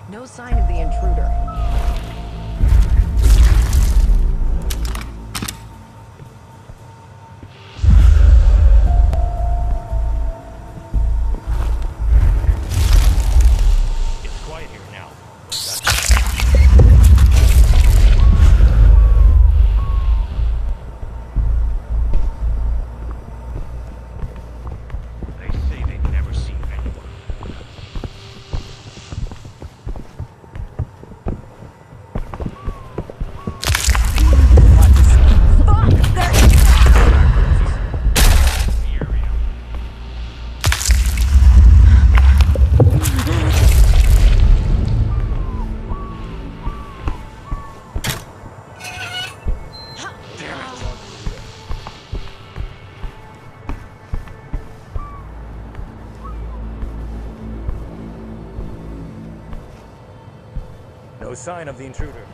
No sign of the intruder. It's quiet here now. They say they've never seen anyone. No sign of the intruder.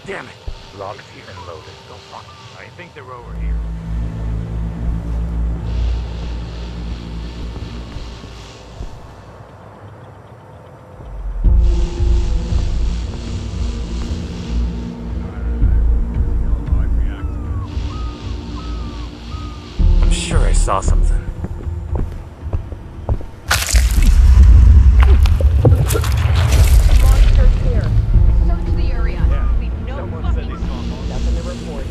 Damn it! Locked here and loaded. Don't fuck. I think they're over here. I'm sure I saw something. Monsters here. Search the area. Leave no fucking nothing to report.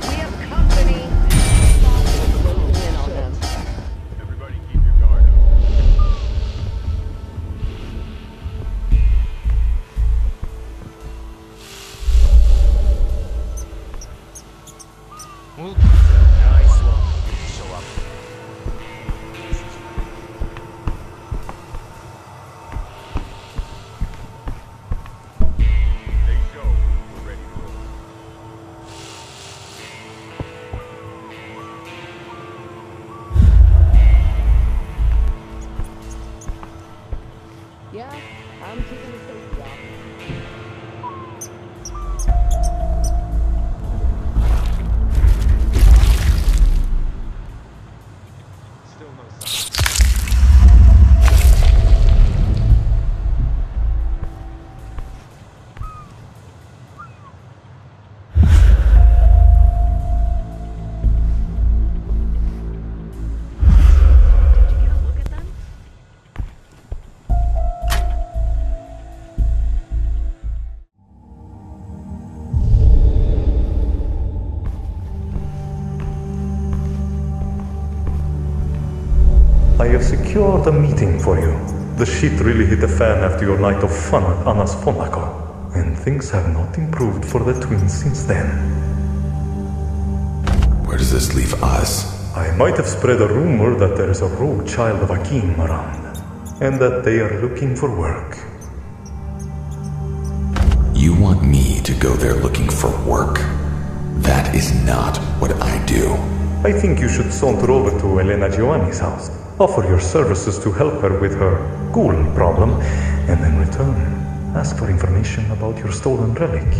We have company. Closing in on them. Everybody keep your guard up. Nice one. Show up. They go. We're ready to roll. Yeah, I'm taking the safety off. Still no sign. Did you get a look at them? I have secured a meeting for you. The shit really hit the fan after your night of fun at Anna's Fondaco, and things have not improved for the twins since then. Where does this leave us? I might have spread a rumor that there is a rogue child of Akeem around, and that they are looking for work. You want me to go there looking for work? That is not what I do. I think you should saunter over to Elena Giovanni's house, offer your services to help her with her ghoul problem, and then return. Ask for information about your stolen relic.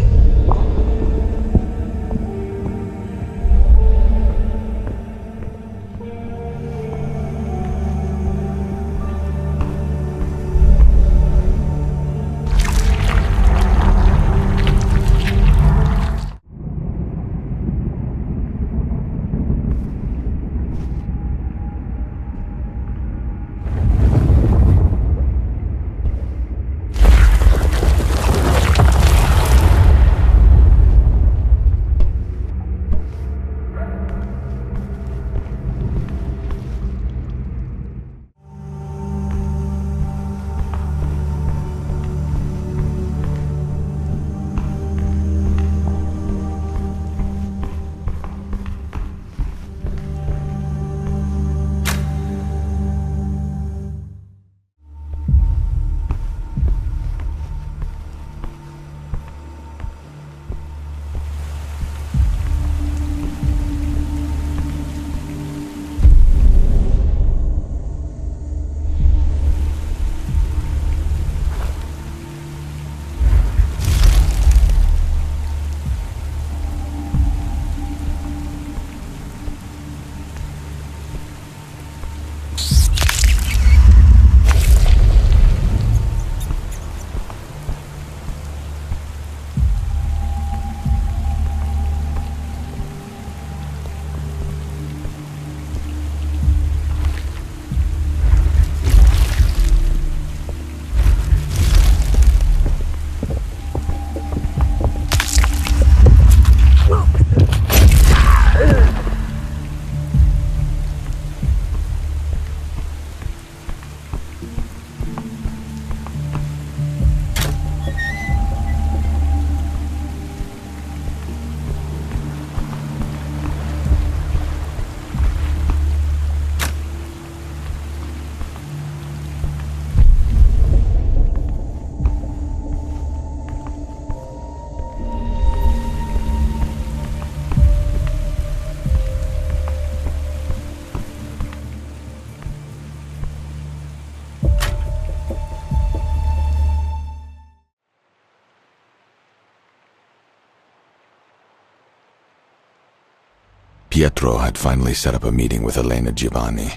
Pietro had finally set up a meeting with Elena Giovanni,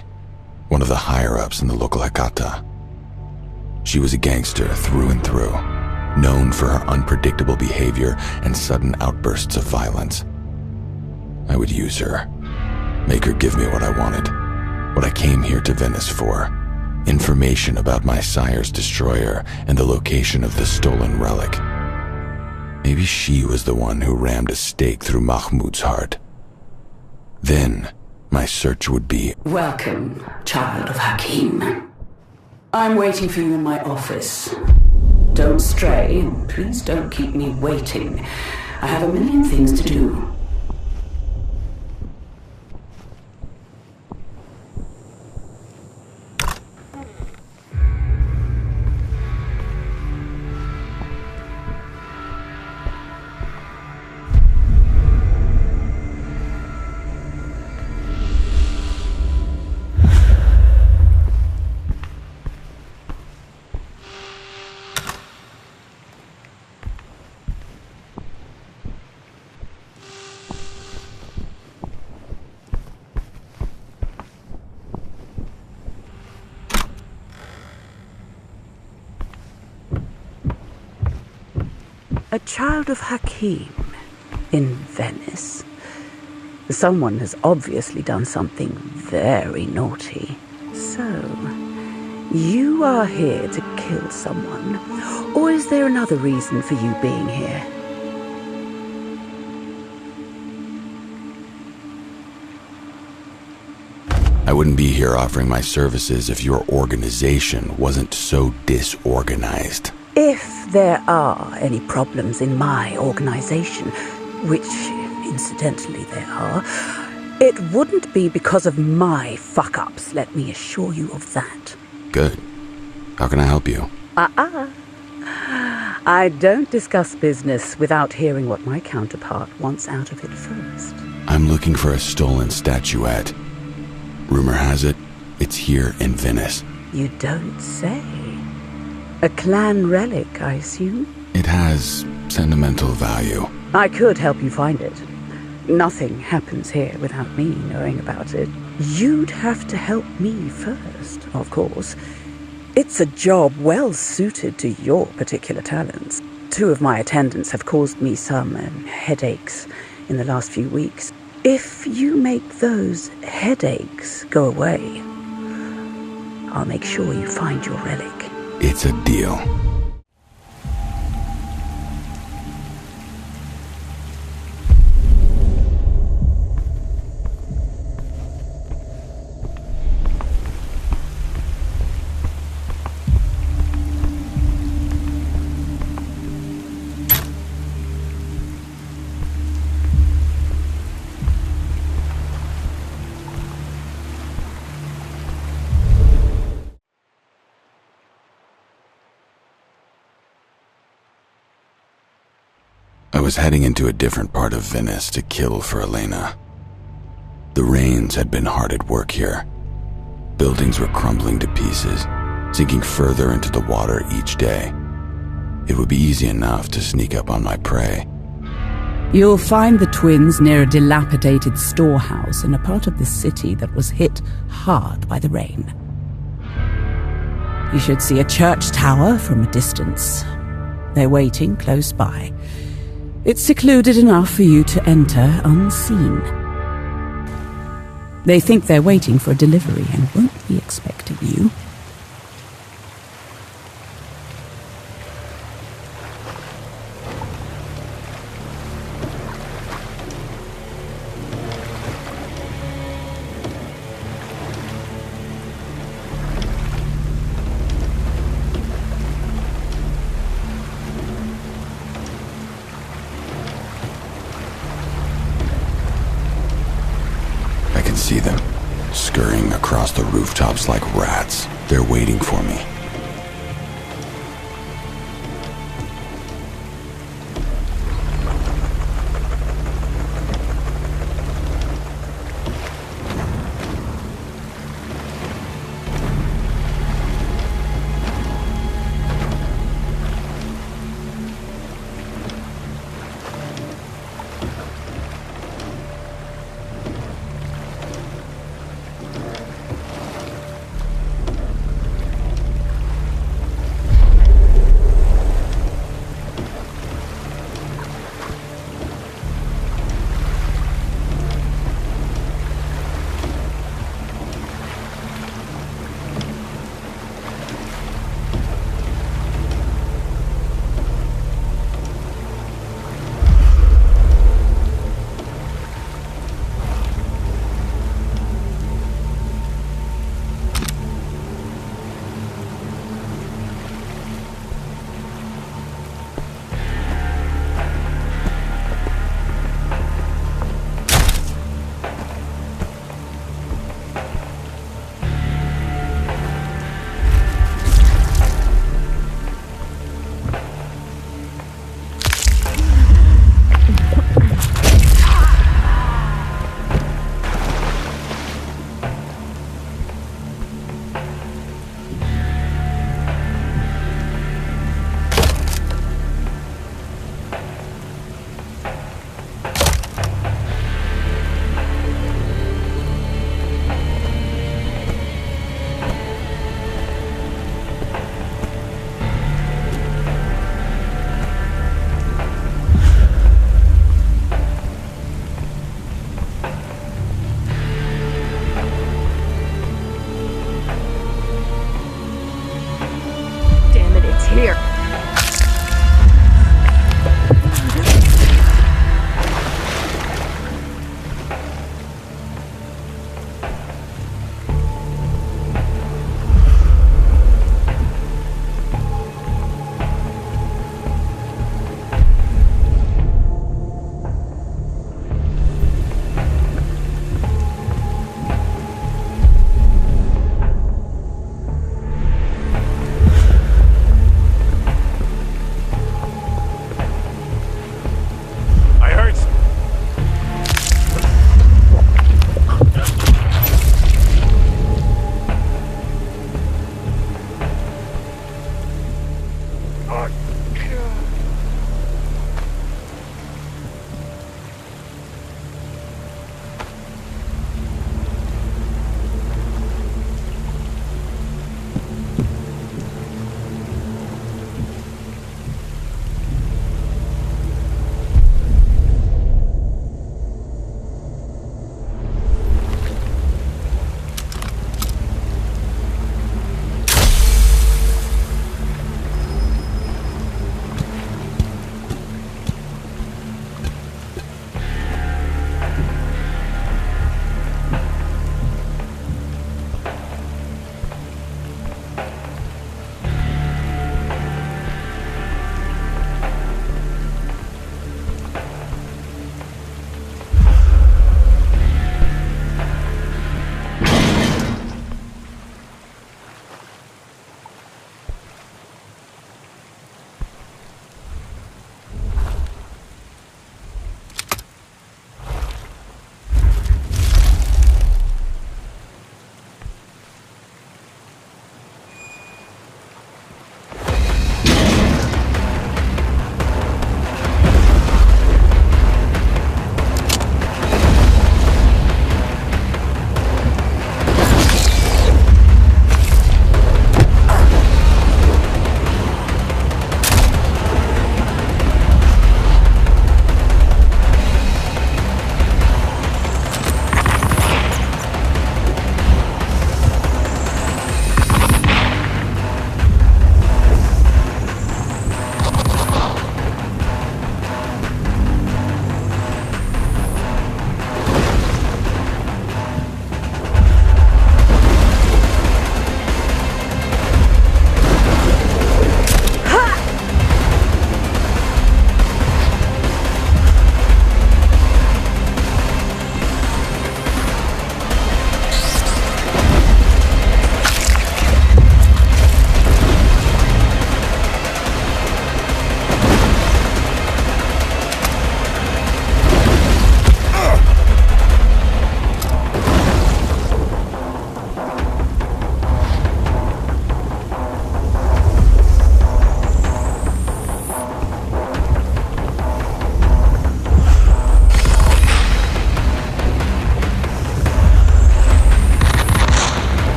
one of the higher-ups in the local Hecata. She was a gangster through and through, known for her unpredictable behavior and sudden outbursts of violence. I would use her, make her give me what I wanted, what I came here to Venice for, information about my sire's destroyer and the location of the stolen relic. Maybe she was the one who rammed a stake through Mahmoud's heart. Then, my search would be... Welcome, child of Hakim. I'm waiting for you in my office. Don't stray, and please don't keep me waiting. I have a million things to do. A child of Hakim in Venice. Someone has obviously done something very naughty. So, you are here to kill someone, or is there another reason for you being here? I wouldn't be here offering my services if your organization wasn't so disorganized. If there are any problems in my organization, which incidentally there are, it wouldn't be because of my fuck-ups, let me assure you of that. Good. How can I help you? I don't discuss business without hearing what my counterpart wants out of it first. I'm looking for a stolen statuette. Rumor has it, it's here in Venice. You don't say. A clan relic, I assume? It has sentimental value. I could help you find it. Nothing happens here without me knowing about it. You'd have to help me first, of course. It's a job well suited to your particular talents. 2 of my attendants have caused me some headaches in the last few weeks. If you make those headaches go away, I'll make sure you find your relic. It's a deal. I was heading into a different part of Venice to kill for Elena. The rains had been hard at work here. Buildings were crumbling to pieces, sinking further into the water each day. It would be easy enough to sneak up on my prey. You'll find the twins near a dilapidated storehouse in a part of the city that was hit hard by the rain. You should see a church tower from a distance. They're waiting close by. It's secluded enough for you to enter unseen. They think they're waiting for a delivery and won't be expecting you. See them, scurrying across the rooftops like rats. They're waiting for me.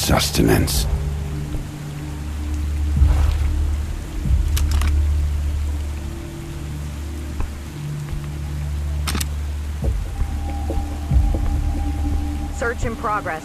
Sustenance. Search in progress.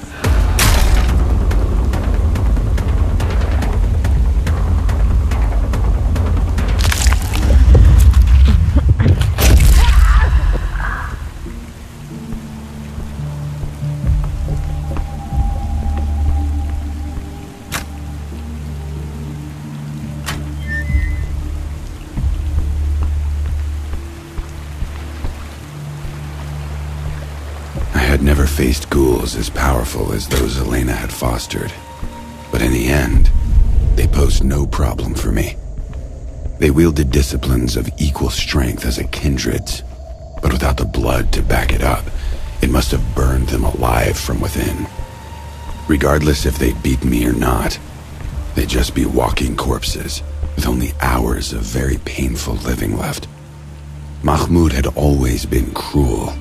I had never faced ghouls as powerful as those Elena had fostered. But in the end, they posed no problem for me. They wielded disciplines of equal strength as a kindred's, but without the blood to back it up, it must have burned them alive from within. Regardless if they'd beat me or not, they'd just be walking corpses, with only hours of very painful living left. Mahmoud had always been cruel,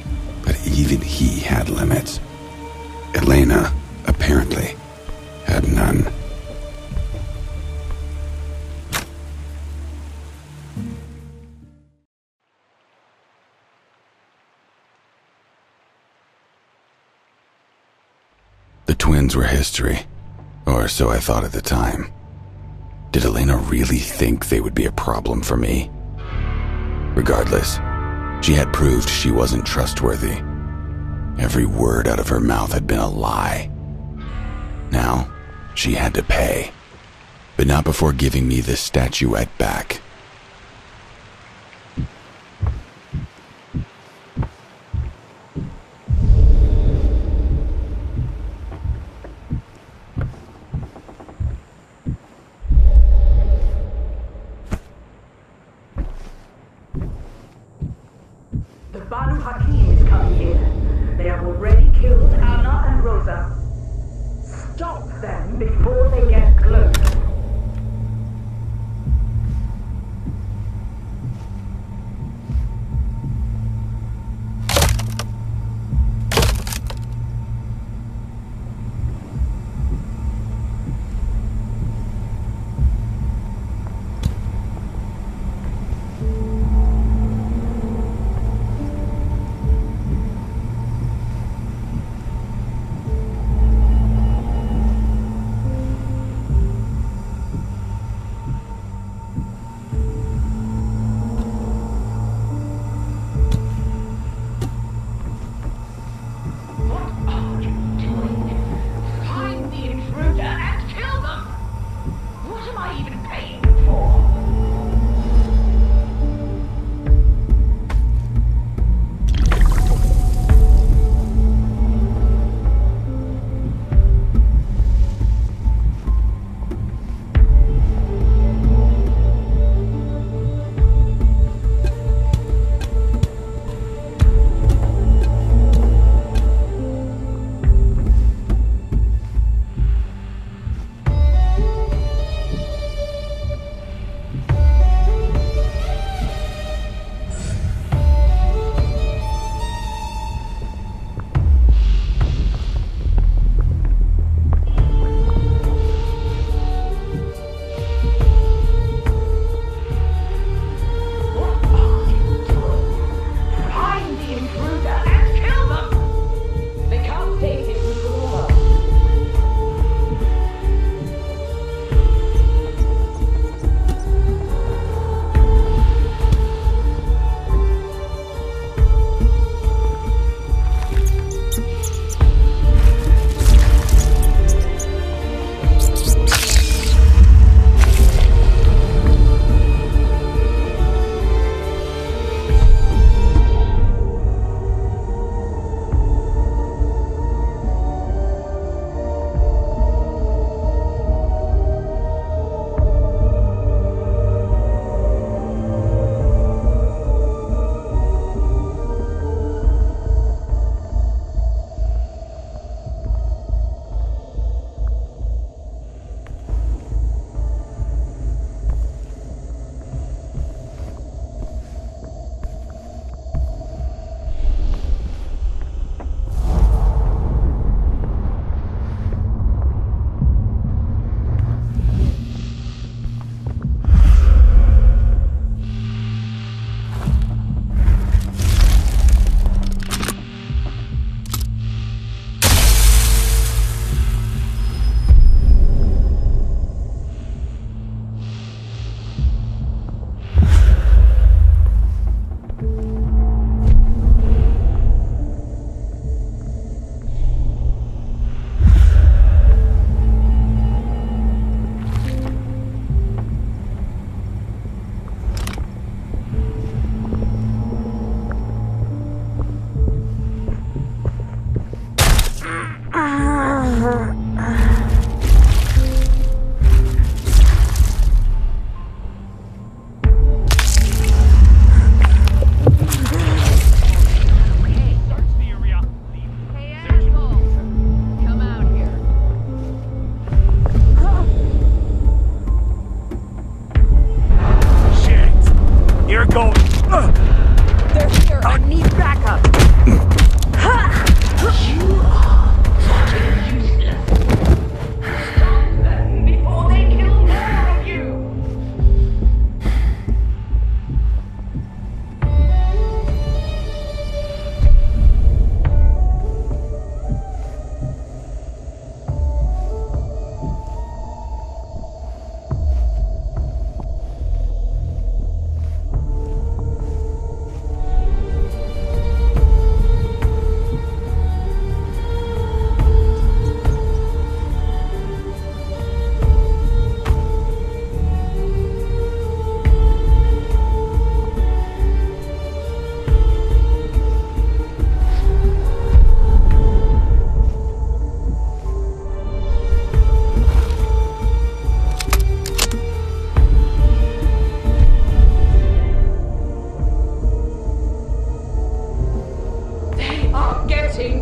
but even he had limits. Elena, apparently, had none. The twins were history, or so I thought at the time. Did Elena really think they would be a problem for me? Regardless, she had proved she wasn't trustworthy. Every word out of her mouth had been a lie. Now, she had to pay. But not before giving me the statuette back. Banu Hakim is coming here. They have already killed Anna and Rosa. Stop them before they get close.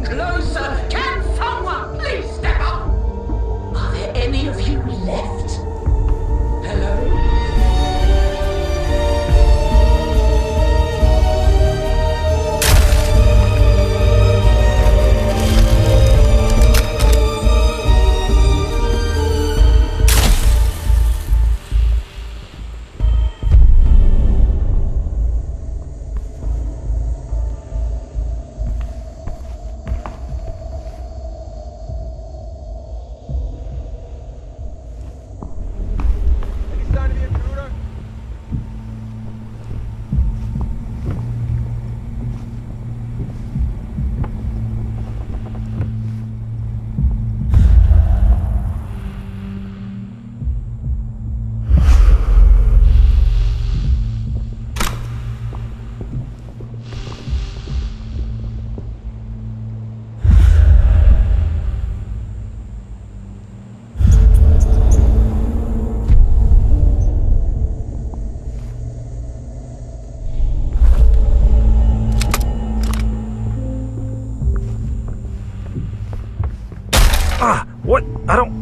closer. Can someone please step up? Are there any of you left? Hello? What? I don't...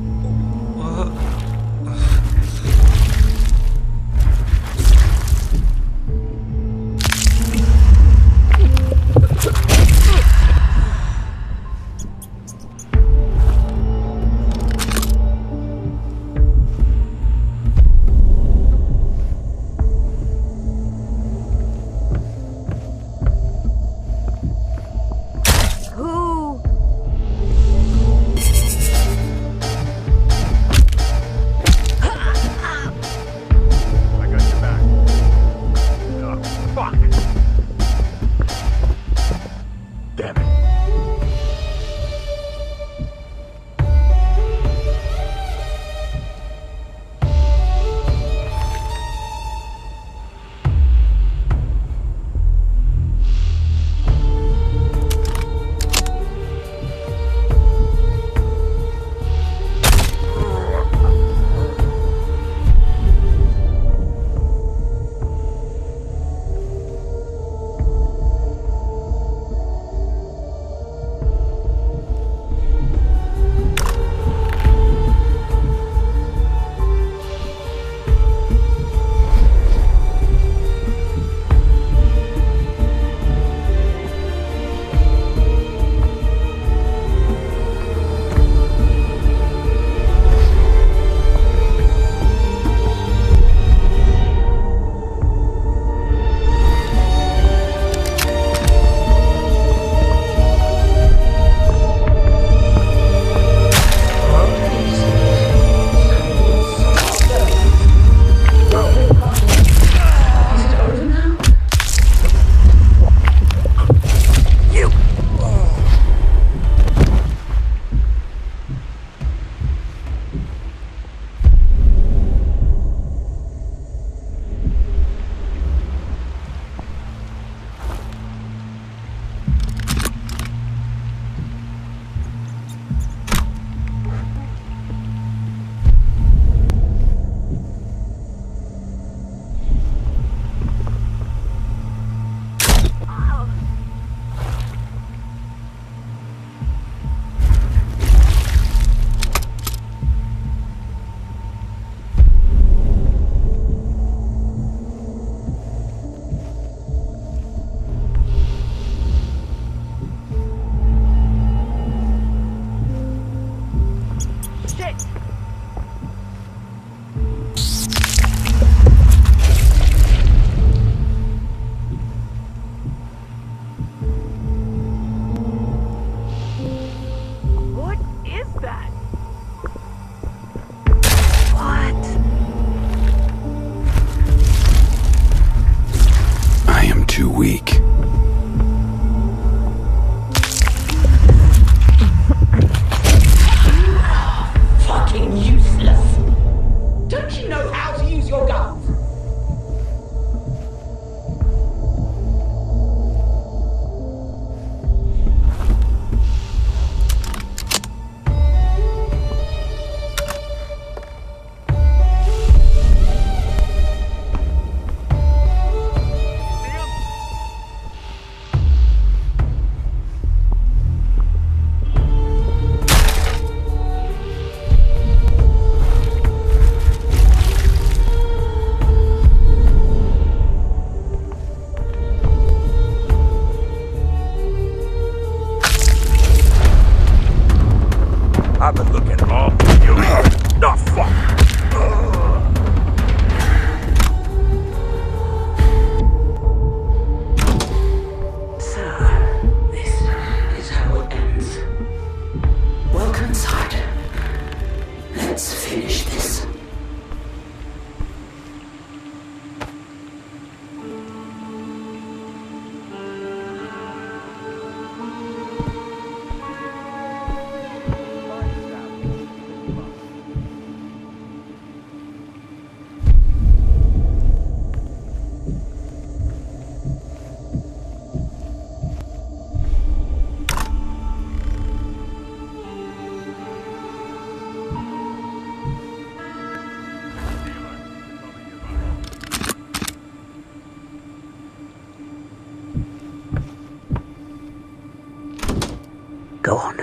Go on.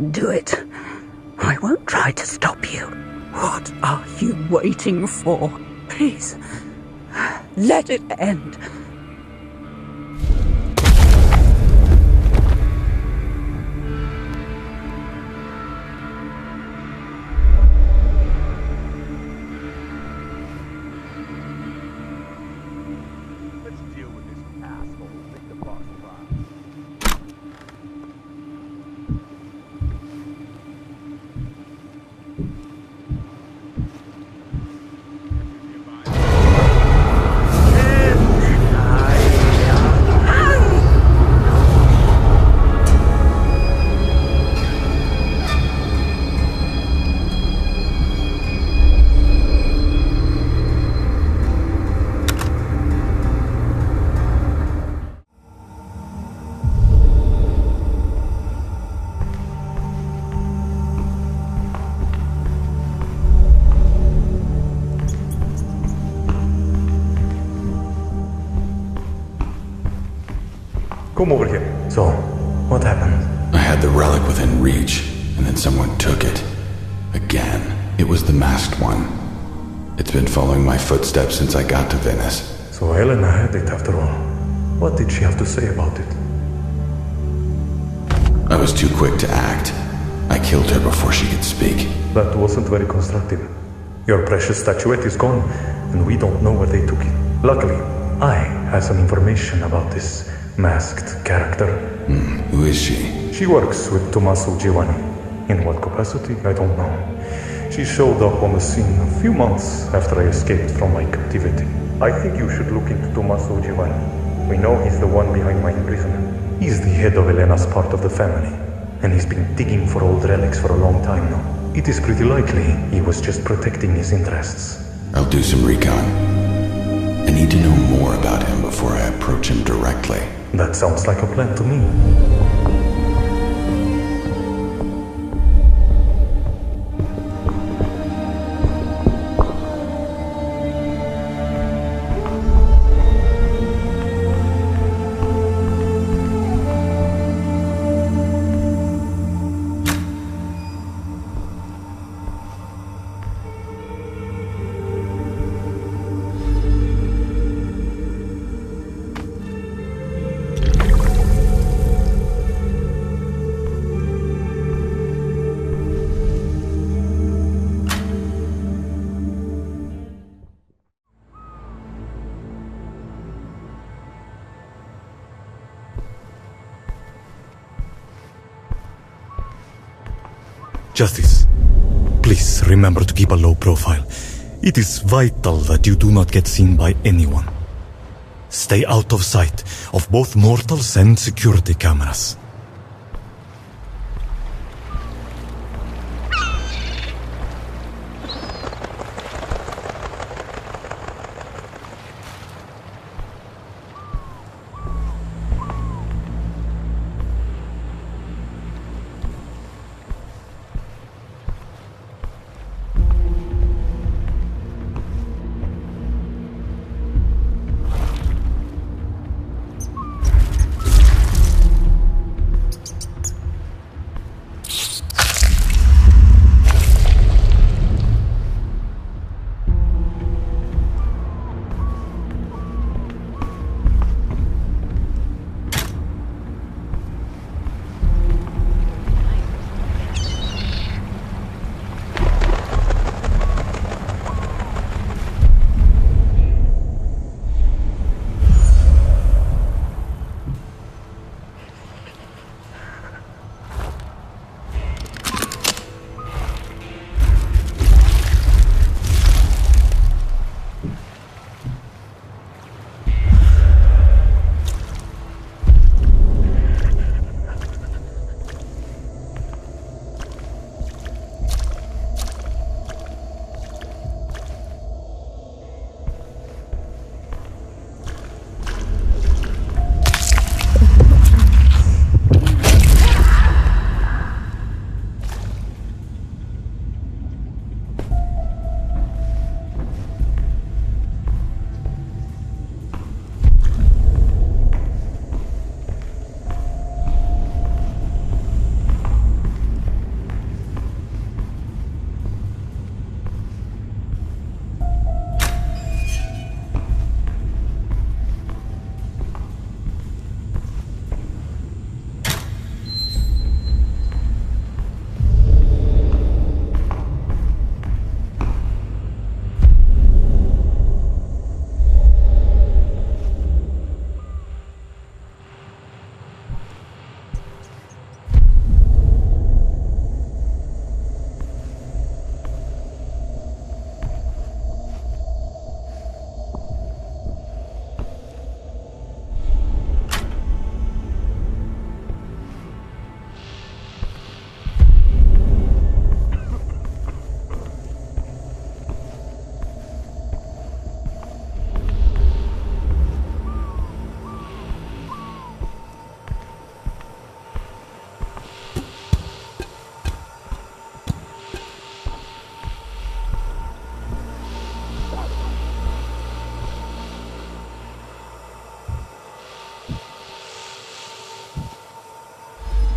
Do it. I won't try to stop you. What are you waiting for? Please, let it end. Come over here. So, what happened? I had the relic within reach, and then someone took it. Again. It was the masked one. It's been following my footsteps since I got to Venice. So Helena had it after all. What did she have to say about it? I was too quick to act. I killed her before she could speak. That wasn't very constructive. Your precious statuette is gone, and we don't know where they took it. Luckily, I have some information about this masked character. Who is she? She works with Tommaso Giovanni. In what capacity, I don't know. She showed up on the scene a few months after I escaped from my captivity. I think you should look into Tommaso Giovanni. We know he's the one behind my imprisonment. He's the head of Elena's part of the family, and he's been digging for old relics for a long time now. It is pretty likely he was just protecting his interests. I'll do some recon. I need to know more about him before I approach him directly. That sounds like a plan to me. Justice, please remember to keep a low profile. It is vital that you do not get seen by anyone. Stay out of sight of both mortals and security cameras.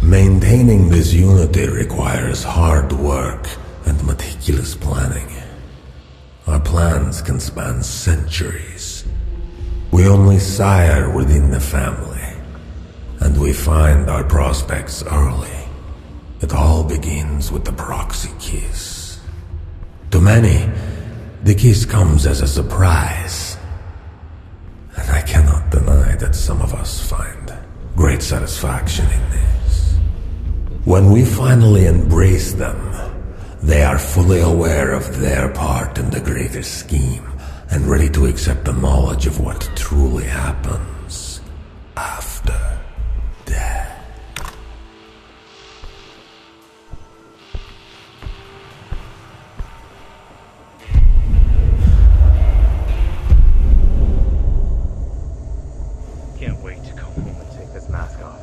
Maintaining this unity requires hard work and meticulous planning. Our plans can span centuries. We only sire within the family, and we find our prospects early. It all begins with the proxy kiss. To many, the kiss comes as a surprise, and I cannot deny that some of us find great satisfaction in this. When we finally embrace them, they are fully aware of their part in the greater scheme and ready to accept the knowledge of what truly happens after death. Can't wait to go home and take this mask off.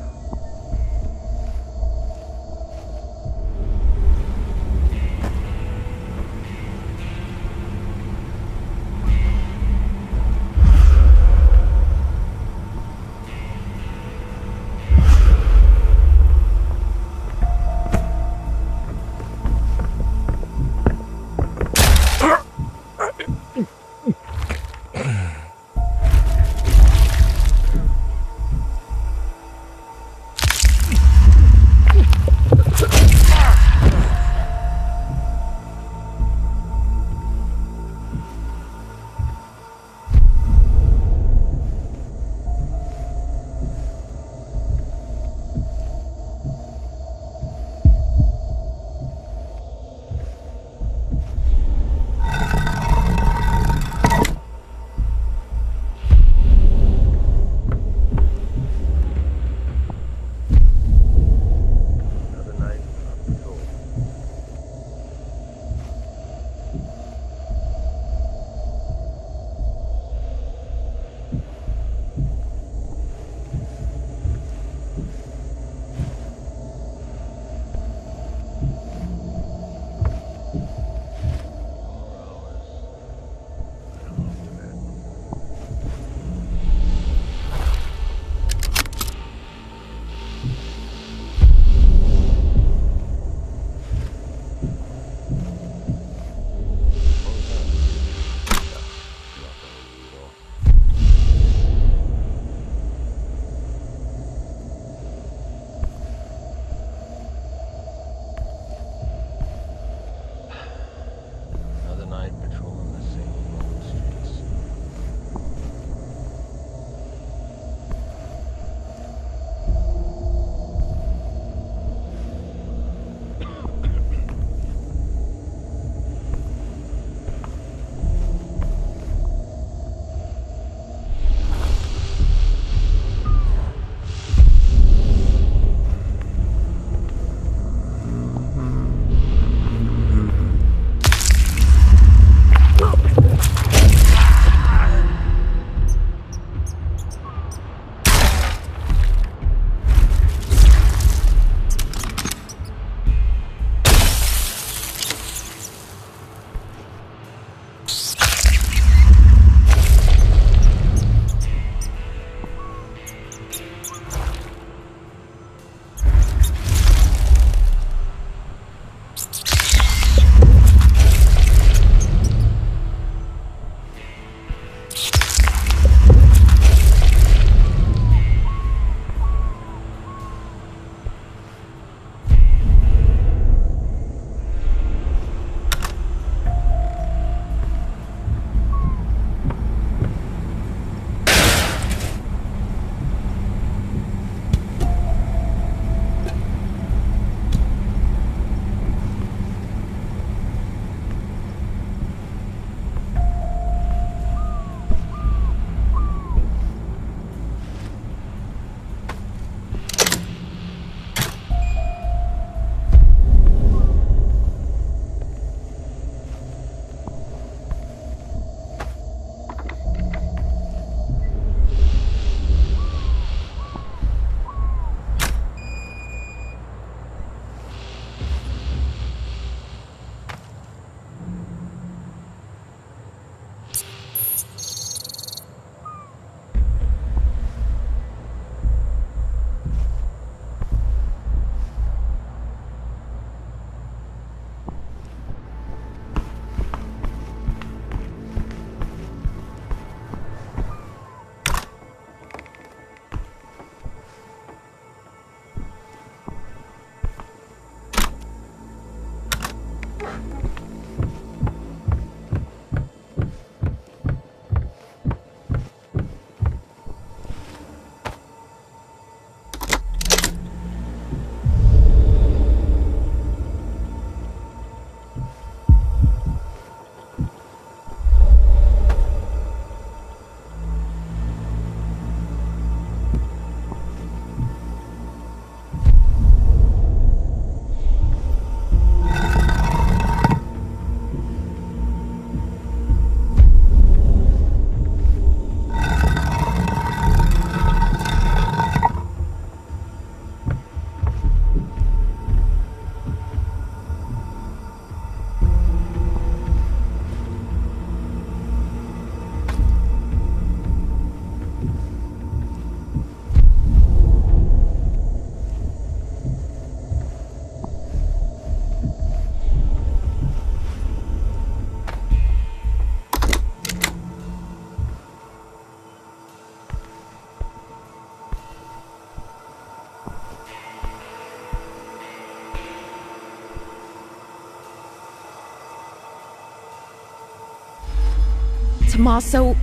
Tommaso,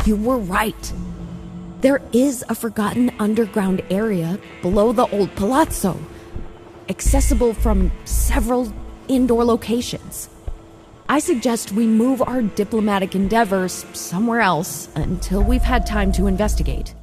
you were right. There is a forgotten underground area below the old palazzo, accessible from several indoor locations. I suggest we move our diplomatic endeavors somewhere else until we've had time to investigate.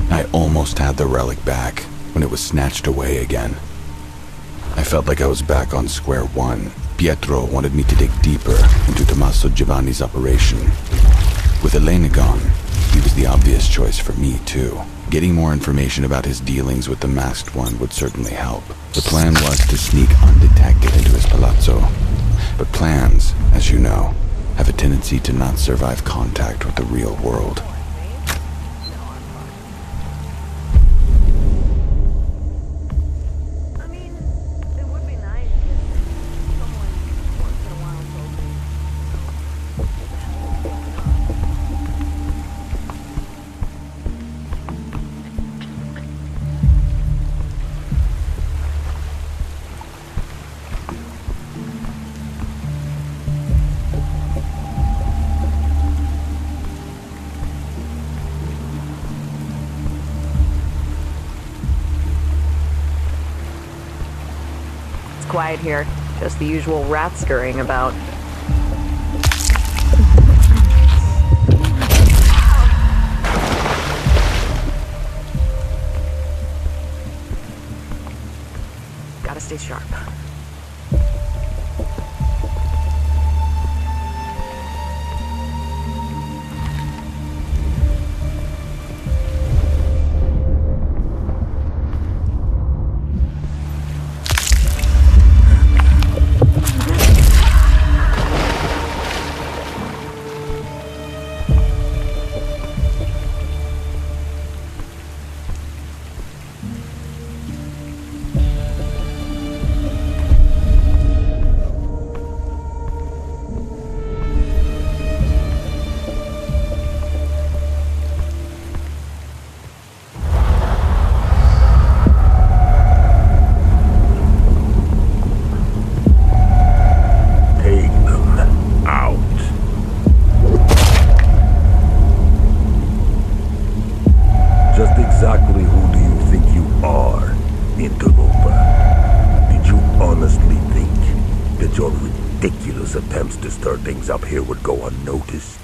I almost had the relic back when it was snatched away again. I felt like I was back on square one. Pietro wanted me to dig deeper into Tommaso Giovanni's operation. With Elena gone, he was the obvious choice for me too. Getting more information about his dealings with the masked one would certainly help. The plan was to sneak undetected into his palazzo. But plans, as you know, have a tendency to not survive contact with the real world. Quiet here. Just the usual rats scurrying about. Gotta stay sharp. Exactly who do you think you are, interloper? Did you honestly think that your ridiculous attempts to stir things up here would go unnoticed?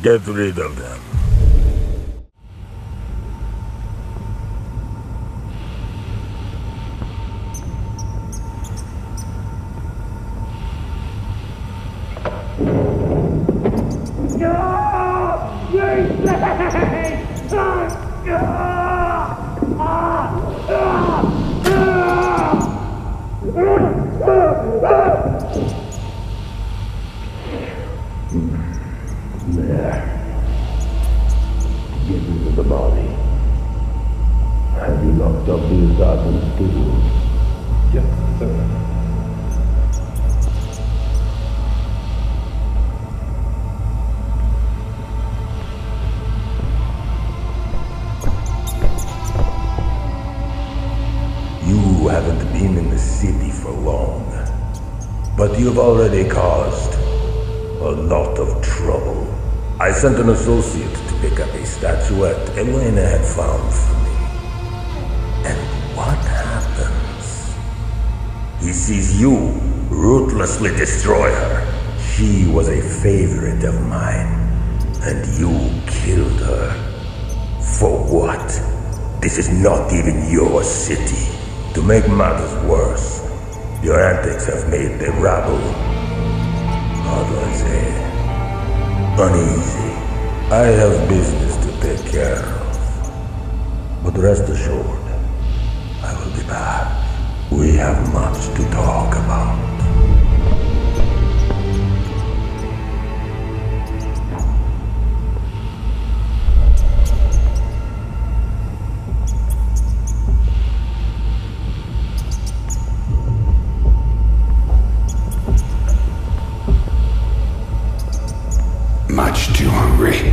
Get rid of them. There. Get rid of the body. Have you locked up these goblins too? Yes, sir. You haven't been in the city for long. but you've already caused a lot of trouble. I sent an associate to pick up a statuette Elena had found for me. And what happens? He sees you ruthlessly destroy her. She was a favorite of mine, and you killed her. For what? This is not even your city. To make matters worse, your antics have made the rabble, how do I say, uneasy. I have business to take care of. But rest assured, I will be back. We have much to talk about. Much too hungry.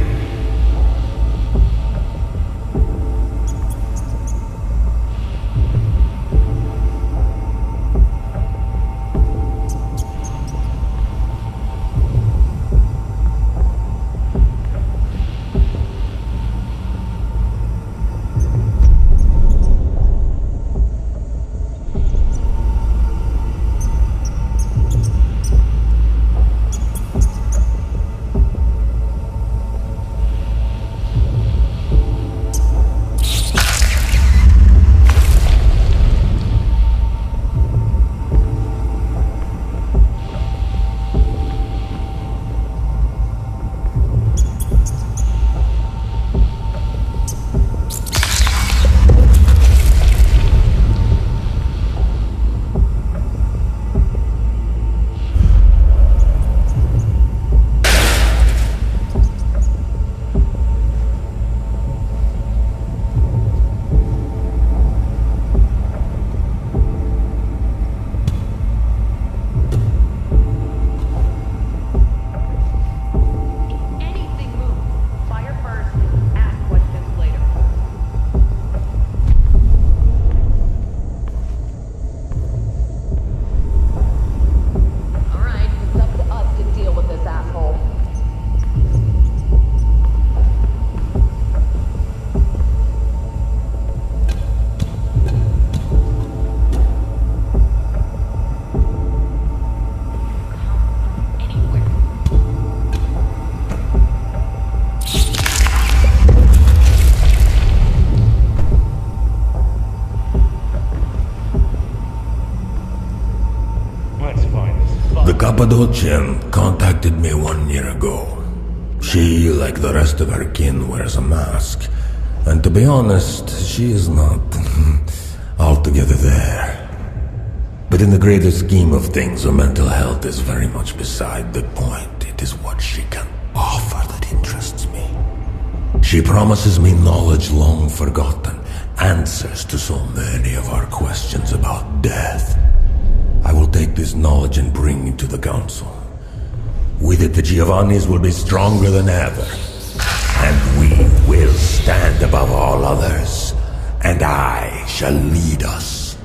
Cappadocian contacted me 1 year ago. She, like the rest of her kin, wears a mask. And to be honest, she is not altogether there. But in the greater scheme of things, her mental health is very much beside the point. It is what she can offer that interests me. She promises me knowledge long forgotten, answers to so many of our questions about death. I will take this knowledge and bring it to the council. With it, the Giovannis will be stronger than ever. And we will stand above all others. And I shall lead us.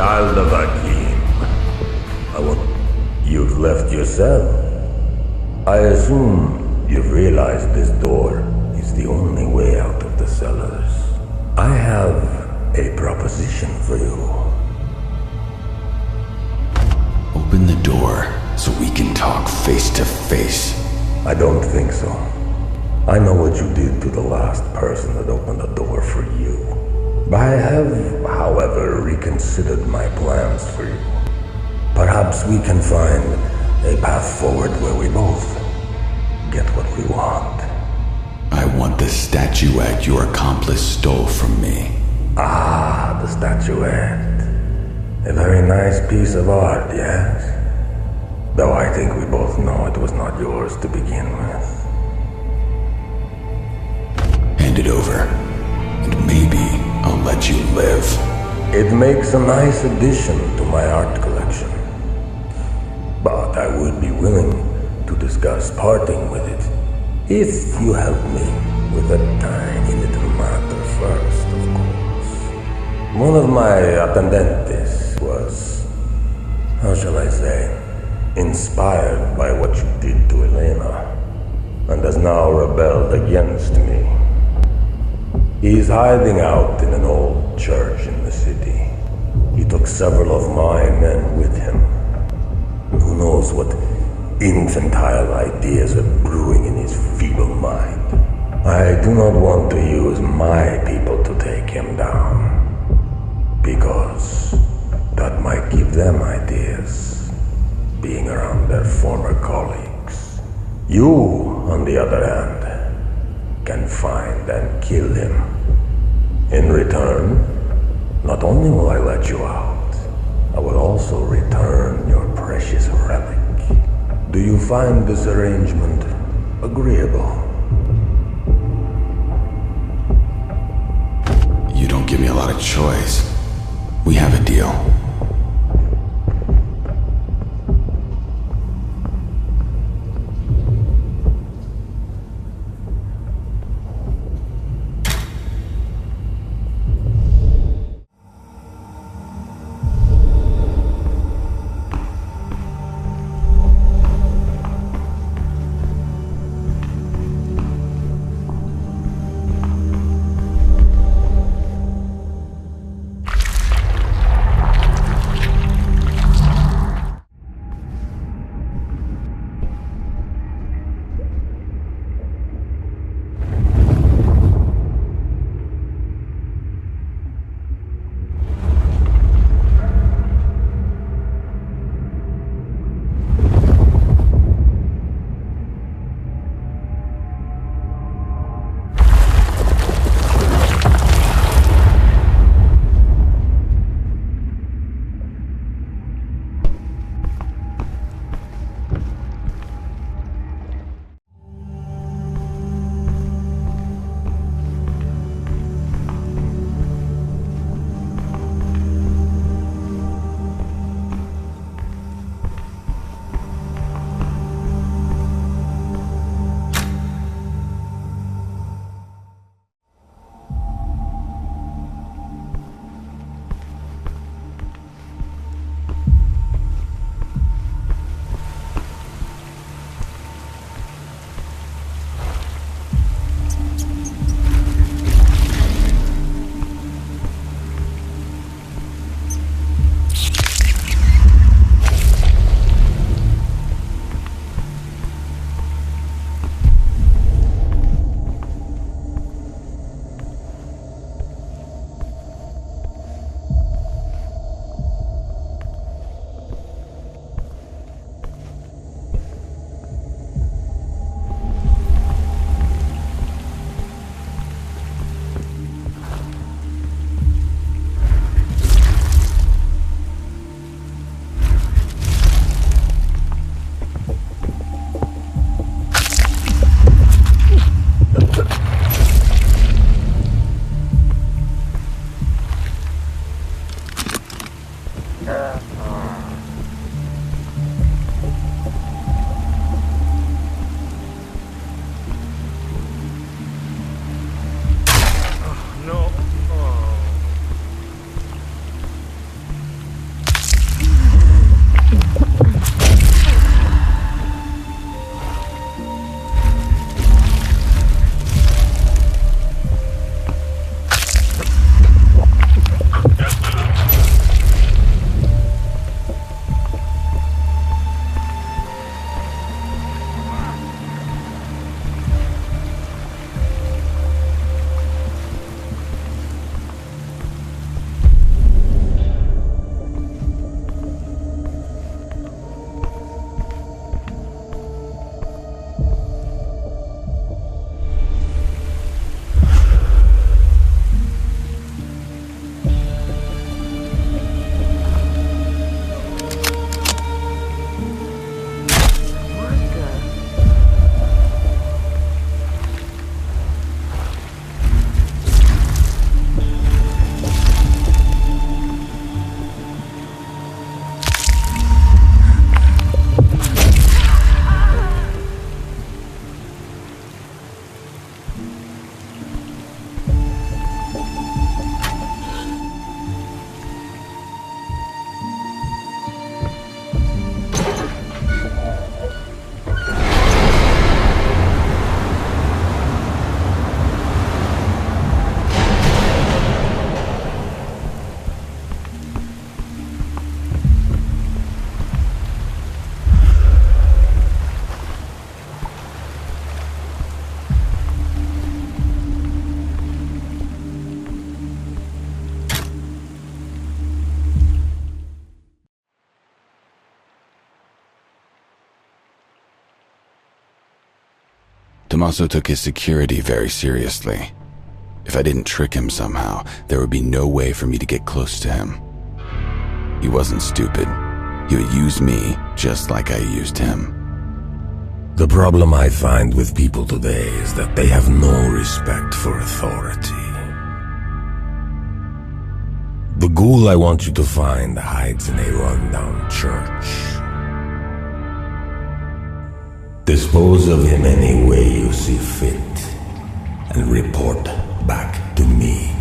child of Hakim. You've left your cell. I assume you've realized this door is the only way out of the cellars. I have a proposition for you. Open the door so we can talk face to face. I don't think so. I know what you did to the last person that opened the door for you. I have, however, reconsidered my plans for you. Perhaps we can find a path forward where we both get what we want. I want the statuette your accomplice stole from me. Ah, the statuette. A very nice piece of art, yes? Though I think we both know it was not yours to begin with. Hand it over, and maybe I'll let you live. It makes a nice addition to my art collection. But I would be willing to discuss parting with it, if you help me with a tiny little matter first, of course. One of my attendentes was, how shall I say, inspired by what you did to Elena, and has now rebelled against me. He's hiding out in an old church in the city. He took several of my men with him. Who knows what infantile ideas are brewing in his feeble mind. I do not want to use my people to take him down, because that might give them ideas, being around their former colleagues. You, on the other hand, can find and kill him. In return, not only will I let you out, I will also return your precious relic. Do you find this arrangement agreeable? You don't give me a lot of choice. We have a deal. Tommaso took his security very seriously. If I didn't trick him somehow, there would be no way for me to get close to him. He wasn't stupid. He would use me just like I used him. The problem I find with people today is that they have no respect for authority. The ghoul I want you to find hides in a rundown church. Dispose of him any way you see fit, and report back to me.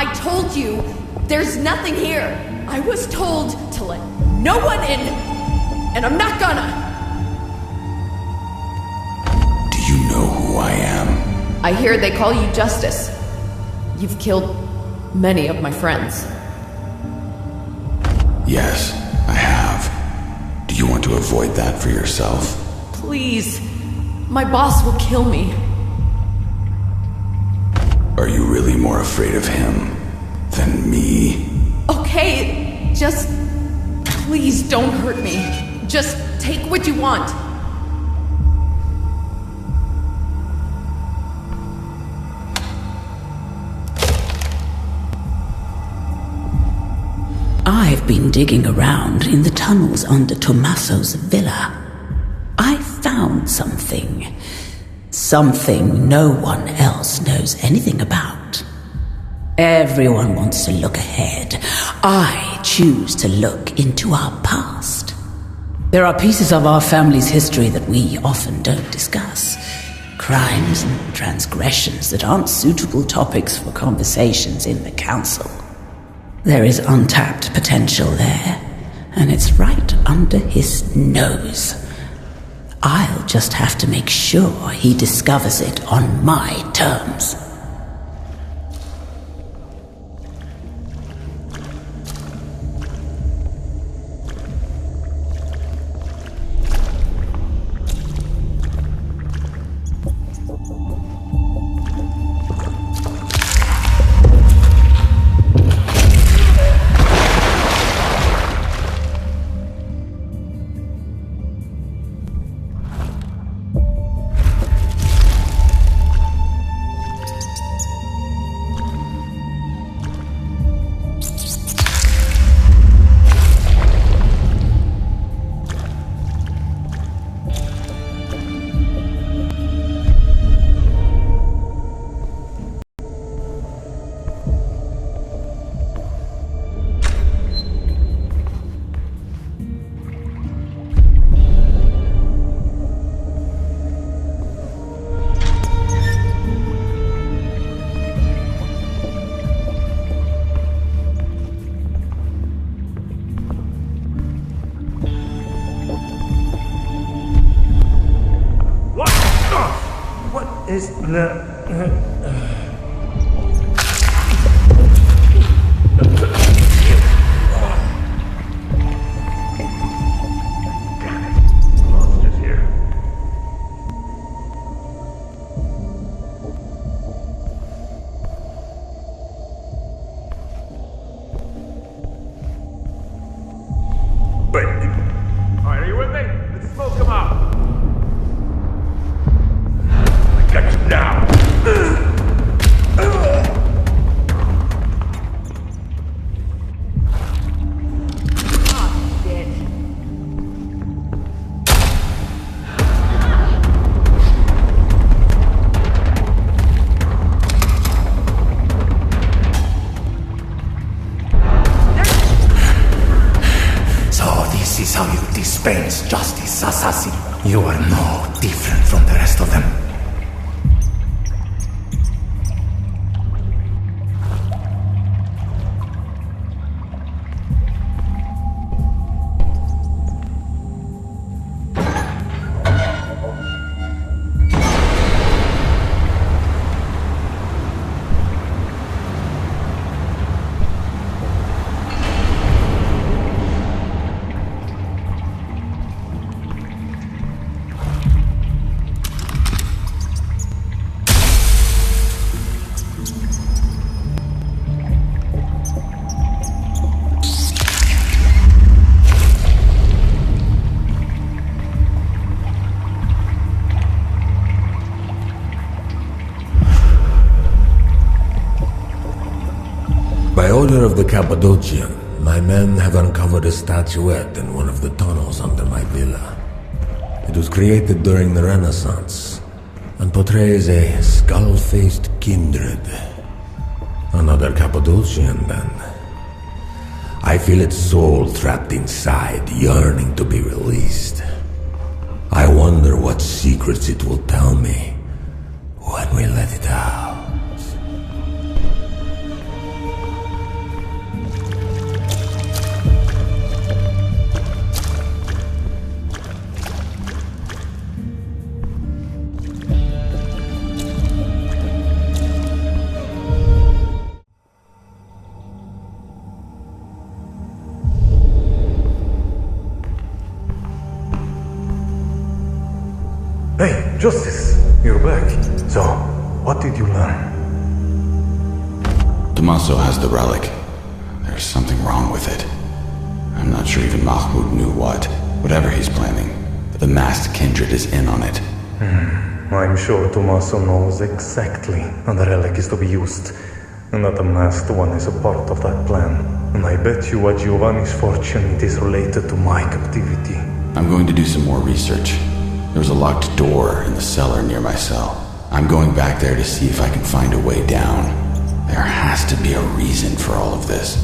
I told you, there's nothing here. I was told to let no one in, and I'm not gonna. Do you know who I am? I hear they call you Justice. You've killed many of my friends. Yes, I have. Do you want to avoid that for yourself? Please. My boss will kill me. Are you really more afraid of him than me? Okay, just please don't hurt me. Just take what you want. I've been digging around in the tunnels under Tommaso's villa. I found something. Something no one else knows anything about. Everyone wants to look ahead. I choose to look into our past. There are pieces of our family's history that we often don't discuss. Crimes and transgressions that aren't suitable topics for conversations in the council. There is untapped potential there, and it's right under his nose. I'll just have to make sure he discovers it on my terms. Is the... Alright, are you with me? Let's smoke them out. Now! So this is how you dispense justice, assassin. You are no different from the rest of them. By order of the Cappadocian, my men have uncovered a statuette in one of the tunnels under my villa. It was created during the Renaissance and portrays a skull-faced kindred. Another Cappadocian, then. I feel its soul trapped inside, yearning to be released. I wonder what secrets it will tell me when we let it out. Justice, you're back. So, what did you learn? Tommaso has the relic. There's something wrong with it. I'm not sure even Mahmoud knew what. Whatever he's planning, the masked kindred is in on it. I'm sure Tommaso knows exactly how the relic is to be used, and that the masked one is a part of that plan. And I bet you at Giovanni's fortune it is related to my captivity. I'm going to do some more research. There was a locked door in the cellar near my cell. I'm going back there to see if I can find a way down. There has to be a reason for all of this.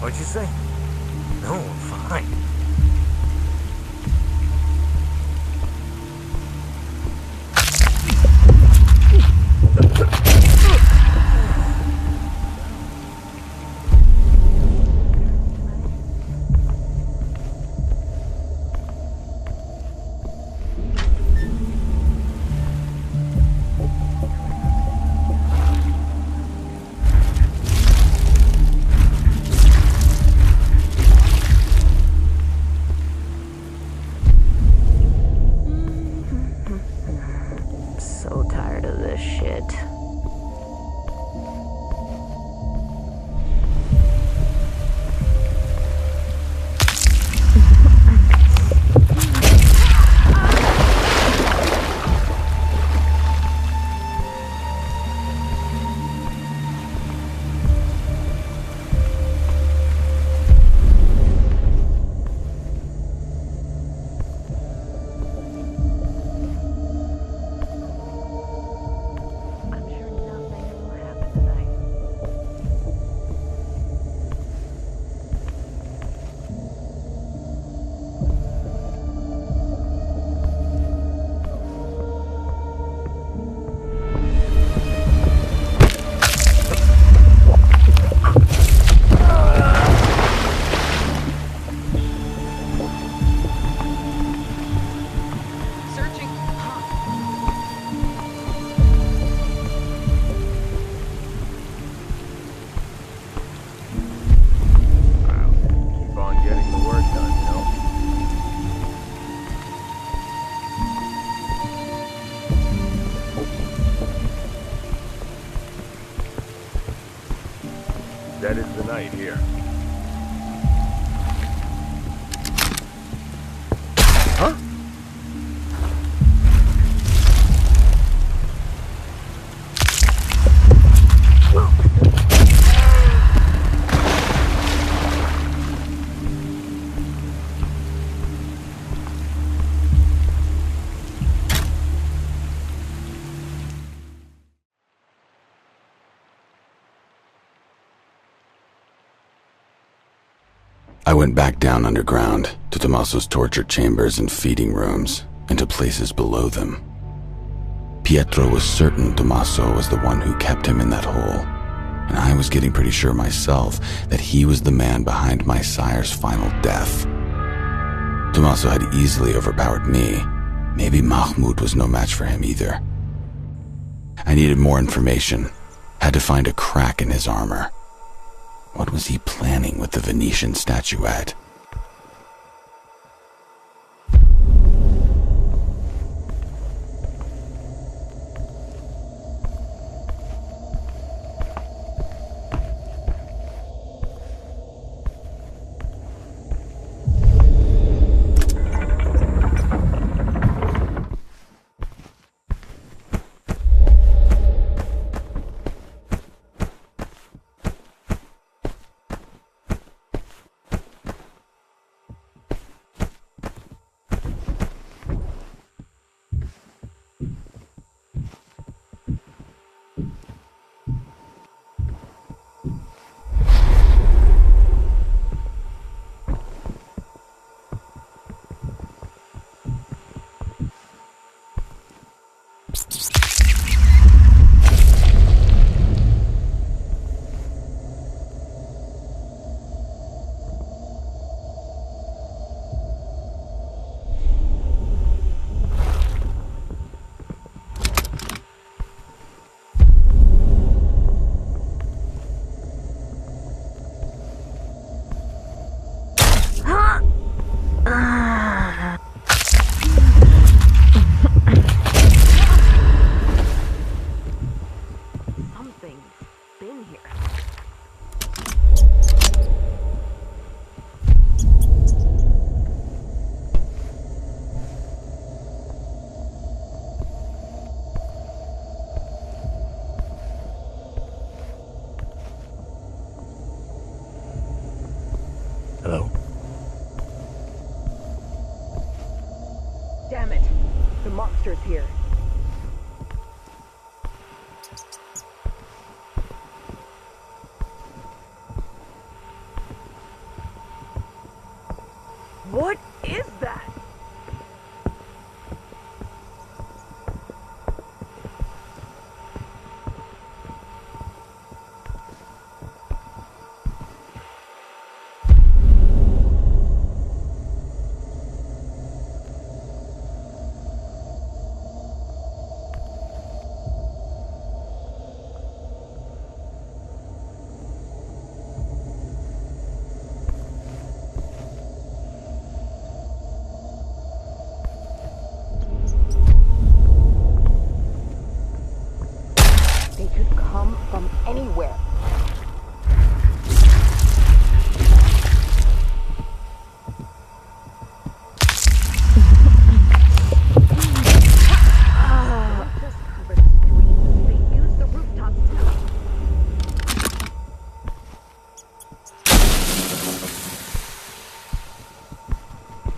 What'd you say? No, I'm fine. So tired of this shit. That is the night here. Huh? I went back down underground to Tommaso's torture chambers and feeding rooms and to places below them. Pietro was certain Tommaso was the one who kept him in that hole. was getting pretty sure myself that he was the man behind my sire's final death. Tommaso had easily overpowered me. Maybe Mahmoud was no match for him either. I needed more information. Had to find a crack in his armor. What was he planning with the Venetian statuette? Hello? Damn it! The monster's here. What is that? From anywhere.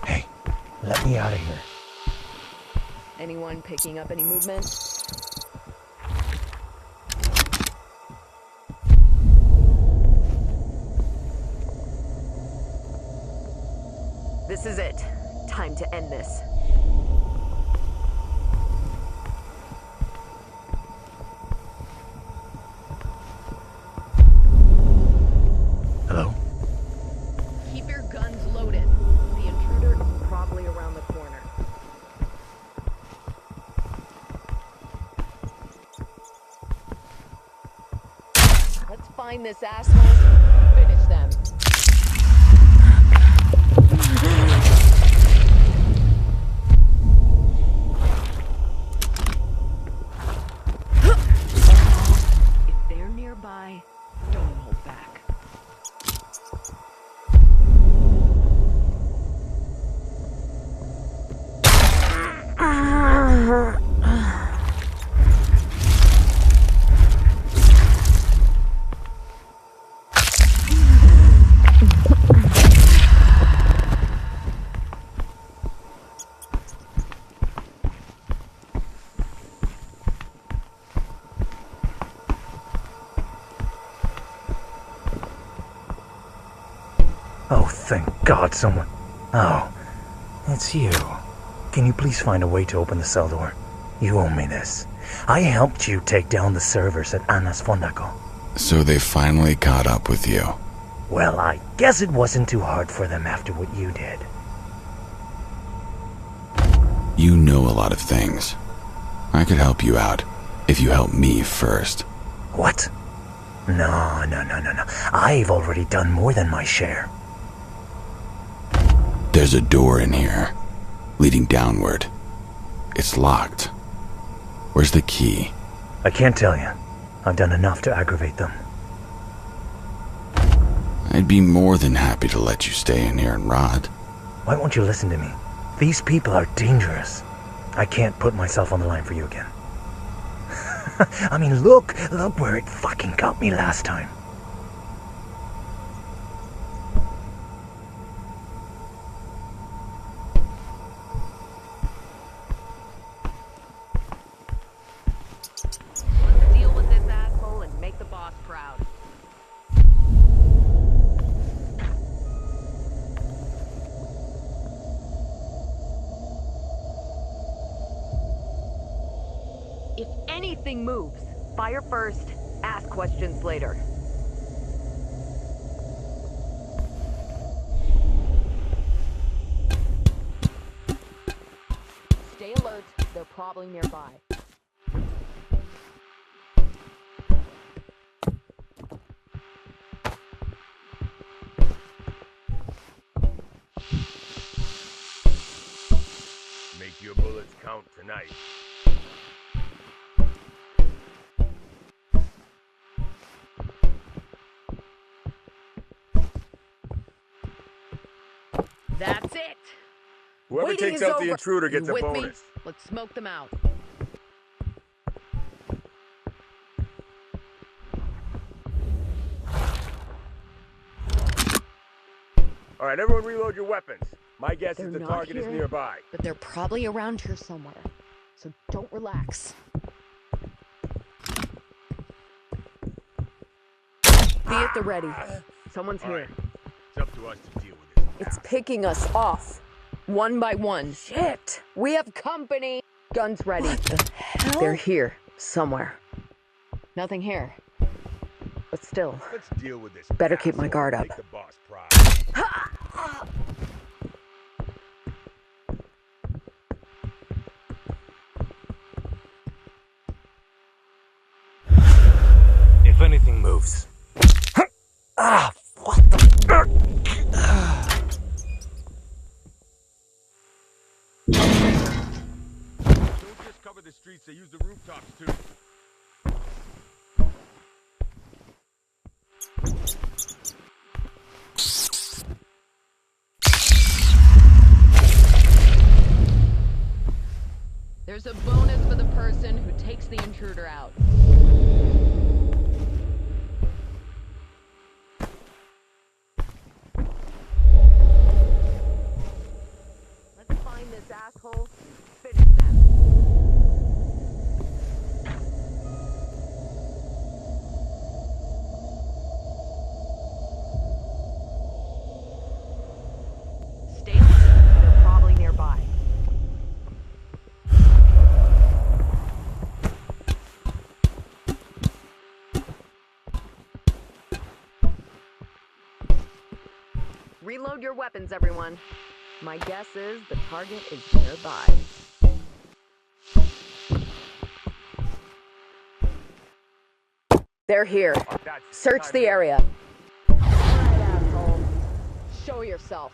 Hey, let me out of here. Anyone picking up any movement? This is it. Time to end this. Hello? Keep your guns loaded. The intruder is probably around the corner. Let's find this asshole. Finish them. Don't hold back. Oh, thank God someone... Oh, it's you. Can you please find a way to open the cell door? You owe me this. I helped you take down the servers at Anna's Fondaco. So they finally caught up with you. Well, I guess it wasn't too hard for them after what you did. You know a lot of things. I could help you out if you help me first. What? No. I've already done more than my share. There's a door in here, leading downward. It's locked. Where's the key? I can't tell you. I've done enough to aggravate them. I'd be more than happy to let you stay in here and rot. Why won't you listen to me? These people are dangerous. I can't put myself on the line for you again. I mean, look where it fucking got me last time. Let's deal with this asshole and make the boss proud. If anything moves, fire first, ask questions later. Stay alert, they're probably nearby. Make your bullets count tonight. That's it! Whoever Waiting takes is out over. the intruder gets You a with bonus. Me? Let's smoke them out. Alright, everyone reload your weapons. My guess They're is the not target here, is nearby. but they're probably around here somewhere. So don't relax. Be at the ready. Someone's here. It's up to us to deal with this. It's picking us off. One by one. Shit! We have company! Guns ready. What the hell? They're here, somewhere. Nothing here. But still, Let's deal with this. better keep my guard up. Make the boss proud. If anything moves... what the... Don't just cover the streets, they use the rooftops too. There's a bonus for the person who takes the intruder out. Let's find this asshole, finish them. Stay alert, they're probably nearby. Reload your weapons, everyone. My guess is the target is nearby. They're here. Search the area. All right, asshole. Show yourself.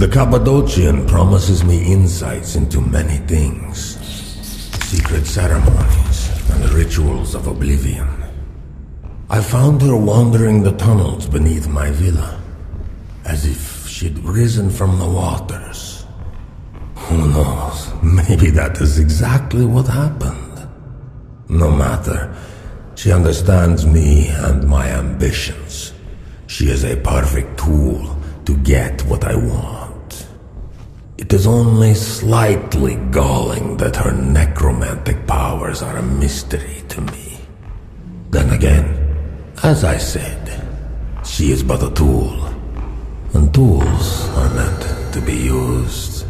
The Cappadocian promises me insights into many things. Secret ceremonies and rituals of oblivion. I found her wandering the tunnels beneath my villa, as if she'd risen from the waters. Who knows? Maybe that is exactly what happened. No matter. She understands me and my ambitions. She is a perfect tool to get what I want. It is only slightly galling that her necromantic powers are a mystery to me. Then again, as I said, she is but a tool, and tools are meant to be used.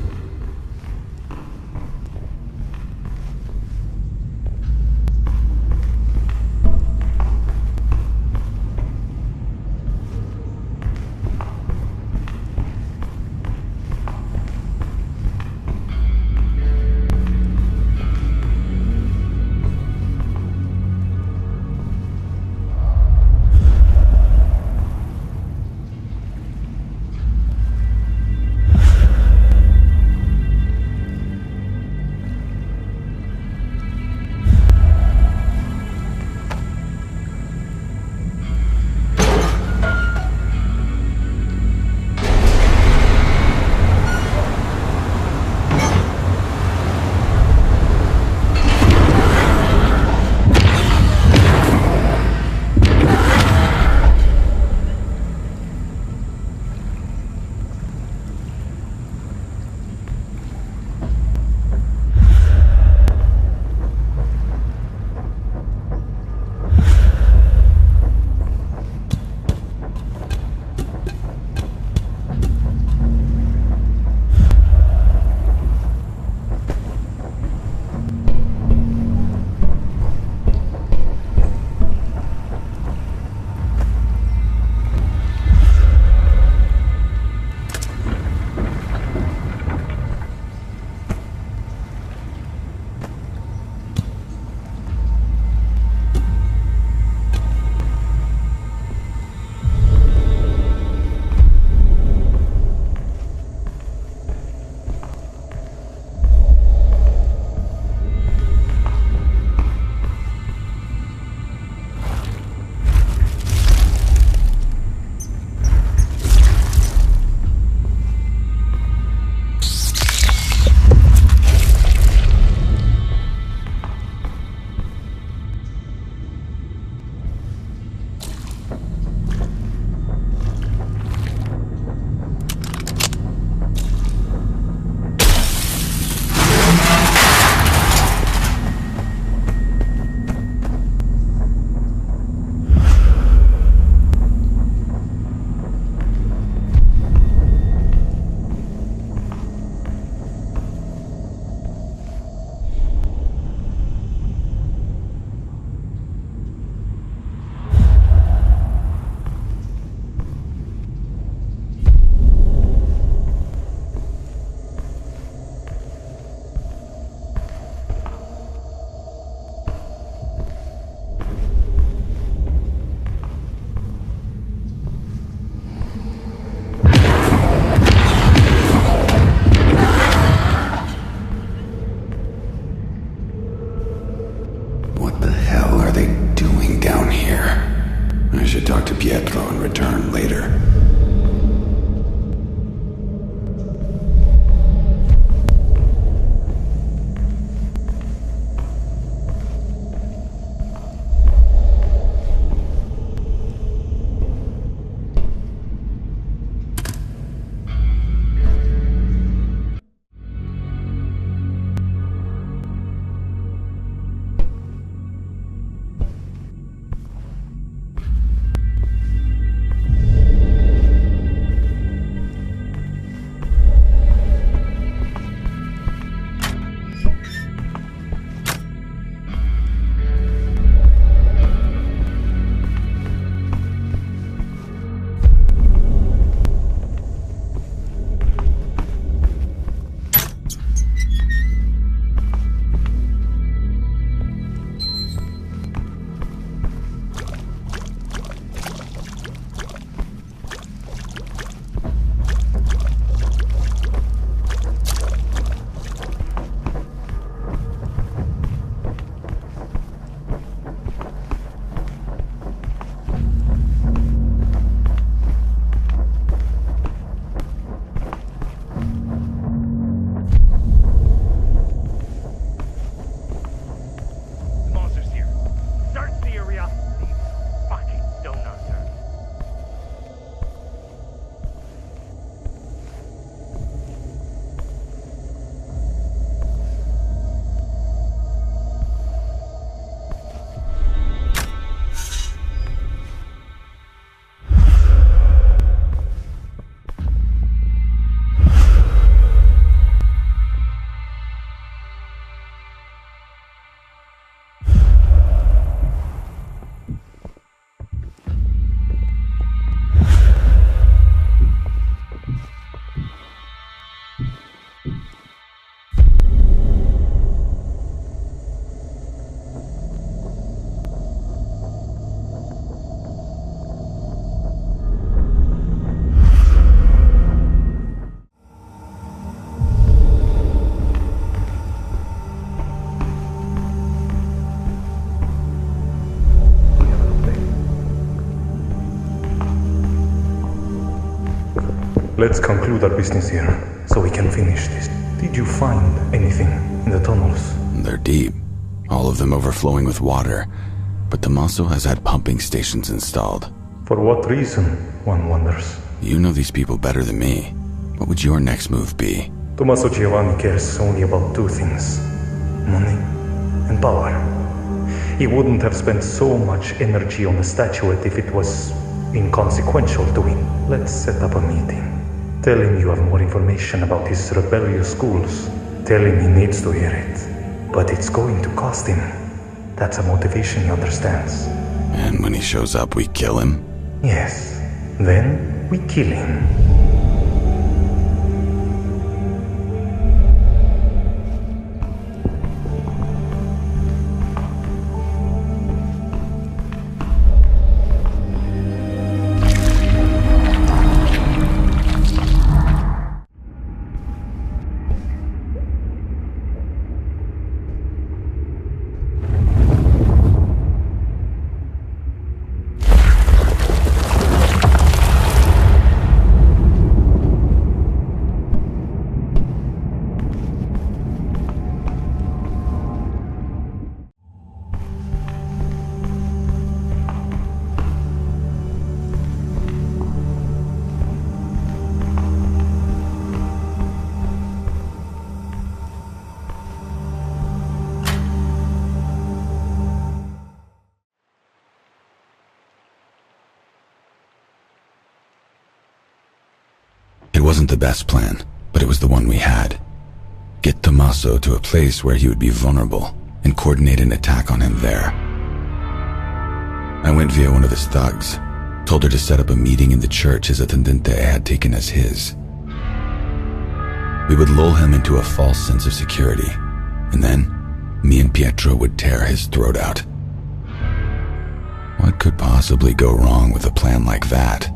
Let's conclude our business here, so we can finish this. Did you find anything in the tunnels? They're deep, all of them overflowing with water, but Tommaso has had pumping stations installed. For what reason, one wonders. You know these people better than me. What would your next move be? Tommaso Giovanni cares only about two things: money and power. He wouldn't have spent so much energy on the statuette if it was inconsequential to him. Let's set up a meeting. Tell him you have more information about his rebellious schools. Tell him he needs to hear it. But it's going to cost him. That's a motivation he understands. And when he shows up, we kill him? Yes. Then we kill him. It wasn't the best plan, but it was the one we had. Get Tommaso to a place where he would be vulnerable and coordinate an attack on him there. I went via one of his thugs, told her to set up a meeting in the church his attendente had taken as his. We would lull him into a false sense of security, and then me and Pietro would tear his throat out. What could possibly go wrong with a plan like that?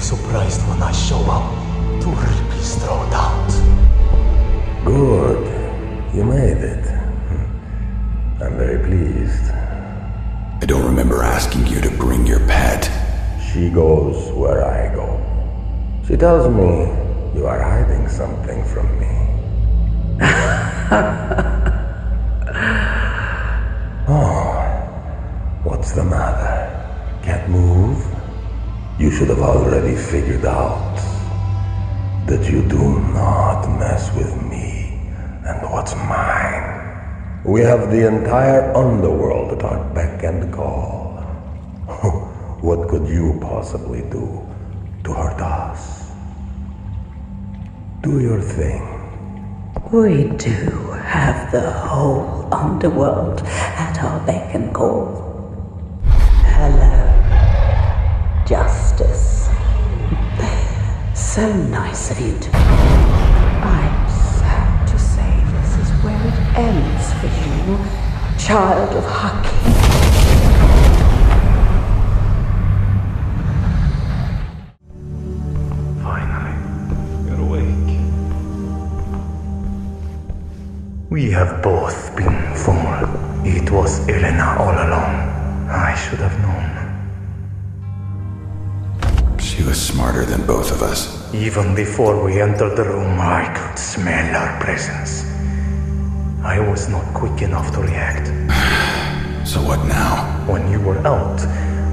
Surprised when I show up to rip his throat out. Good. You made it. I'm very pleased. I don't remember asking you to bring your pet. She goes where I go. She tells me you are hiding something from me. Oh, what's the matter? Can't move? You should have already figured out that you do not mess with me and what's mine. We have the entire underworld at our beck and call. What could you possibly do to hurt us? Do your thing. We do have the whole underworld at our beck and call. Hello, Justice. So nice of you to... I'm sad to say this is where it ends for you, child of Hakim. Finally, you're awake. We have both been fooled. It was Elena all along. I should have known. She was smarter than both of us. Even before we entered the room, I could smell her presence. I was not quick enough to react. So what now? When you were out,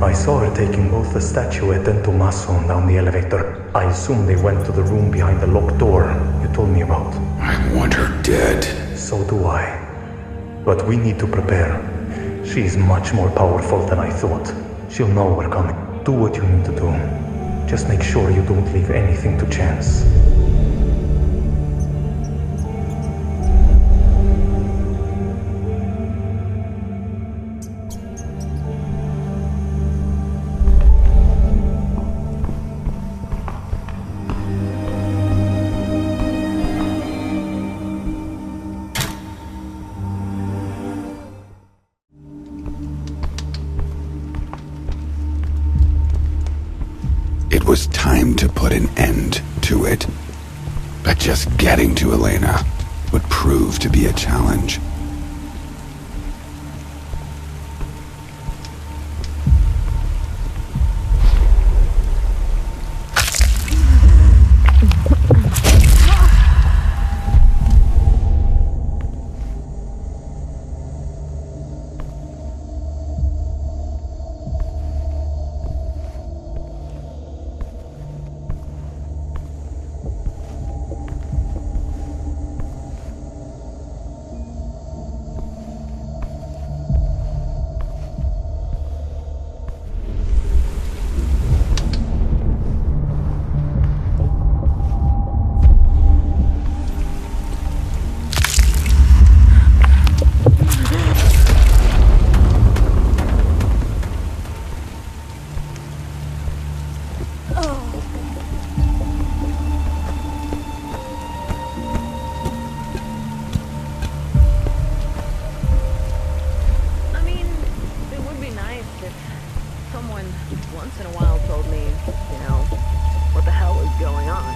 I saw her taking both the statuette and Tommaso down the elevator. I assume they went to the room behind the locked door you told me about. I want her dead. So do I. But we need to prepare. She's much more powerful than I thought. She'll know we're coming. Do what you need to do. Just make sure you don't leave anything to chance. It was time to put an end to it. But just getting to Elena would prove to be a challenge. Once in a while told me, what the hell is going on.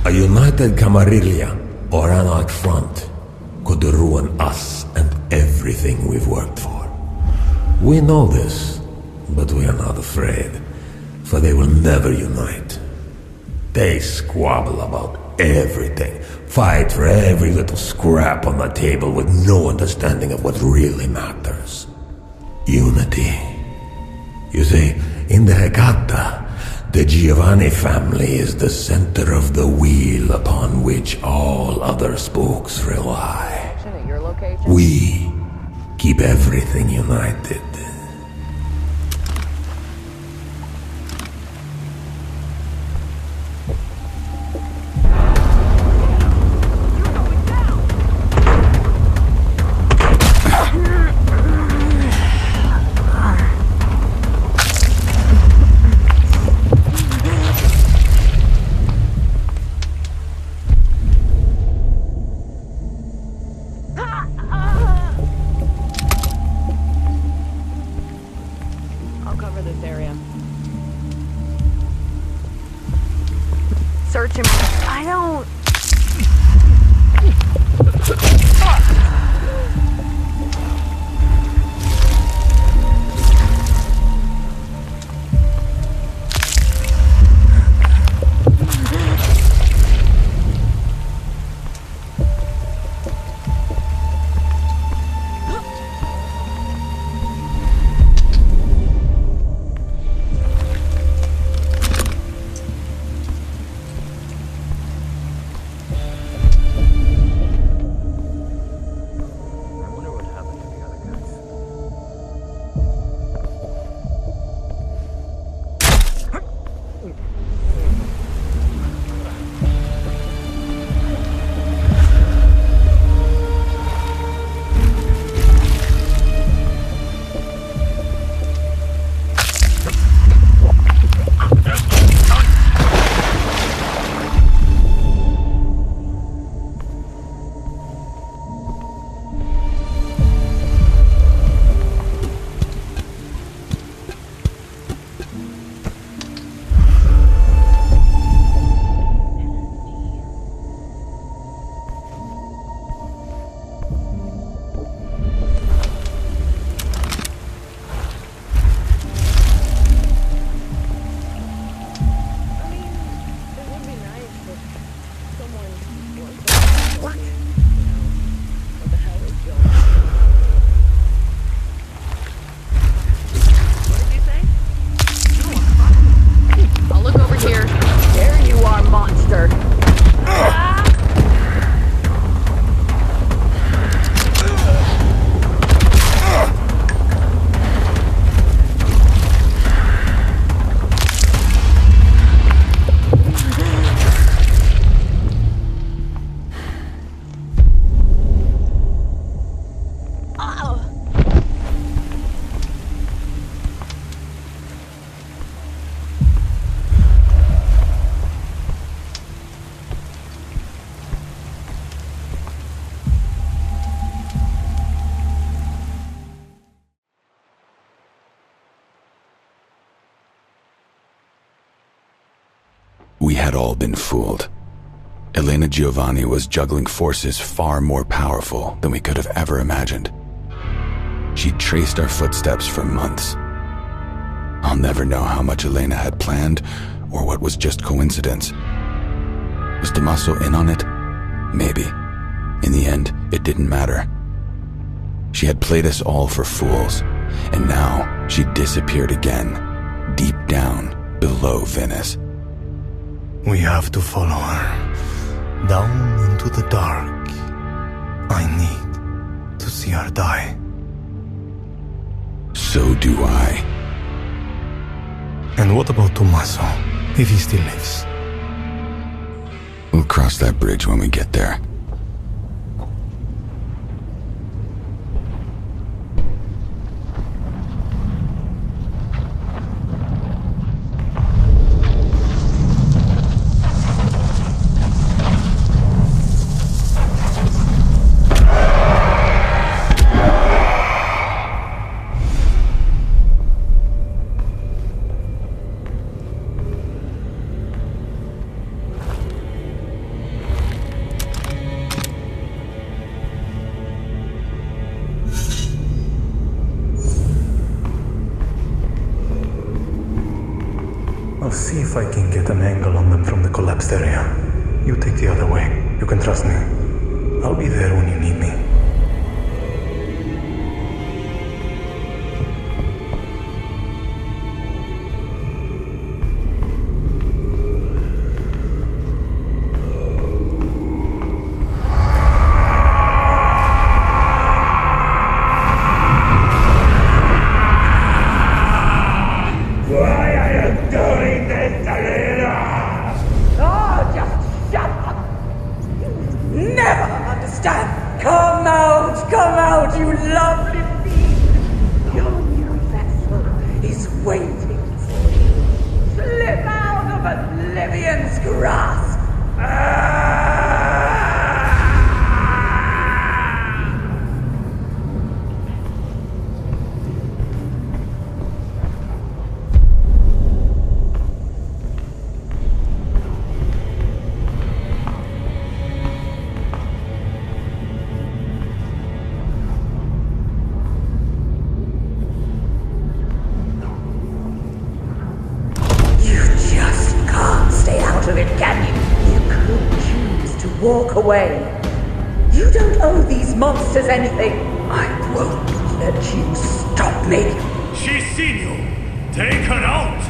A united Camarilla or Anarch front could ruin us and everything we've worked for. We know this, but we are not afraid, for they will never unite. They squabble about everything, fight for every little scrap on the table with no understanding of what really matters. Unity. You see, in the Hecata, the Giovanni family is the center of the wheel upon which all other spokes rely. We keep everything united. search him. I don't... We had all been fooled. Elena Giovanni was juggling forces far more powerful than we could have ever imagined. She'd traced our footsteps for months. I'll never know how much Elena had planned or what was just coincidence. Was Tommaso in on it? Maybe. In the end, it didn't matter. She had played us all for fools, and now she'd disappeared again, deep down below Venice. We have to follow her. Down into the dark. I need to see her die. So do I. And what about Tommaso, if he still lives? We'll cross that bridge when we get there. I'll see if I can get an angle on them from the collapsed area. You take the other way. You can trust me. I'll be there when you need me. walk away. You don't owe these monsters anything. I won't let you stop me. She's seen you. Take her out.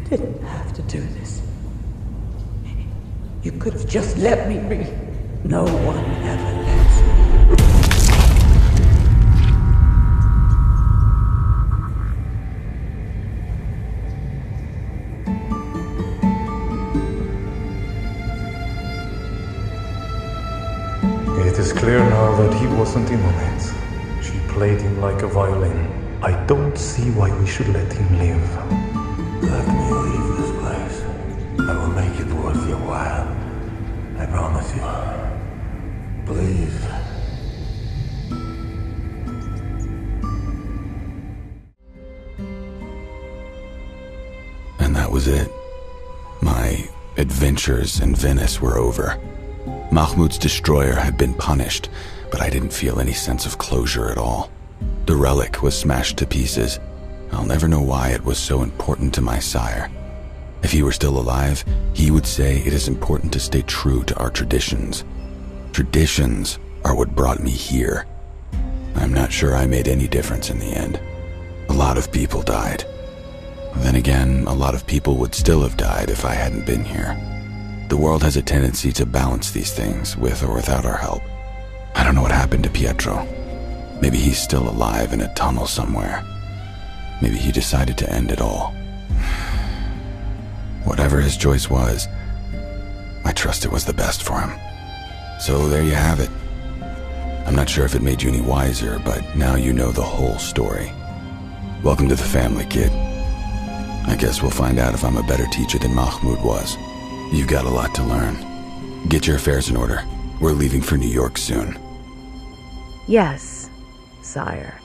Didn't have to do this. You could have just let me be. No one ever lets me. It is clear now that he wasn't in on it. She played him like a violin. I don't see why we should let him live. Let me leave this place. I will make it worth your while. I promise you. Please. And that was it. My adventures in Venice were over. Mahmoud's destroyer had been punished, but I didn't feel any sense of closure at all. The relic was smashed to pieces. I'll never know why it was so important to my sire. If he were still alive, he would say it is important to stay true to our traditions. Traditions are what brought me here. I'm not sure I made any difference in the end. A lot of people died. Then again, a lot of people would still have died if I hadn't been here. The world has a tendency to balance these things with or without our help. I don't know what happened to Pietro. Maybe he's still alive in a tunnel somewhere. Maybe he decided to end it all. Whatever his choice was, I trust it was the best for him. So there you have it. I'm not sure if it made you any wiser, but now you know the whole story. Welcome to the family, kid. I guess we'll find out if I'm a better teacher than Mahmoud was. You've got a lot to learn. Get your affairs in order. We're leaving for New York soon. Yes, sire.